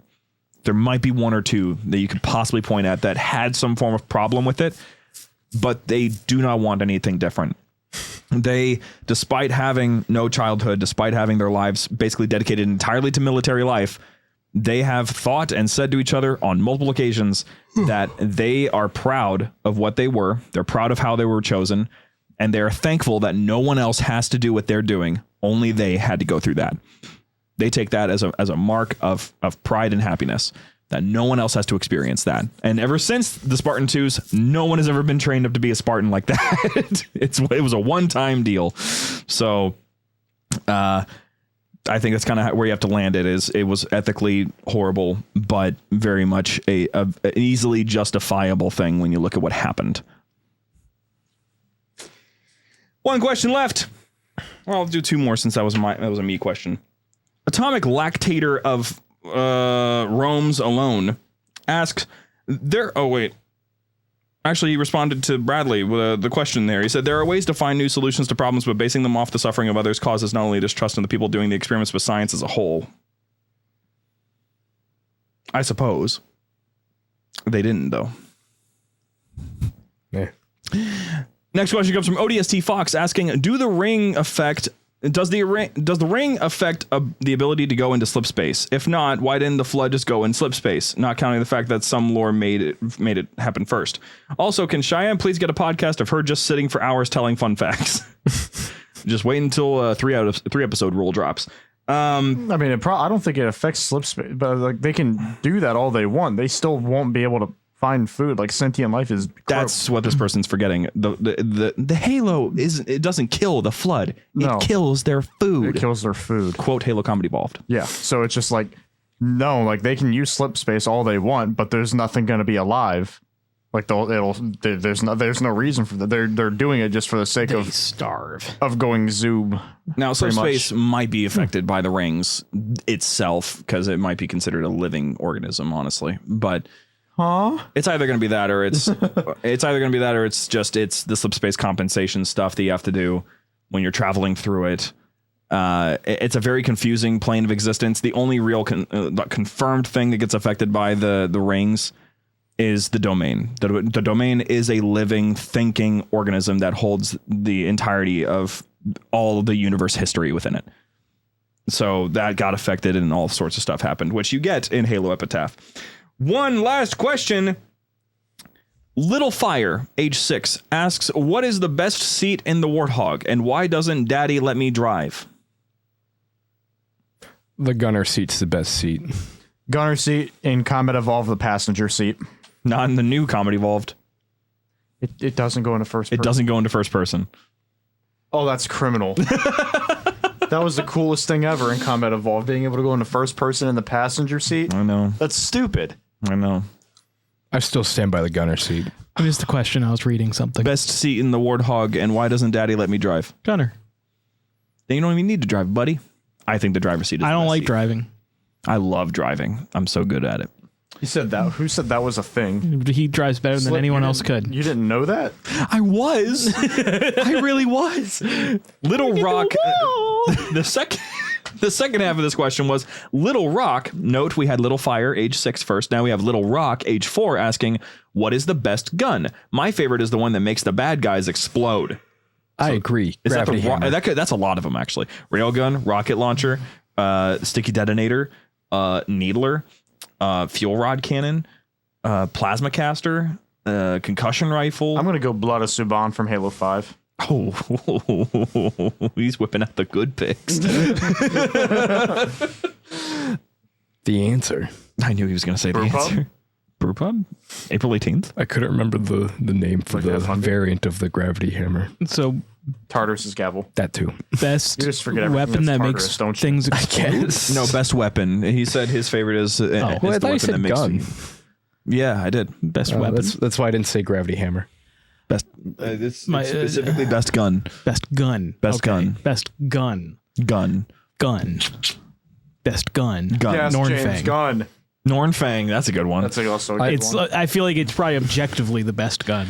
[SPEAKER 1] There might be one or two that you could possibly point at that had some form of problem with it, but they do not want anything different. They, despite having no childhood, despite having their lives basically dedicated entirely to military life, They have thought and said to each other on multiple occasions that they are proud of what they were. They're proud of how they were chosen. And they're thankful that no one else has to do what they're doing. Only they had to go through that. They take that as a mark of pride and happiness, that no one else has to experience that. And ever since the Spartan 2s, no one has ever been trained up to be a Spartan like that. It was a one-time deal. So I think that's kind of where you have to land it. It was ethically horrible, but very much an easily justifiable thing when you look at what happened. One question left. Well, I'll do two more since that was a me question. Atomic Lactator of Rome's Alone asks, Actually, he responded to Bradley with the question there. He said, there are ways to find new solutions to problems, but basing them off the suffering of others causes not only distrust in the people doing the experiments, but science as a whole. I suppose. They didn't, though.
[SPEAKER 2] Yeah.
[SPEAKER 1] Next question comes from ODST Fox asking, does the ring affect the ability to go into slip space? If not, why didn't the flood just go in slip space? Not counting the fact that some lore made it happen first. Also, can Cheyenne please get a podcast of her just sitting for hours telling fun facts? Just wait until 3 episode rule drops.
[SPEAKER 3] I mean, I don't think it affects slip space, but like they can do that all they want. They still won't be able to find food. Like sentient life is.
[SPEAKER 1] That's what this person's forgetting. The Halo it doesn't kill the flood.
[SPEAKER 3] No.
[SPEAKER 1] It kills their food.
[SPEAKER 3] It kills their food.
[SPEAKER 1] Quote Halo Comedy Evolved.
[SPEAKER 3] Yeah. So it's just like, no, like they can use slip space all they want, but there's nothing going to be alive. Like there's no reason for that. They're doing it just for the sake of
[SPEAKER 5] starve
[SPEAKER 3] of going zoom.
[SPEAKER 1] Now, slip space might be affected by the rings itself because it might be considered a living organism, honestly. But it's either going to be that or it's just the slip space compensation stuff that you have to do when you're traveling through it. It's a very confusing plane of existence. The only real confirmed thing that gets affected by the rings is the domain. The domain is a living, thinking organism that holds the entirety of all of the universe history within it. So that got affected and all sorts of stuff happened, which you get in Halo Epitaph. One last question. Little Fire, age 6, asks, what is the best seat in the Warthog and why doesn't Daddy let me drive?
[SPEAKER 2] The gunner seat's the best seat.
[SPEAKER 3] Gunner seat, in Combat Evolved, the passenger seat.
[SPEAKER 1] Not in the new Combat Evolved.
[SPEAKER 3] It doesn't go into first person.
[SPEAKER 1] It doesn't go into first person.
[SPEAKER 3] Oh, that's criminal. That was the coolest thing ever in Combat Evolved, being able to go into first person in the passenger seat.
[SPEAKER 1] I know.
[SPEAKER 3] That's stupid.
[SPEAKER 1] I know.
[SPEAKER 2] I still stand by the gunner seat.
[SPEAKER 5] I missed the question. I was reading something.
[SPEAKER 1] Best seat in the Warthog and why doesn't Daddy let me drive?
[SPEAKER 5] Gunner.
[SPEAKER 1] Then you don't even need to drive, buddy. I think the driver's seat is
[SPEAKER 5] I don't
[SPEAKER 1] the best
[SPEAKER 5] like
[SPEAKER 1] seat.
[SPEAKER 5] driving.
[SPEAKER 1] I love driving. I'm so good at it.
[SPEAKER 3] You said that. Who said that was a thing?
[SPEAKER 5] He drives better than
[SPEAKER 3] Slip,
[SPEAKER 5] anyone
[SPEAKER 3] you
[SPEAKER 5] else
[SPEAKER 3] didn't-
[SPEAKER 5] could.
[SPEAKER 3] You didn't know that?
[SPEAKER 1] I was. I really was. Little Rock. The second half of this question was Little Rock. Note we had Little Fire, age 6 first. Now we have Little Rock, age 4, asking, what is the best gun? My favorite is the one that makes the bad guys explode.
[SPEAKER 2] I agree.
[SPEAKER 1] Is that
[SPEAKER 2] Gravity hammer.
[SPEAKER 1] that's a lot of them, actually. Railgun, rocket launcher, sticky detonator, needler, fuel rod cannon, plasma caster, concussion rifle.
[SPEAKER 3] I'm going to go Blood of Suban from Halo 5.
[SPEAKER 1] Oh, he's whipping out the good picks.
[SPEAKER 2] The answer.
[SPEAKER 1] I knew he was going to say the
[SPEAKER 3] Brewpub?
[SPEAKER 1] answer. Brewpub? April 18th?
[SPEAKER 2] I couldn't remember the name for the variant of the gravity hammer.
[SPEAKER 5] So
[SPEAKER 3] Tartarus's gavel.
[SPEAKER 2] That too.
[SPEAKER 5] best
[SPEAKER 3] You just forget everything
[SPEAKER 5] weapon
[SPEAKER 3] that's
[SPEAKER 5] that
[SPEAKER 3] Tartarus,
[SPEAKER 5] makes
[SPEAKER 3] don't you?
[SPEAKER 5] things explode.
[SPEAKER 1] No, best weapon. He said his favorite is, is
[SPEAKER 2] Well, I
[SPEAKER 1] the
[SPEAKER 2] thought you
[SPEAKER 1] weapon
[SPEAKER 2] said
[SPEAKER 1] that makes
[SPEAKER 2] gun.
[SPEAKER 1] Yeah, I did.
[SPEAKER 5] Best weapon.
[SPEAKER 2] That's why I didn't say gravity hammer.
[SPEAKER 1] Best. Specifically best gun.
[SPEAKER 5] Best gun.
[SPEAKER 1] Best gun.
[SPEAKER 5] Best gun.
[SPEAKER 1] Gun.
[SPEAKER 5] Gun. Best gun.
[SPEAKER 1] Gun.
[SPEAKER 3] Yes, James
[SPEAKER 5] Nornfang.
[SPEAKER 3] Gun.
[SPEAKER 1] Nornfang. That's a good one.
[SPEAKER 3] That's also a good
[SPEAKER 5] It's.
[SPEAKER 3] one.
[SPEAKER 5] I feel like it's probably objectively the best gun.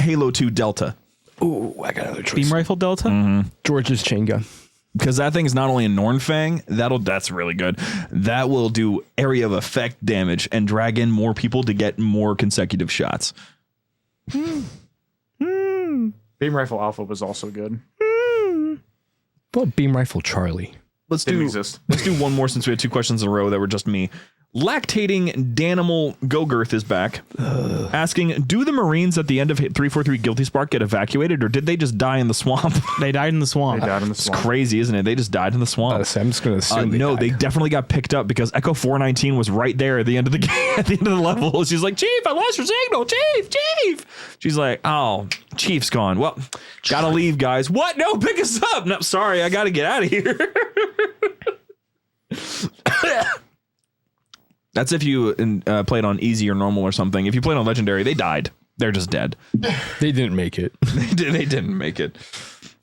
[SPEAKER 1] Halo 2 Delta.
[SPEAKER 2] Ooh, I got another choice.
[SPEAKER 5] Beam rifle delta.
[SPEAKER 2] George's chain gun.
[SPEAKER 1] Because that thing's not only a Nornfang, that's really good. That will do area of effect damage and drag in more people to get more consecutive shots.
[SPEAKER 3] Beam Rifle Alpha was also good.
[SPEAKER 2] Well, beam rifle Charlie.
[SPEAKER 1] let's
[SPEAKER 3] Didn't
[SPEAKER 1] do
[SPEAKER 3] exist.
[SPEAKER 1] let's do one more since we had 2 questions in a row that were just me. Lactating Danimal Gogirth is back, asking, do the Marines at the end of 343 Guilty Spark get evacuated, or did they just die in the swamp?
[SPEAKER 5] They died in the swamp.
[SPEAKER 3] They died in the
[SPEAKER 1] It's
[SPEAKER 3] swamp.
[SPEAKER 1] crazy, isn't it? They just died in the swamp.
[SPEAKER 2] I'm just gonna assume
[SPEAKER 1] No,
[SPEAKER 2] they
[SPEAKER 1] they definitely got picked up because Echo 419 was right there at the end of the game, at the end of the level. She's like, Chief, I lost your signal. Chief. She's like, oh, Chief's gone. Well, gotta leave, guys. What? No, pick us up. No, sorry, I gotta get out of here. That's if you played on easy or normal or something. If you played on legendary, they died. They're just dead.
[SPEAKER 2] They didn't make it.
[SPEAKER 1] They didn't make it.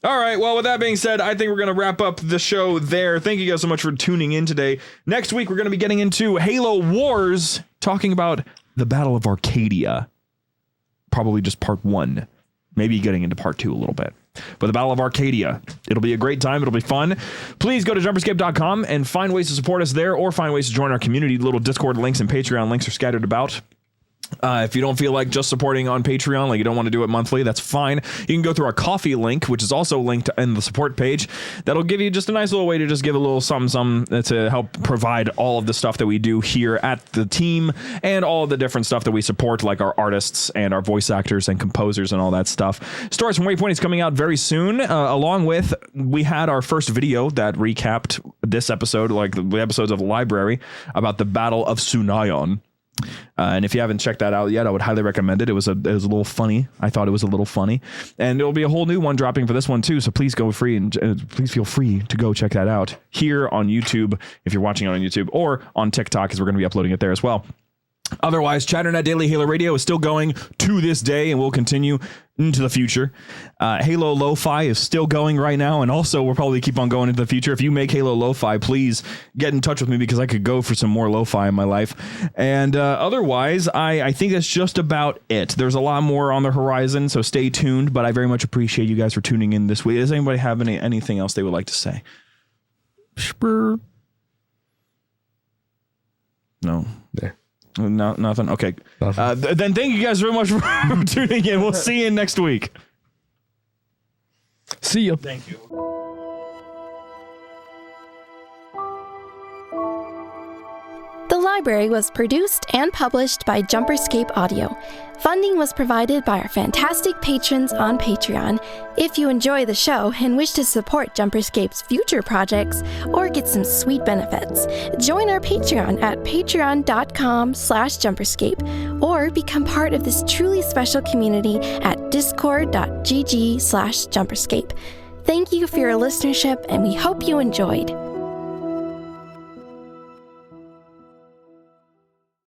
[SPEAKER 1] All right. Well, with that being said, I think we're going to wrap up the show there. Thank you guys so much for tuning in today. Next week, we're going to be getting into Halo Wars, talking about the Battle of Arcadia. Probably just part 1. Maybe getting into part 2 a little bit. But the Battle of Arcadia, it'll be a great time. It'll be fun. Please go to JumperScape.com and find ways to support us there, or find ways to join our community. Little Discord links and Patreon links are scattered about. If you don't feel like just supporting on Patreon, like you don't want to do it monthly, that's fine. You can go through our coffee link, which is also linked in the support page. That'll give you just a nice little way to just give a little something to help provide all of the stuff that we do here at the team and all of the different stuff that we support, like our artists and our voice actors and composers and all that stuff. Stories from Waypoint is coming out very soon, along with, we had our first video that recapped this episode, like the episodes of the library, about the Battle of Sunayon. And if you haven't checked that out yet, I would highly recommend it. It was a little funny. I thought it was a little funny, and there'll be a whole new one dropping for this one too. So please go free and please feel free to go check that out here on YouTube if you're watching it on YouTube, or on TikTok, as we're going to be uploading it there as well. Otherwise, Chatternet Daily Halo Radio is still going to this day and will continue into the future. Halo Lo-Fi is still going right now, and also we'll probably keep on going into the future. If you make Halo Lo-Fi, please get in touch with me, because I could go for some more Lo-Fi in my life. And otherwise, I think that's just about it. There's a lot more on the horizon, so stay tuned, but I very much appreciate you guys for tuning in this week. Does anybody have anything else they would like to say?
[SPEAKER 5] Spur.
[SPEAKER 1] No.
[SPEAKER 2] Yeah.
[SPEAKER 1] No, nothing. Okay.
[SPEAKER 2] Nothing.
[SPEAKER 1] Then thank you guys very much for tuning in. We'll see you next week.
[SPEAKER 2] See ya.
[SPEAKER 1] Thank you.
[SPEAKER 7] The library was produced and published by JumperScape Audio. Funding was provided by our fantastic patrons on Patreon. If you enjoy the show and wish to support JumperScape's future projects or get some sweet benefits, join our Patreon at patreon.com/JumperScape or become part of this truly special community at discord.gg/JumperScape. Thank you for your listenership, and we hope you enjoyed.